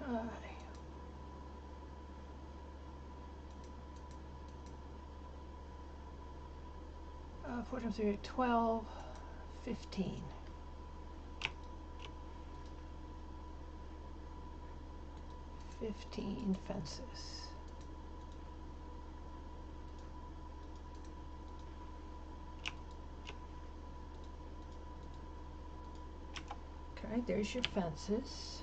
Okay. 4 times 3, 12, 15. Fences. Okay, there's your fences.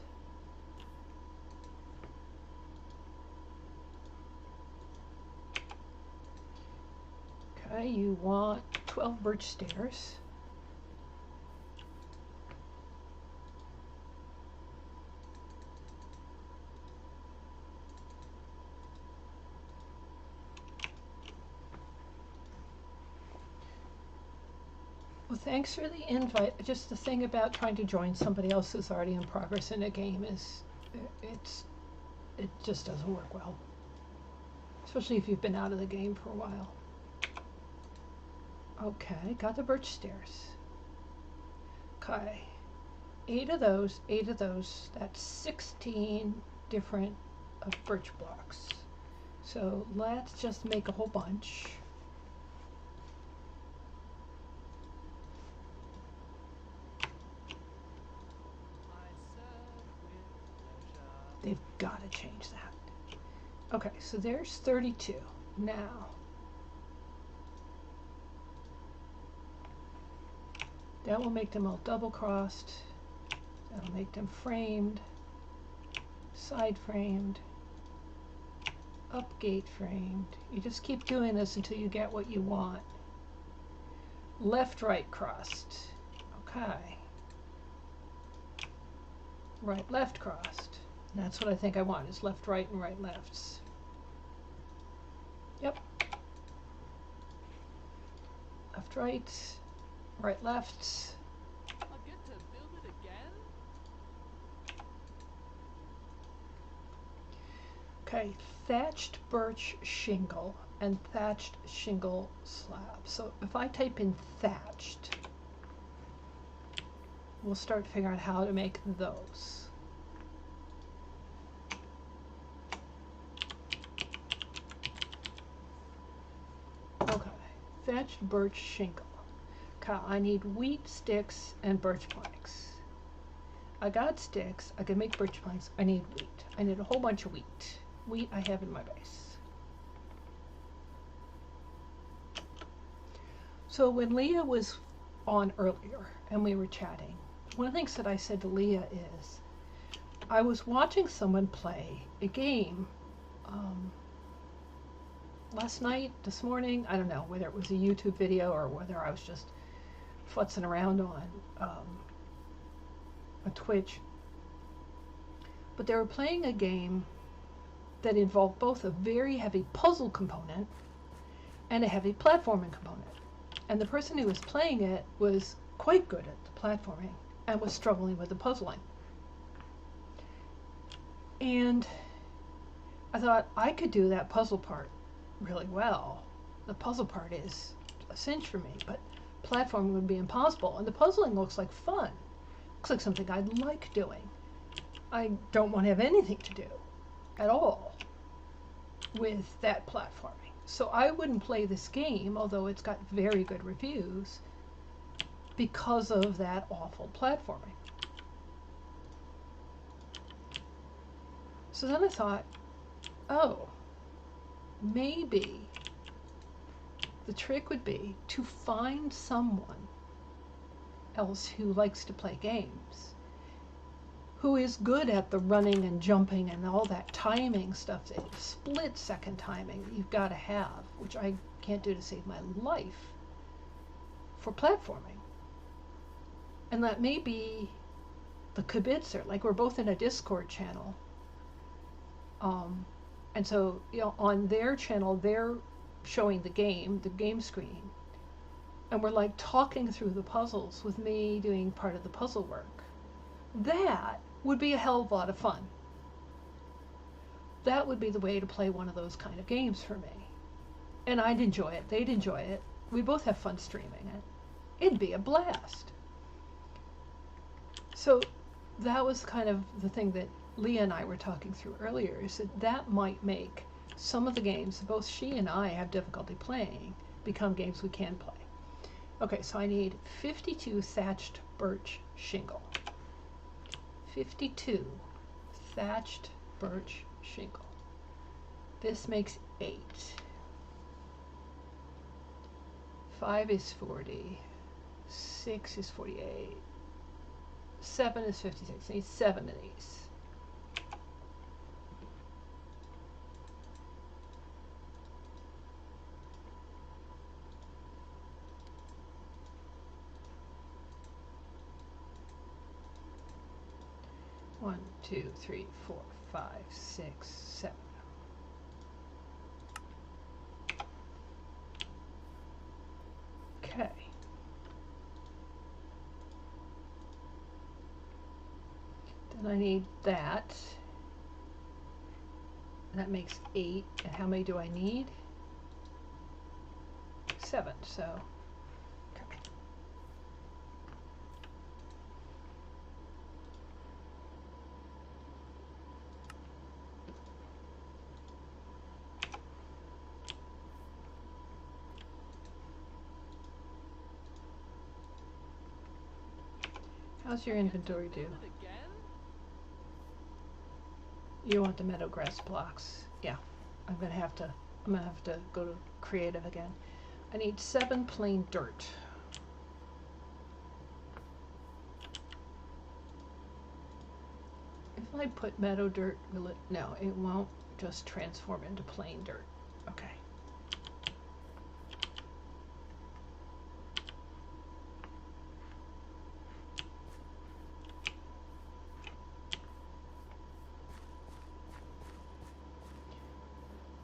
Okay, you want 12 birch stairs. Well, thanks for the invite. Just the thing about trying to join somebody else who's already in progress in a game is it just doesn't work well. Especially if you've been out of the game for a while. Okay, got the birch stairs. Okay. 8 of those, that's 16 different of birch blocks. So let's just make a whole bunch. They've got to change that. Okay, so there's 32. Now, that will make them all double-crossed. That'll make them framed, side-framed, up-gate framed. You just keep doing this until you get what you want. Left-right crossed. Okay. Right-left crossed. That's what I think I want, is left, right, and right, lefts. Yep. Left, right, Right, left. I get to build it again? Okay, thatched birch shingle and thatched shingle slab. So if I type in thatched, we'll start figuring out how to make those. Okay, thatched birch shingle. Okay, I need wheat sticks and birch planks. I got sticks, I can make birch planks, I need wheat. I need a whole bunch of wheat. Wheat I have in my base. So when Leah was on earlier and we were chatting, one of the things that I said to Leah is, I was watching someone play a game last night, this morning, I don't know whether it was a YouTube video or whether I was just futzing around on Twitch. But they were playing a game that involved both a very heavy puzzle component and a heavy platforming component. And the person who was playing it was quite good at the platforming and was struggling with the puzzling. And I thought I could do that puzzle part really well. The puzzle part is a cinch for me, but platforming would be impossible. And the puzzling looks like fun. Looks like something I'd like doing. I don't want to have anything to do at all with that platforming. So I wouldn't play this game, although it's got very good reviews, because of that awful platforming. So then I thought, oh, maybe the trick would be to find someone else who likes to play games, who is good at the running and jumping and all that timing stuff, the split-second timing you've got to have, which I can't do to save my life, for platforming. And that may be the kibitzer, like we're both in a Discord channel. And so, you know, on their channel, they're showing the game screen. And we're like talking through the puzzles with me doing part of the puzzle work. That would be a hell of a lot of fun. That would be the way to play one of those kind of games for me. And I'd enjoy it, they'd enjoy it. We both have fun streaming it. It'd be a blast. So that was kind of the thing that Leah and I were talking through earlier, is that that might make some of the games both she and I have difficulty playing become games we can play. Okay, so I need 52 thatched birch shingle. 52 thatched birch shingle. This makes 8. 5 is 40. 6 is 48. 7 is 56. I need 7 of these. One, two, three, 4, 5, 6, 7. Okay. Then I need that. And that makes 8. And how many do I need? 7. So, okay. How's your inventory do? You want the meadow grass blocks? Yeah, I'm gonna have to go to creative again. I need 7 plain dirt. If I put meadow dirt, will it? No, it won't just transform into plain dirt. Okay.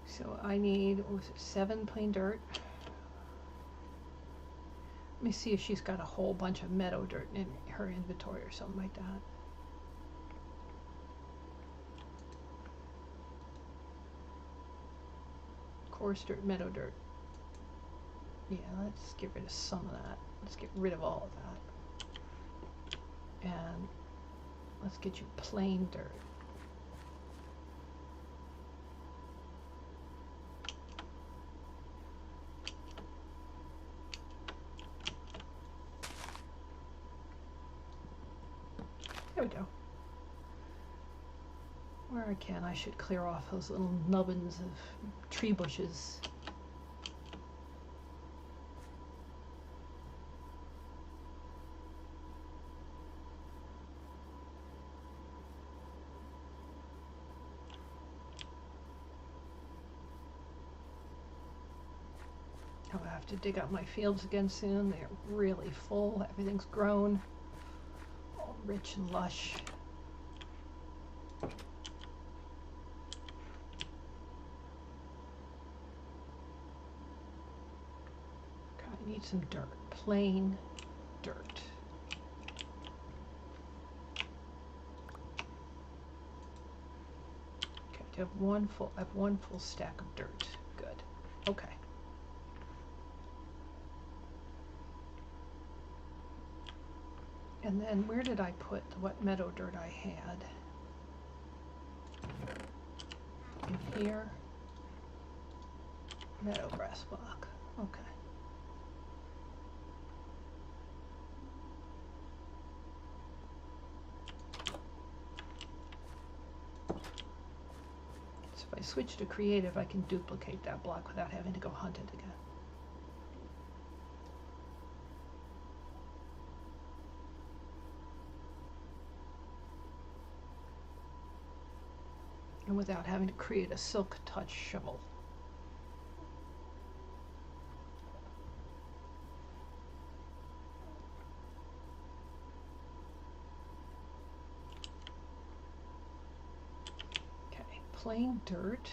So I need, what was it, 7 plain dirt? me see if she's got a whole bunch of meadow dirt in her inventory or something like that. Coarse dirt, meadow dirt. Yeah, let's get rid of some of that. Let's get rid of all of that. And let's get you plain dirt. There we go. Where I can, I should clear off those little nubbins of tree bushes. I'll have to dig up my fields again soon. They're really full. Everything's grown, all rich and lush. I need some dirt, plain dirt. Okay, I have one full stack of dirt. Good. Okay. And then where did I put what meadow dirt I had? In here. Meadow grass block. Okay. So if I switch to creative, I can duplicate that block without having to go hunt it again. And without having to create a silk touch shovel. Okay, plain dirt.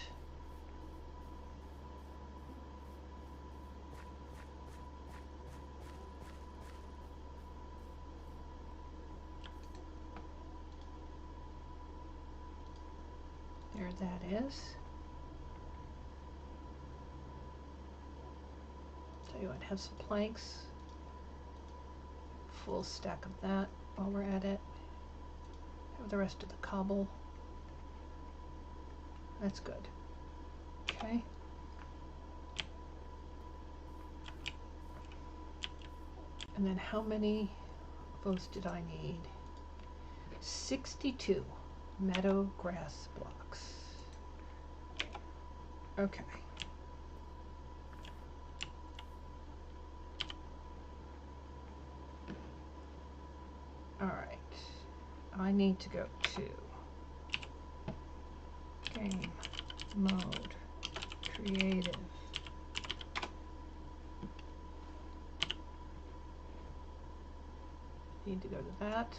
There that is. Tell you what, have some planks. Full stack of that while we're at it. Have the rest of the cobble. That's good. Okay. And then how many of those did I need? 62 meadow grass blocks. Okay. All right. I need to go to game mode, creative. Need to go to that.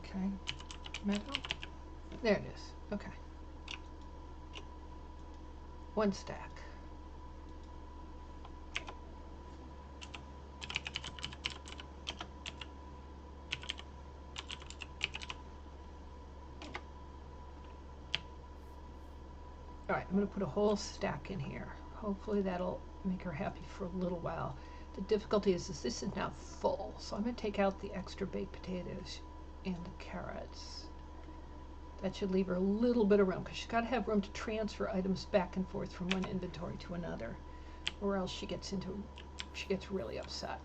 Okay, meadow. There it is. Okay. One stack. All right, I'm going to put a whole stack in here. Hopefully that'll make her happy for a little while. The difficulty is this is now full, so I'm going to take out the extra baked potatoes and the carrots. That should leave her a little bit of room, because she's got to have room to transfer items back and forth from one inventory to another, or else she gets really upset.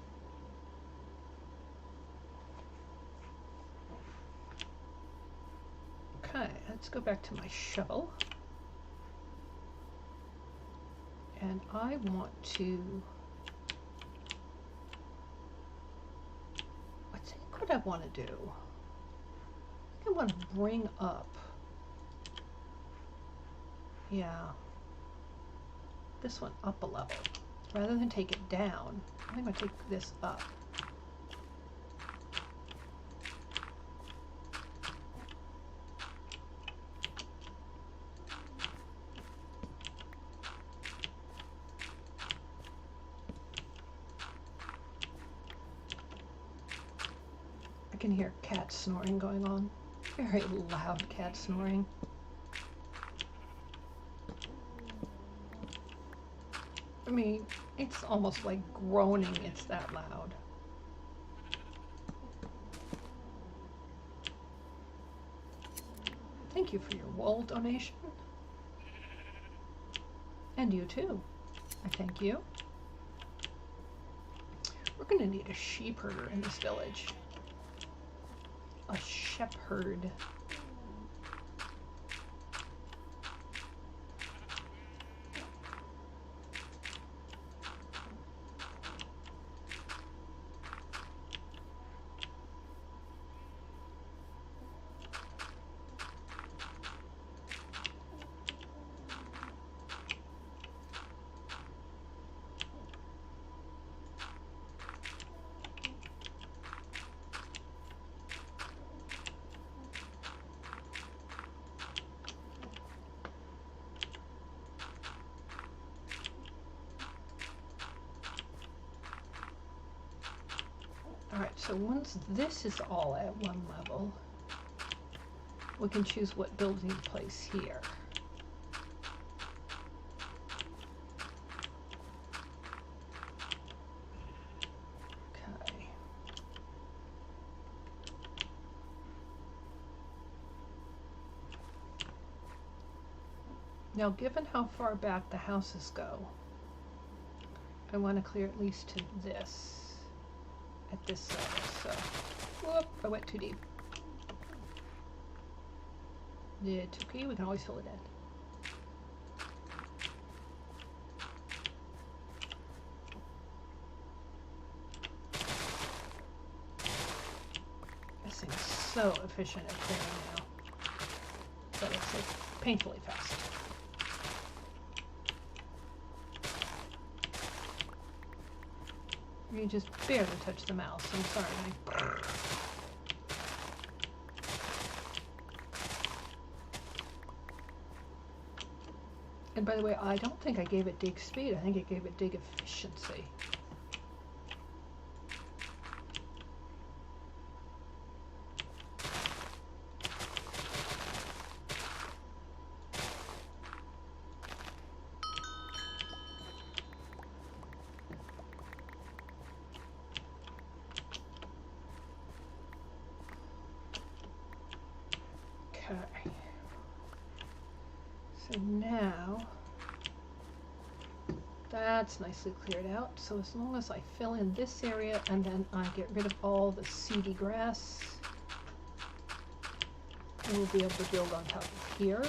Okay, let's go back to my shovel. And I want to, I think what I want to do, I want to bring up Yeah. This one up a level. Rather than take it down, I'm going to take this up. I can hear cat snoring going on. Very loud cat snoring. I mean, it's almost like groaning, it's that loud. Thank you for your wool donation. And you too. I thank you. We're going to need a sheep herder in this village. A shepherd. Alright, so once this is all at one level, we can choose what building to place here. Okay. Now, given how far back the houses go, I want to clear at least to this. At this level, so whoop, I went too deep. It's okay, we can always fill it in. This thing's so efficient at clearing now, but it's like painfully fast. You just barely touch the mouse, I'm sorry. And by the way, I don't think I gave it dig speed, I think I gave it dig efficiency. Okay, so now that's nicely cleared out. So as long as I fill in this area and then I get rid of all the seedy grass, we'll be able to build on top of here.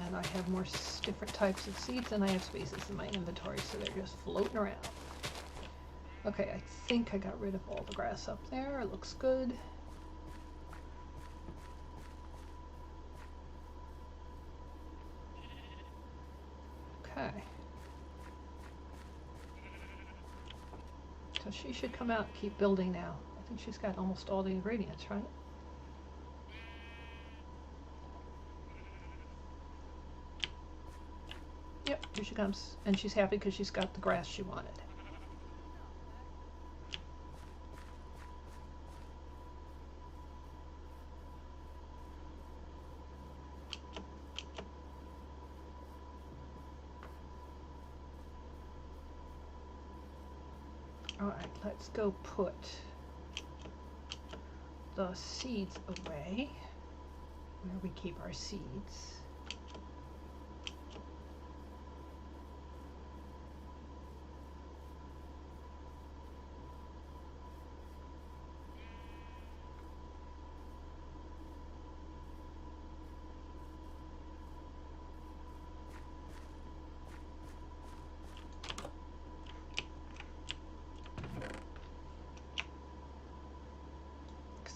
And I have more different types of seeds than I have spaces in my inventory, so they're just floating around. Okay, I think I got rid of all the grass up there. It looks good. Okay. So she should come out and keep building now. I think she's got almost all the ingredients, right? Yep, here she comes. And she's happy because she's got the grass she wanted. Alright, let's go put the seeds away where we keep our seeds.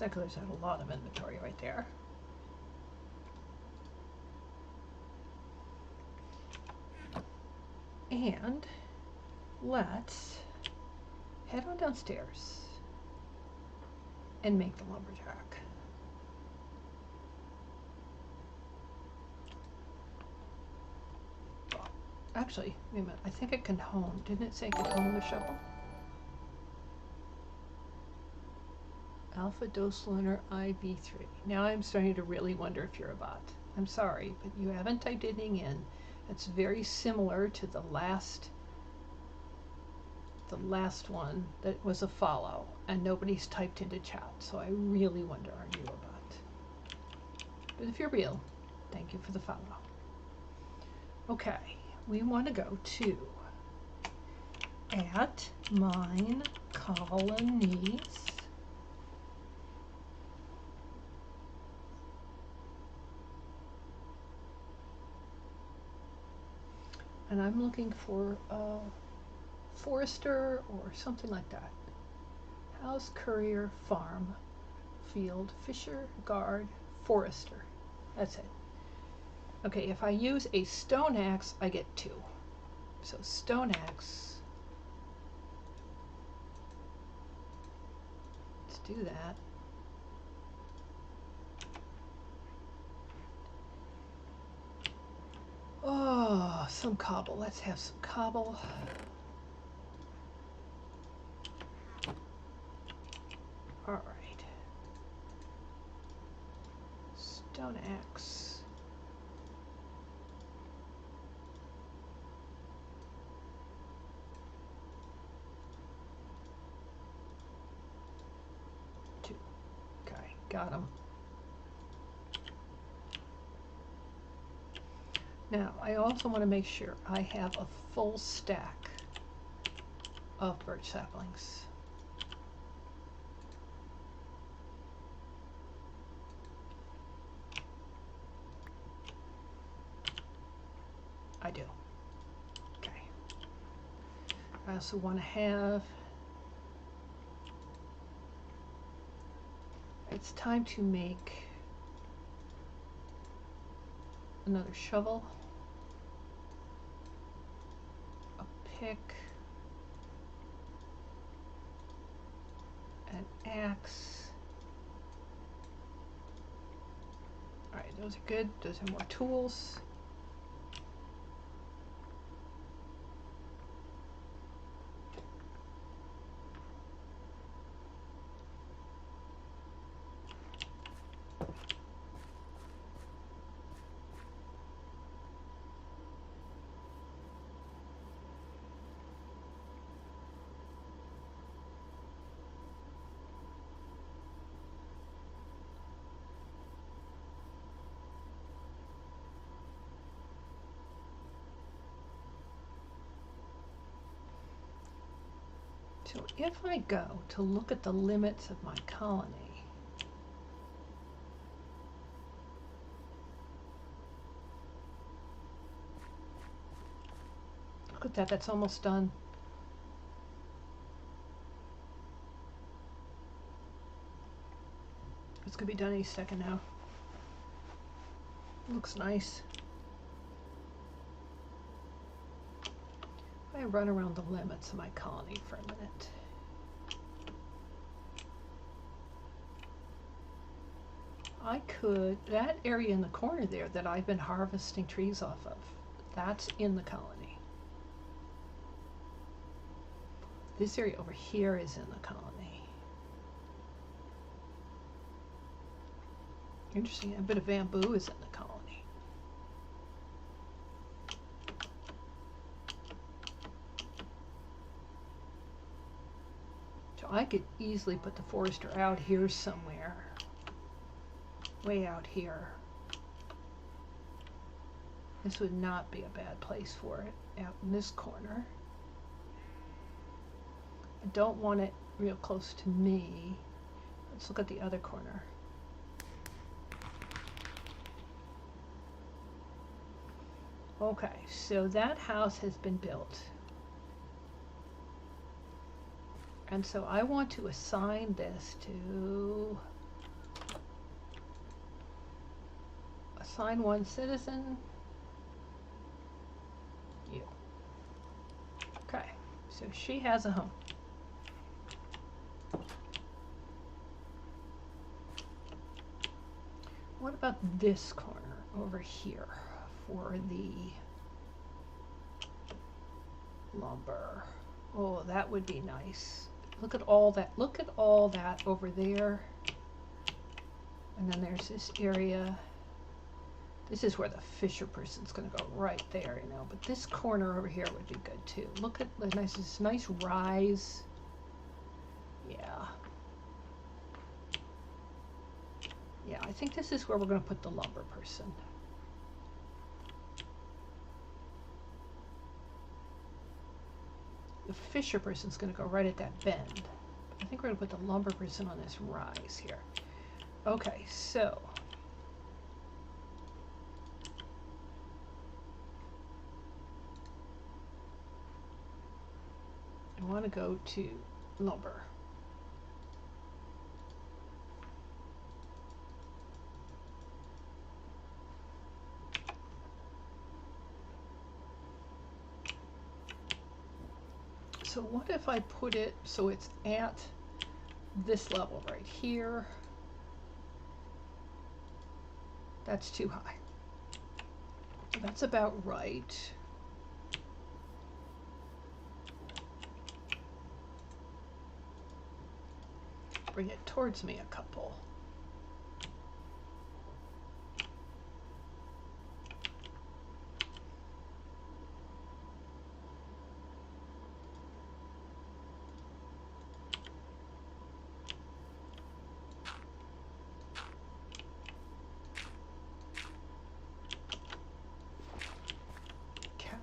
That clears out a lot of inventory right there. And let's head on downstairs and make the lumberjack. Well, actually, wait a minute. I think it can hone. Didn't it say it could hone the shovel? Alpha Dose Lunar IV3. Now I'm starting to really wonder if you're a bot. I'm sorry, but you haven't typed anything in. It's very similar to the last one that was a follow, and nobody's typed into chat, so I really wonder, are you a bot? But if you're real, thank you for the follow. Okay, we want to go to at mine colonies. And I'm looking for a forester or something like that. House, courier, farm, field, fisher, guard, forester. That's it. Okay, if I use a stone axe, I get 2. So stone axe. Let's do that. Oh, some cobble. Let's have some cobble. All right. Stone axe. Two. Okay, got him. Now, I also want to make sure I have a full stack of birch saplings. I do. Okay. I also want to have, it's time to make another shovel, a pick, an axe. All right, those are good. Those are more tools. So if I go to look at the limits of my colony, look at that, that's almost done. It's gonna be done any second now. Looks nice. I run around the limits of my colony for a minute. I could, that area in the corner there that I've been harvesting trees off of, that's in the colony. This area over here is in the colony. Interesting, a bit of bamboo is in the colony. So I could easily put the forester out here somewhere. Way out here. This would not be a bad place for it, out in this corner. I don't want it real close to me. Let's look at the other corner. Okay, so that house has been built. And so I want to assign this to Assign one citizen. You. Okay, so she has a home. What about this corner over here for the lumber? Oh, that would be nice. Look at all that. Look at all that over there. And then there's this area. This is where the Fisher person's going to go right there, you know. But this corner over here would be good too. Look at the this nice rise. Yeah. Yeah, I think this is where we're going to put the lumber person. The Fisher person's going to go right at that bend. I think we're going to put the lumber person on this rise here. Okay, so I want to go to lumber. So what if I put it so it's at this level right here? That's too high. That's about right. Bring it towards me a couple.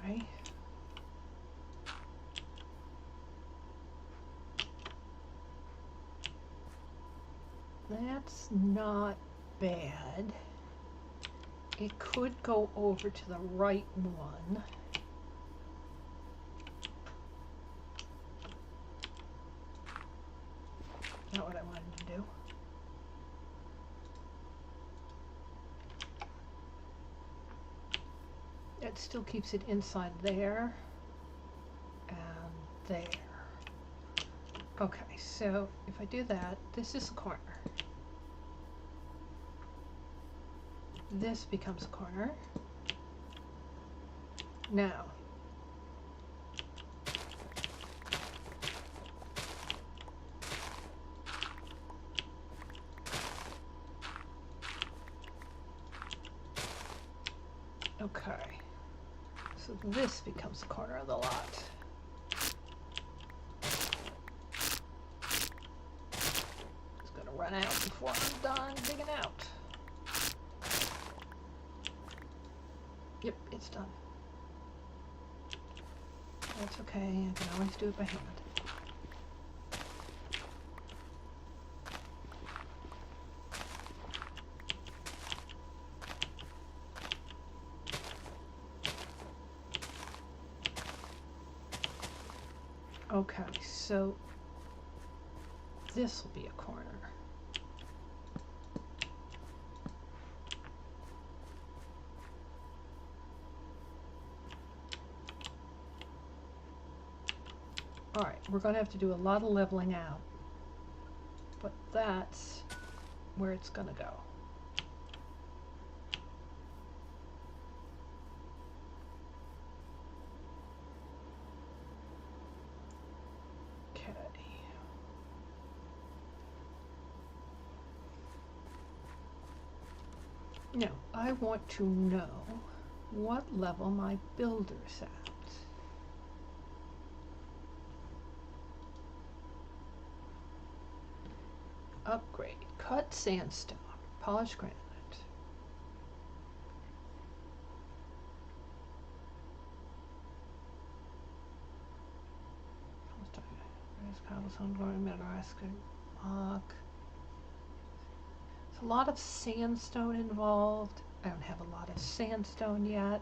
Okay. That's not bad. It could go over to the right one. Not what I wanted to do. It still keeps it inside there and there. Okay, so if I do that, this is a corner. This becomes a corner. Now, okay, so this becomes a corner of the lot. It's gonna run out before I'm done digging out. Yep, it's done. That's okay, I can always do it by hand. Okay, so this will be a corner. All right, we're going to have to do a lot of leveling out, but that's where it's going to go. Okay. Now, I want to know what level my builder's at. Upgrade, cut sandstone, polish granite. Cobblestone, block. There's a lot of sandstone involved. I don't have a lot of sandstone yet.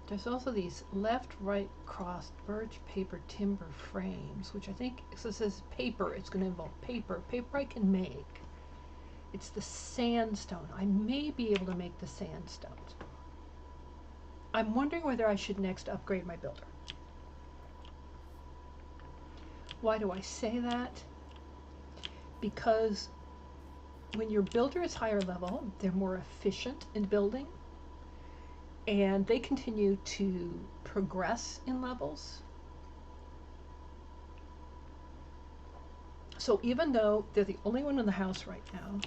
There's also these left, right, crossed birch, paper, timber frames, which I think, so it says paper, it's going to involve paper. Paper I can make. It's the sandstone. I may be able to make the sandstone. I'm wondering whether I should next upgrade my builder. Why do I say that? Because when your builder is higher level, they're more efficient in building, and they continue to progress in levels. So even though they're the only one in the house right now,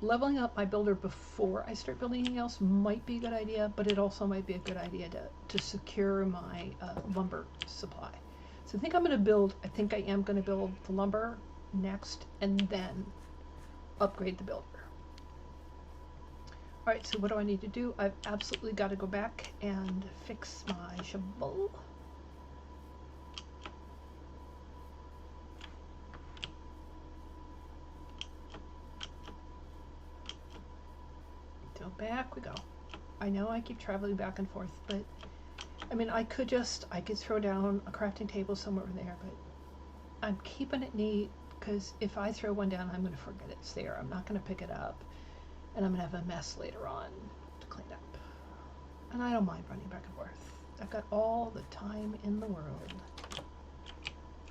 leveling up my builder before I start building anything else might be a good idea, but it also might be a good idea to secure my lumber supply. So I think I am going to build the lumber next and then upgrade the builder. Alright, so what do I need to do? I've absolutely got to go back and fix my shovel. So back we go. I know I keep traveling back and forth, but I mean, I could throw down a crafting table somewhere over there, but I'm keeping it neat because if I throw one down, I'm going to forget it's there. I'm not going to pick it up, and I'm going to have a mess later on to clean up. And I don't mind running back and forth. I've got all the time in the world.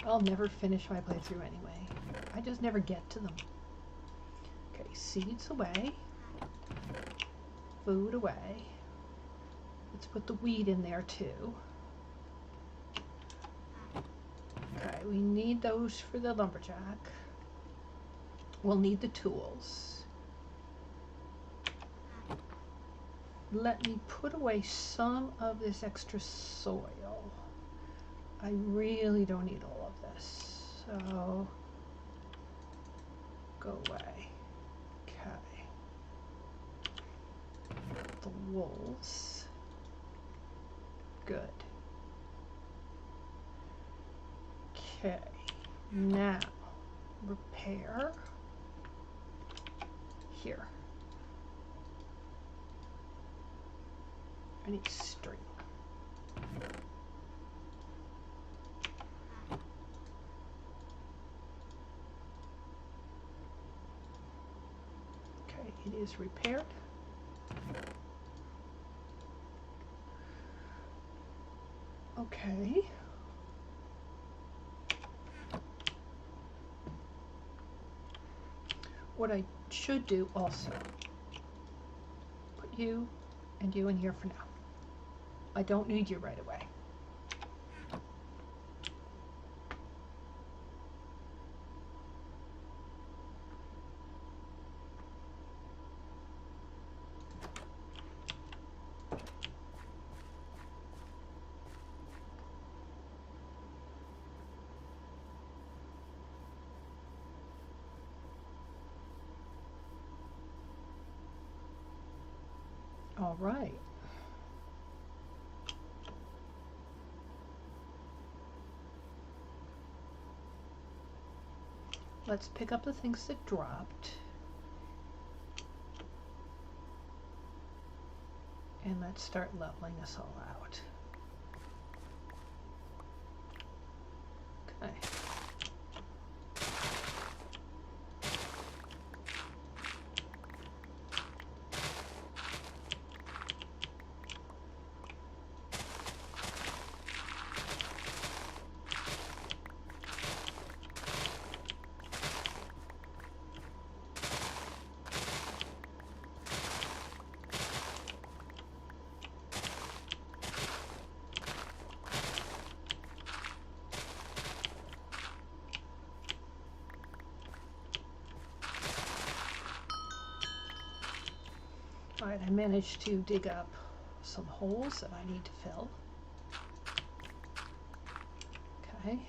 I'll never finish my playthrough anyway. I just never get to them. Okay, seeds away. Food away. Let's put the weed in there too. Okay, we need those for the lumberjack. We'll need the tools. Let me put away some of this extra soil. I really don't need all of this, so go away. Okay. The wolves. Good. Okay, now repair here. I need string. Okay, it is repaired. Okay. What I should do also, put you and you in here for now. I don't need you right away. All right. Let's pick up the things that dropped. And let's start leveling this all out. Okay. All right, I managed to dig up some holes that I need to fill. Okay.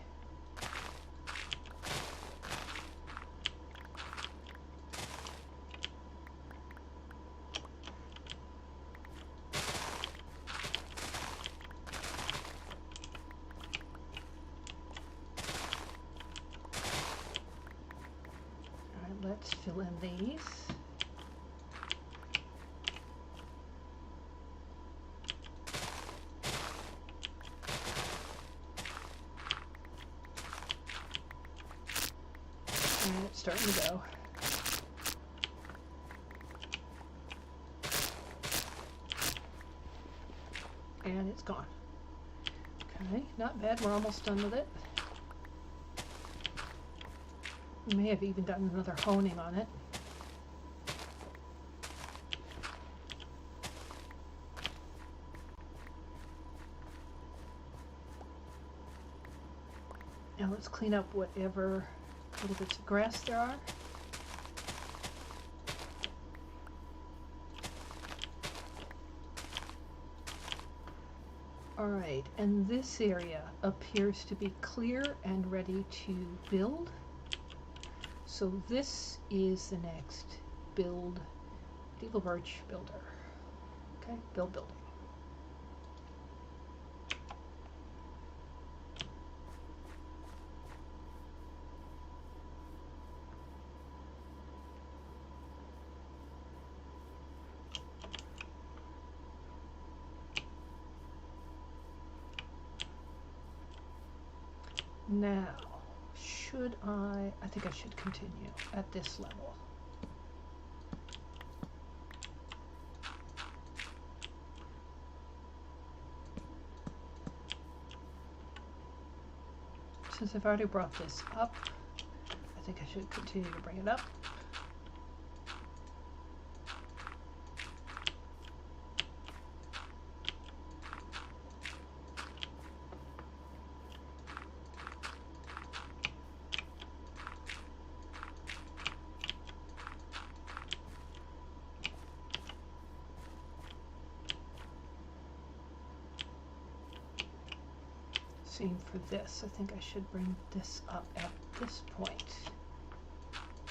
All right, let's fill in these. And it's starting to go. and it's gone. Okay, not bad. We're almost done with it. We may have even done another honing on it. Now let's clean up whatever little bits of grass there are. Alright, and this area appears to be clear and ready to build. So this is the next build, Medieval Birch Builder. Okay, build building. Now, should I think I should continue at this level. Since I've already brought this up, I think I should continue to bring it up. Same for this. I think I should bring this up at this point.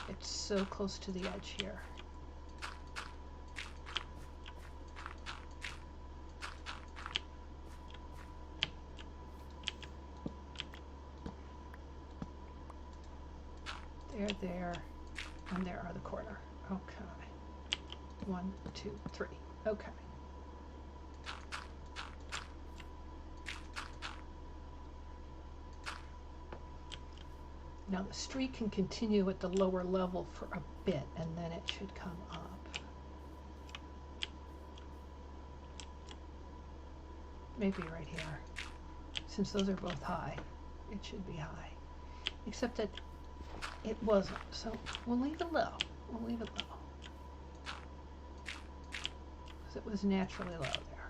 It's so close to the edge here. There, and there are the corner. Okay. 1, 2, 3. Okay. Now the street can continue at the lower level for a bit, and then it should come up. Maybe right here. Since those are both high, it should be high. Except that it wasn't, so we'll leave it low. We'll leave it low. Because it was naturally low there.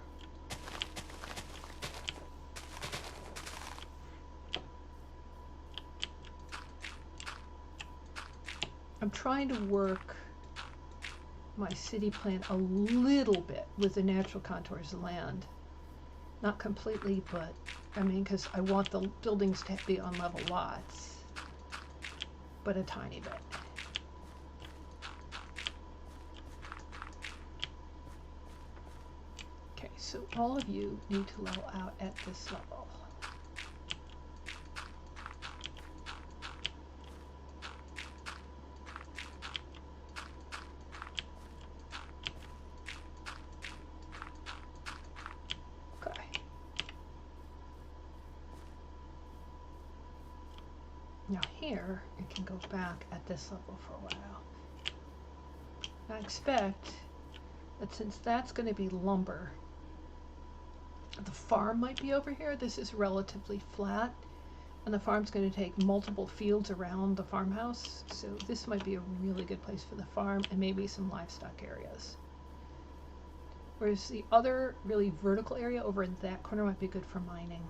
I'm trying to work my city plan a little bit with the natural contours of land. Not completely, but I mean, because I want the buildings to be on level lots, but a tiny bit. Okay, so all of you need to level out at this level. Now here, it can go back at this level for a while. I expect that since that's going to be lumber, the farm might be over here. This is relatively flat, and the farm's going to take multiple fields around the farmhouse, so this might be a really good place for the farm and maybe some livestock areas. Whereas the other really vertical area over in that corner might be good for mining.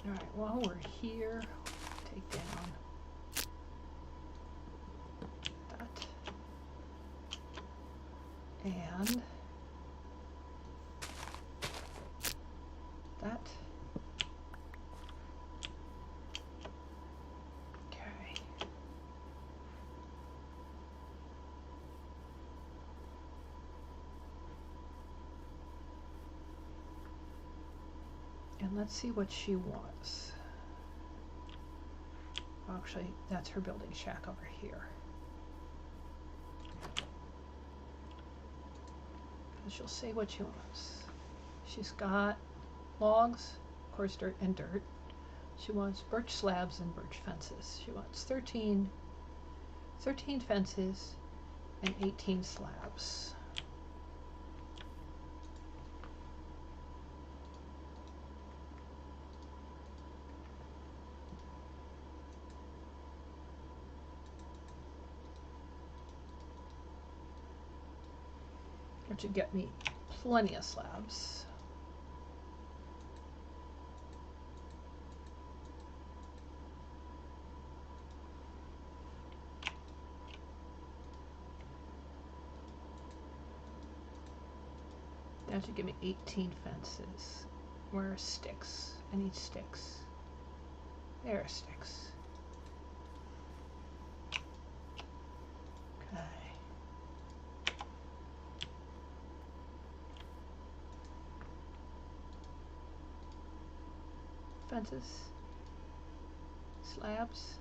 Alright, while we're here, take down that and that. Okay. And let's see what she wants. Actually, that's her building shack over here. And she'll say what she wants. She's got logs, of course, dirt and dirt. She wants birch slabs and birch fences. She wants 13 fences and 18 slabs. Which would get me plenty of slabs. That should give me 18 fences. Where are sticks? I need sticks. There are sticks. Okay. Fences. Slabs.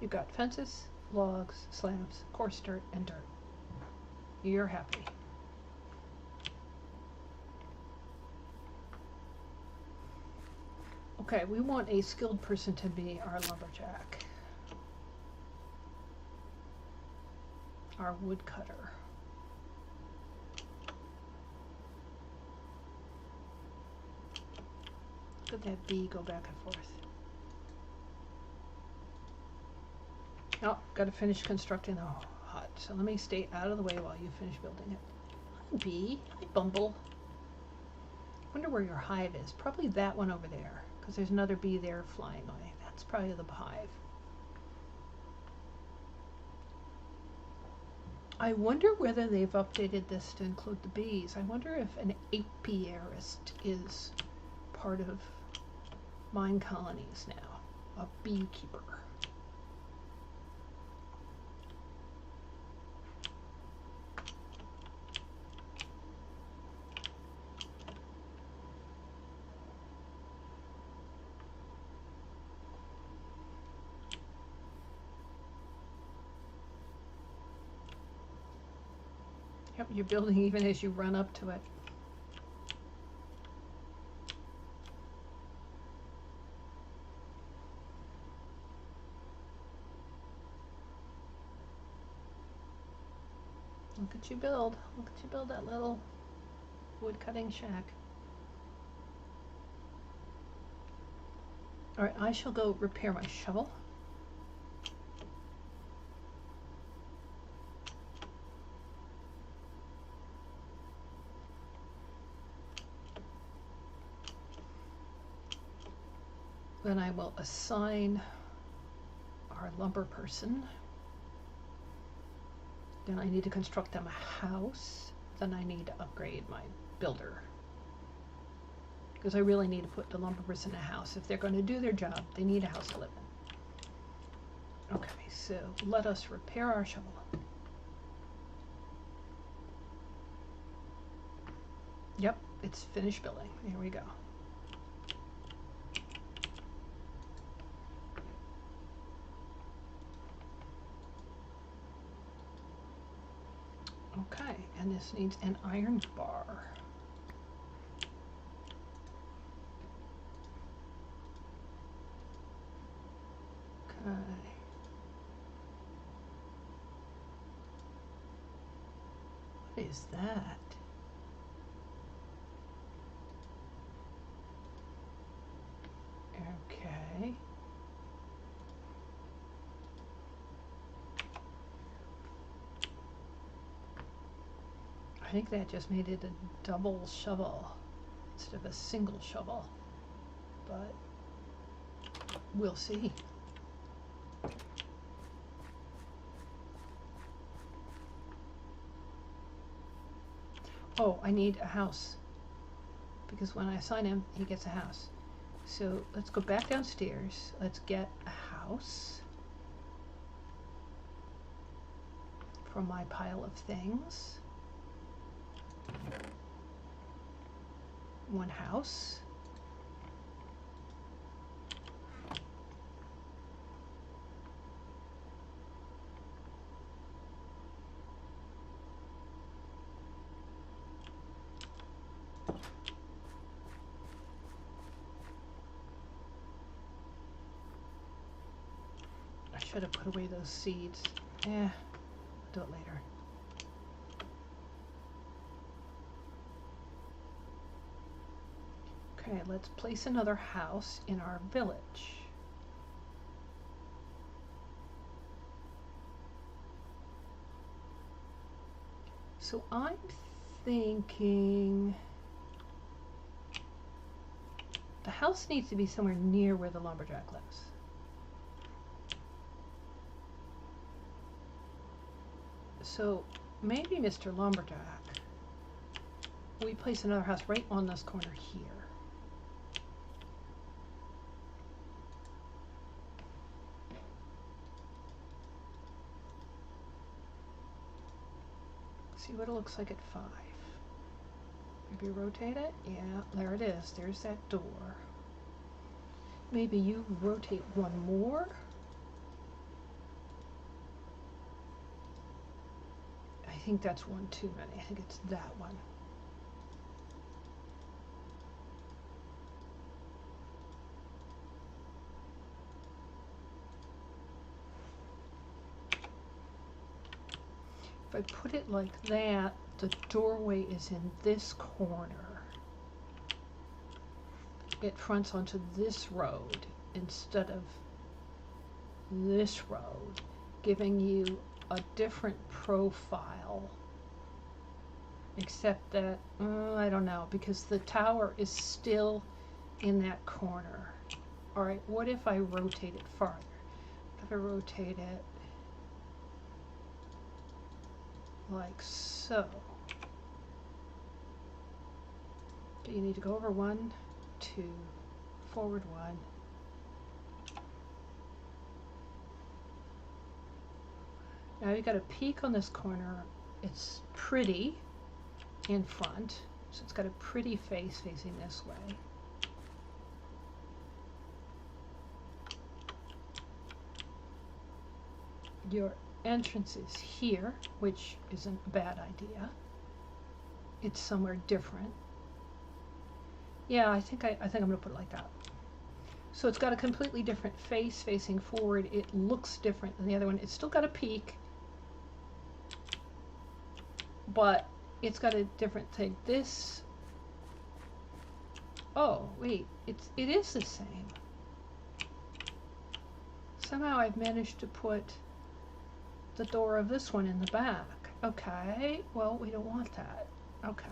You've got fences, logs, slabs, coarse dirt, and dirt. You're happy. Okay, we want a skilled person to be our lumberjack. Our woodcutter. Look at that bee go back and forth. Oh, gotta finish constructing the hut. So let me stay out of the way while you finish building it. Hi, bee. Hi, Bumble. Wonder where your hive is. Probably that one over there, because there's another bee there flying away. That's probably the hive. I wonder whether they've updated this to include the bees. I wonder if an apiarist is part of mine colonies now. A beekeeper. Yep, you're building even as you run up to it. Look at you build. Look at you build that little wood cutting shack. Alright, I shall go repair my shovel. Then I will assign our lumber person. Then I need to construct them a house. Then I need to upgrade my builder. Because I really need to put the lumber person in a house. If they're going to do their job, they need a house to live in. Okay, so let us repair our shovel. Yep, it's finished building. There we go. Okay, and this needs an iron bar. Okay. What is that? Okay. I think that just made it a double shovel instead of a single shovel, but we'll see. Oh, I need a house, because when I assign him, he gets a house. So let's go back downstairs. Let's get a house from my pile of things. One house. should have put away those seeds. I'll do it later. Okay, let's place another house in our village. So I'm thinking the house needs to be somewhere near where the lumberjack lives. So maybe Mr. Lumberjack, we place another house right on this corner here. See what it looks like at 5. Maybe rotate it. Yeah, there it is. There's that door. Maybe you rotate one more. I think that's one too many. I think it's that one. If I put it like that, the doorway is in this corner. It fronts onto this road instead of this road, giving you a different profile. Except that, I don't know, because the tower is still in that corner. Alright, what if I rotate it farther? What if I rotate it like so? Do you need to go over 1, 2, forward 1. Now you've got a peak on this corner. It's pretty in front, so it's got a pretty face facing this way. Your entrance is here, which isn't a bad idea. It's somewhere different. Yeah, I think I'm going to put it like that. So it's got a completely different face facing forward. It looks different than the other one. It's still got a peak, but it's got a different thing. This, oh wait, it is the same. Somehow I've managed to put the door of this one in the back. Okay, well, we don't want that. Okay.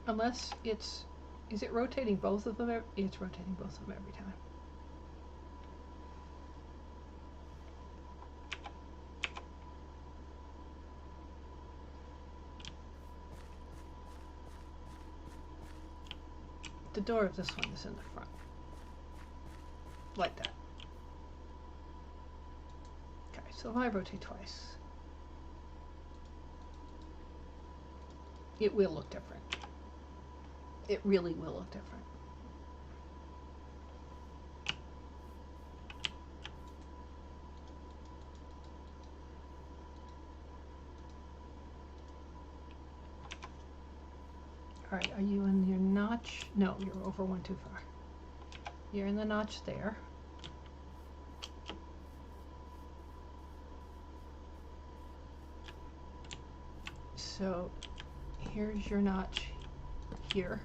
Unless it's, is it rotating both of them? It's rotating both of them every time. The door of this one is in the front. Like that. Okay, so if I rotate twice, it will look different. It really will look different. All right, are you in your notch? No, you're over 1 too far. You're in the notch there. So here's your notch here.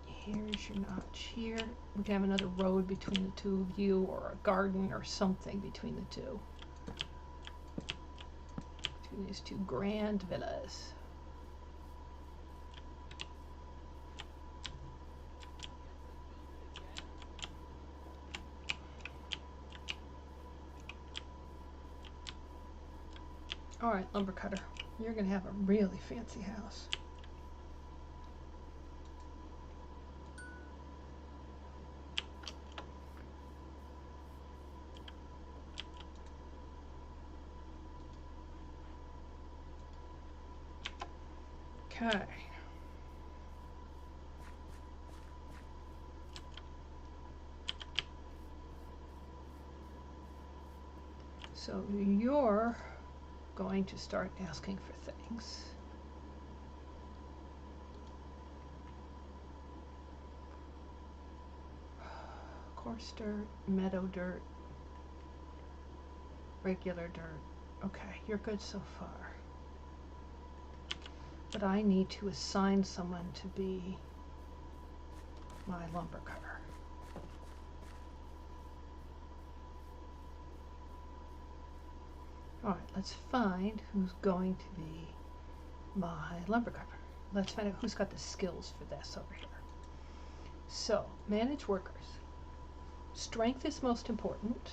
Here's your notch here. We can have another road between the two of you, or a garden or something between the two. Between these two grand villas. Alright, lumber cutter. You're going to have a really fancy house. Okay. So your going to start asking for things. Coarse dirt, meadow dirt, regular dirt. Okay, you're good so far. But I need to assign someone to be my lumber cutter. All right, let's find who's going to be my lumber cutter. Let's find out who's got the skills for this over here. So, manage workers. Strength is most important.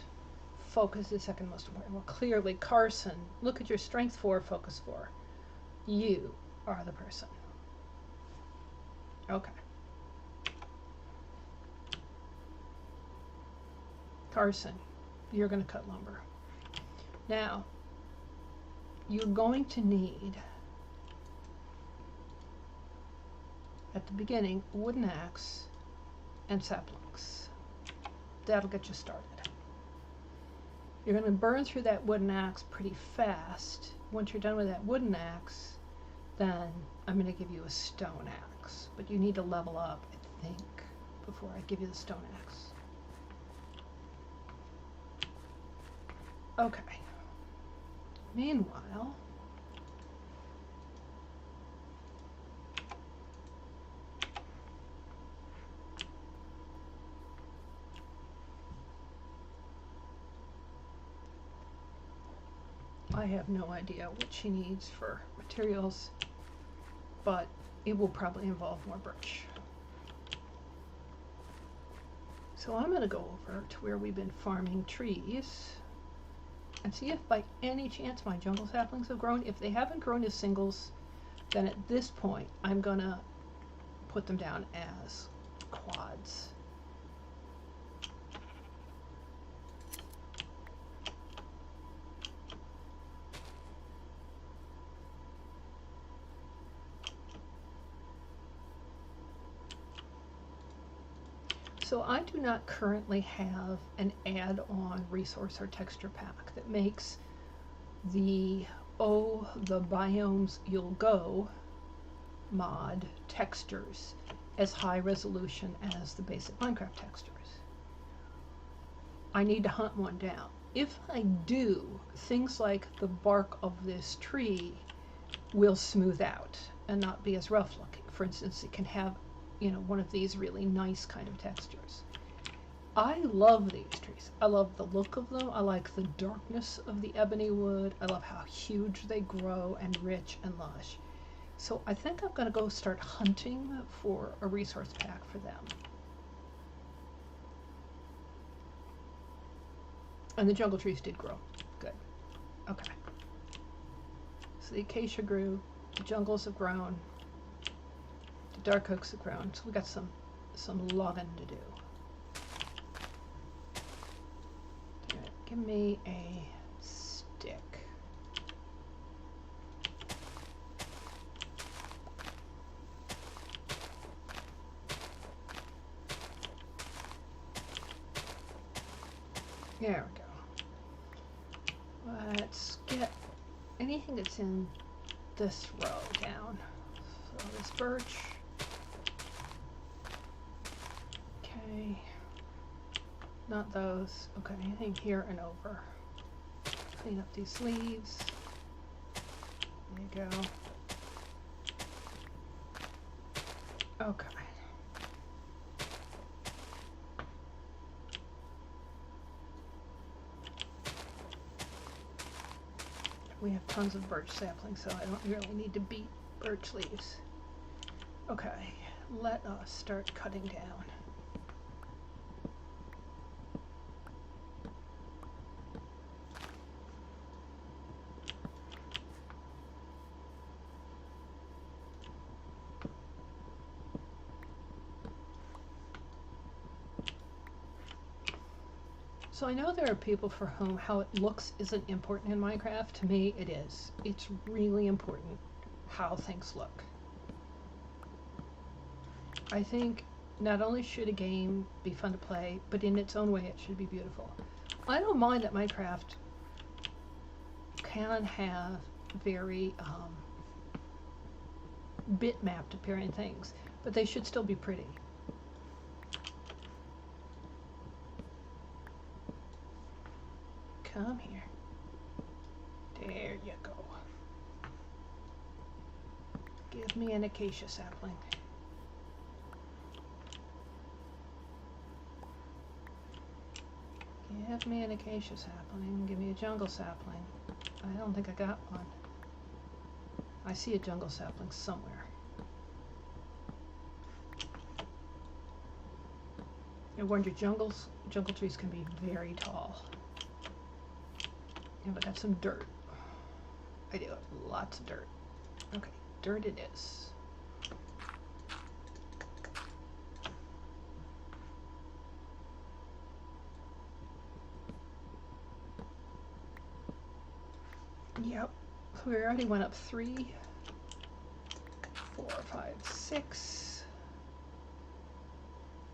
Focus is second most important. Well, clearly, Carson, look at your strength 4, focus 4. You are the person. Okay. Carson, you're going to cut lumber. Now, you're going to need, at the beginning, a wooden axe and saplings. That'll get you started. You're going to burn through that wooden axe pretty fast. Once you're done with that wooden axe, then I'm going to give you a stone axe. But you need to level up, I think, before I give you the stone axe. Okay. Meanwhile, I have no idea what she needs for materials, but it will probably involve more birch. So I'm going to go over to where we've been farming trees and see if by any chance my jungle saplings have grown. If they haven't grown as singles, then at this point I'm going to put them down as quads. So I do not currently have an add-on resource or texture pack that makes the the biomes you'll go mod textures as high resolution as the basic Minecraft textures. I need to hunt one down. If I do, things like the bark of this tree will smooth out and not be as rough looking. For instance, it can have, you know, one of these really nice kind of textures. I love these trees. I love the look of them. I like the darkness of the ebony wood. I love how huge they grow and rich and lush. So I think I'm going to go start hunting for a resource pack for them. And the jungle trees did grow. Good. Okay. So the acacia grew. The jungles have grown. The dark oaks have grown. So we got some logging to do. Right, give me a stick. There we go. Let's get anything that's in this row down. So this birch. Okay. Not those. Okay, anything here and over. Clean up these leaves. There you go. Okay. We have tons of birch saplings, so I don't really need to beat birch leaves. Okay, let us start cutting down. So I know there are people for whom how it looks isn't important in Minecraft. To me, it is. It's really important how things look. I think not only should a game be fun to play, but in its own way it should be beautiful. I don't mind that Minecraft can have very bitmapped appearing things, but they should still be pretty. Come here. There you go. Give me an acacia sapling. Give me an acacia sapling. Give me a jungle sapling. I don't think I got one. I see a jungle sapling somewhere. I warned you, jungle trees can be very tall. And I got some dirt. I do, lots of dirt. Okay, dirt it is. Yep, so we already went up 3, 4, 5, 6.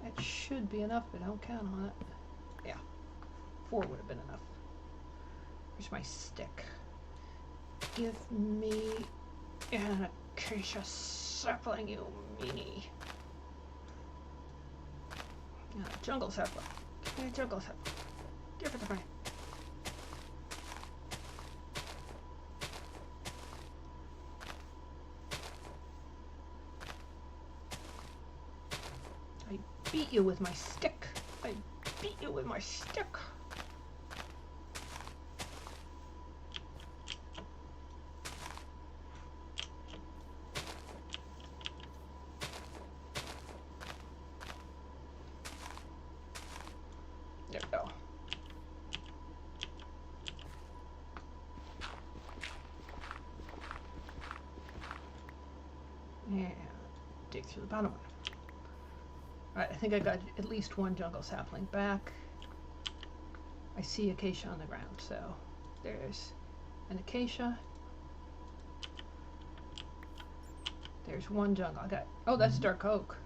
That should be enough, but don't count on it. Yeah, 4 would have been enough. Where's my stick? Give me an acacia sapling, you meanie. Jungle sapling. Give me a jungle sapling. Give it to me. I beat you with my stick. I beat you with my stick. There we go. And dig through the bottom one. Alright, I think I got at least 1 jungle sapling back. I see acacia on the ground, so there's an acacia. There's 1 jungle. I got, oh, that's dark oak.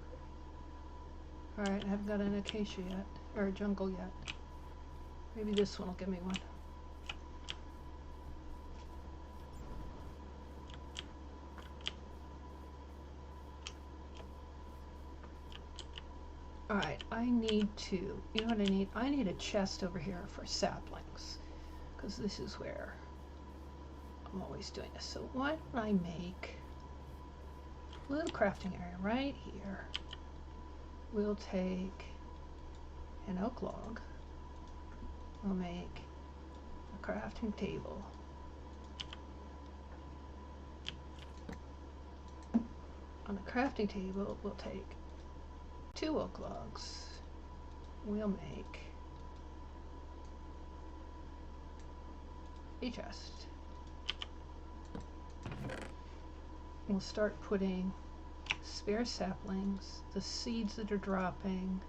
Alright, I haven't got an acacia yet, or a jungle yet. Maybe this one will give me one. Alright, I need to, you know what I need? I need a chest over here for saplings, because this is where I'm always doing this. So why don't I make a little crafting area right here. We'll take an oak log. We'll make a crafting table. On the crafting table, we'll take 2 oak logs. We'll make a chest. We'll start putting spare saplings, the seeds that are dropping.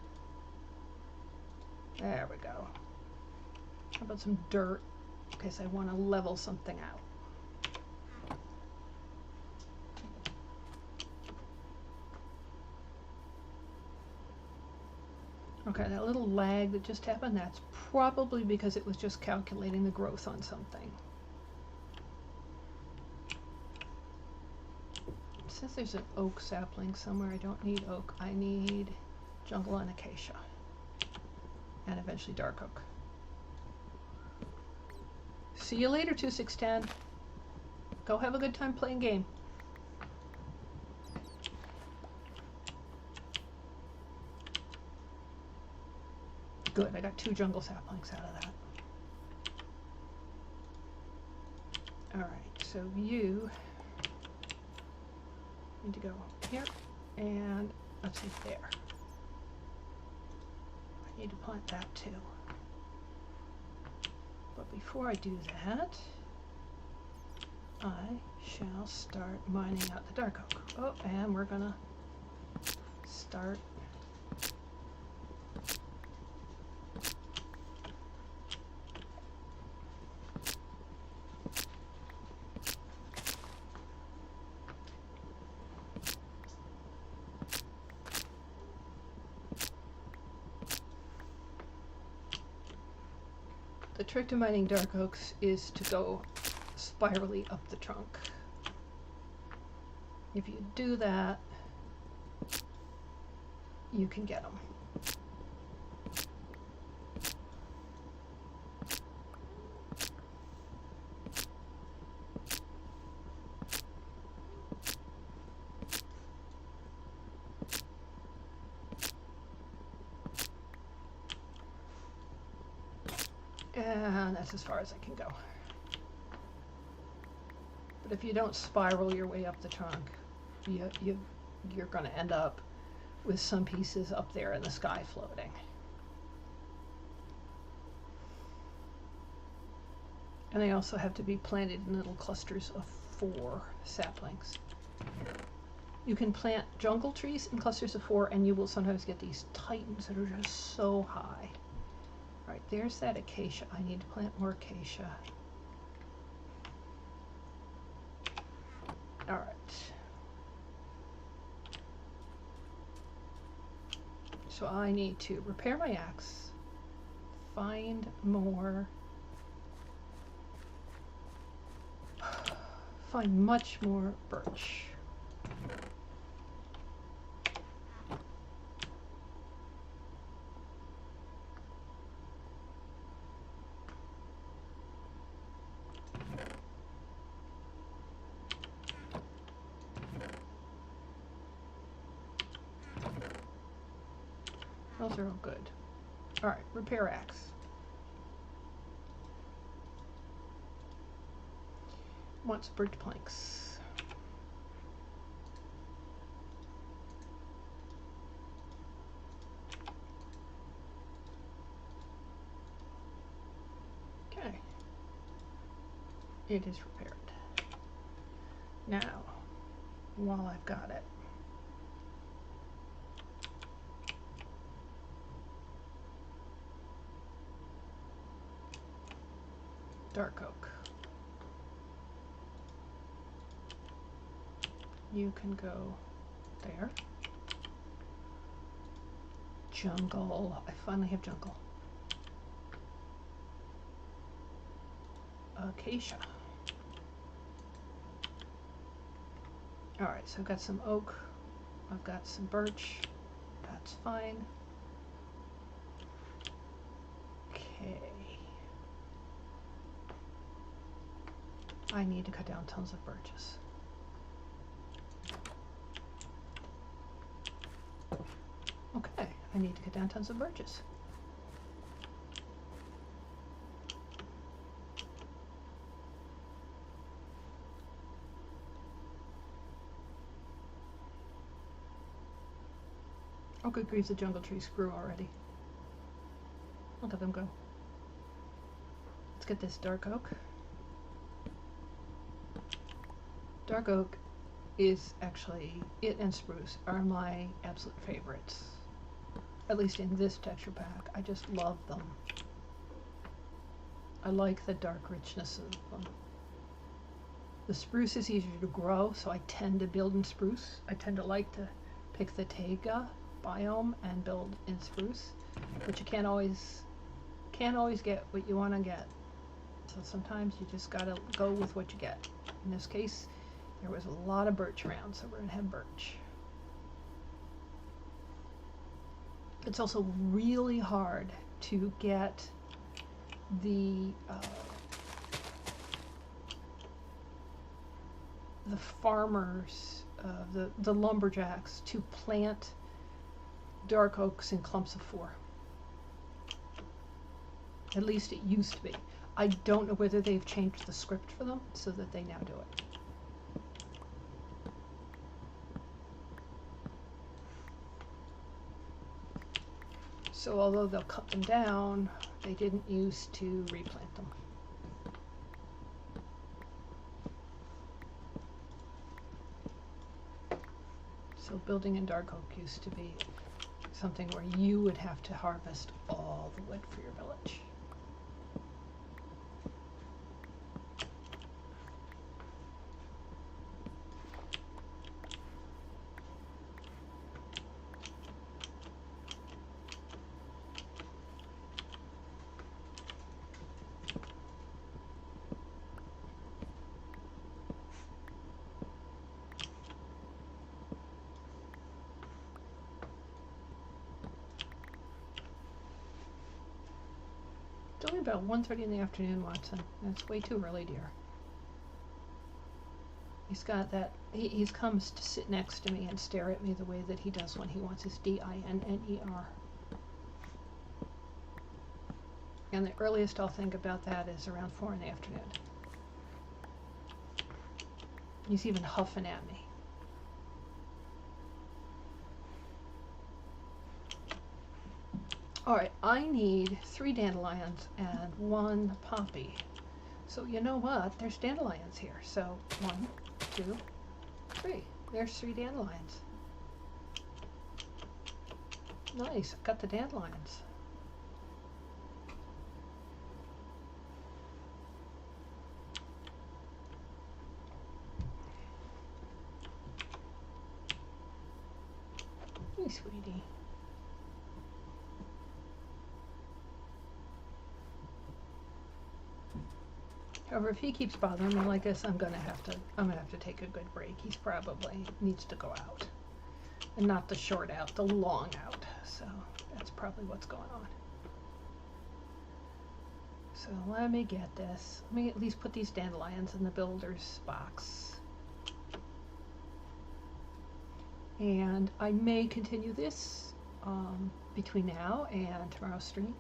There we go. How about some dirt, in case I want to level something out. Okay, that little lag that just happened, that's probably because it was just calculating the growth on something. It says there's an oak sapling somewhere. I don't need oak. I need jungle and acacia. And eventually dark oak. See you later, 2610. Go have a good time playing game. Good, I got 2 jungle saplings out of that. Alright, so you need to go here, and let's see, there. I need to plant that too. But before I do that, I shall start mining out the dark oak. Oh, and we're gonna start the trick to mining dark oaks is to go spirally up the trunk. If you do that, you can get them. And that's as far as I can go. But if you don't spiral your way up the trunk, you're going to end up with some pieces up there in the sky floating. And they also have to be planted in little clusters of 4 saplings. You can plant jungle trees in clusters of 4, and you will sometimes get these titans that are just so high. All right, there's that acacia. I need to plant more acacia. All right. So I need to repair my axe, find more, find much more birch. Those are all good. All right, repair axe. Wants birch planks. Okay. It is repaired. Now, while I've got it, dark oak. You can go there. Jungle. I finally have jungle. Acacia. Alright, so I've got some oak. I've got some birch. That's fine. Okay. I need to cut down tons of birches. Okay, I need to cut down tons of birches. Oh, good grief, the jungle trees grew already. Look at them go. Let's get this dark oak. Dark oak is actually, it and spruce are my absolute favorites. At least in this texture pack. I just love them. I like the dark richness of them. The spruce is easier to grow, so I tend to build in spruce. I tend to like to pick the taiga biome and build in spruce, but you can't always get what you want to get. So sometimes you just gotta go with what you get. In this case, there was a lot of birch around, so we're gonna have birch. It's also really hard to get the farmers, the lumberjacks, to plant dark oaks in clumps of 4. At least it used to be. I don't know whether they've changed the script for them so that they now do it. So although they'll cut them down, they didn't used to replant them. So building in dark oak used to be something where you would have to harvest all the wood for your village. It's only about 1:30 in the afternoon, Watson. That's way too early, dear. He's got that, he comes to sit next to me and stare at me the way that he does when he wants his DINNER. And the earliest I'll think about that is around 4 in the afternoon. He's even huffing at me. Alright, I need 3 dandelions and 1 poppy. So you know what? There's dandelions here. So 1, 2, 3. There's 3 dandelions. Nice, I got the dandelions. Hey, sweetie. However, if he keeps bothering me like this, I'm gonna have to take a good break. He's probably needs to go out. And not the short out, the long out. So that's probably what's going on. So let me get this. Let me at least put these dandelions in the builder's box. And I may continue this between now and tomorrow's stream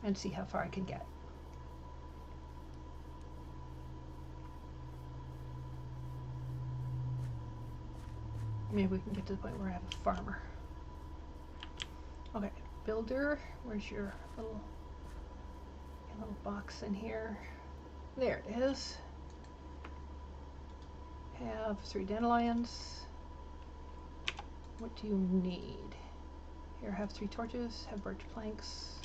and see how far I can get. Maybe we can get to the point where I have a farmer. Okay, builder, where's your little box in here? There it is. Have 3 dandelions. What do you need? Here, have 3 torches, have birch planks.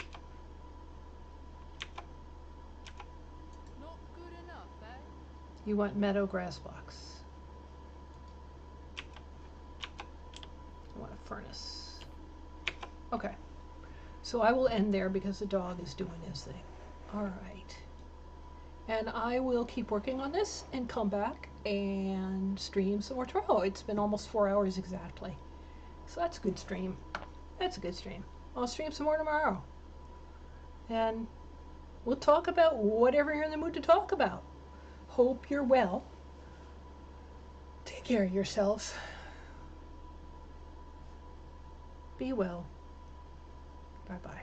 Not good enough, eh? You want meadow grass blocks. You want a furnace. Okay. So I will end there because the dog is doing his thing. Alright. And I will keep working on this and come back and stream some more tomorrow. It's been almost 4 hours exactly. So that's a good stream. That's a good stream. I'll stream some more tomorrow. And we'll talk about whatever you're in the mood to talk about. Hope you're well. Take care of yourselves. Be well. Bye-bye.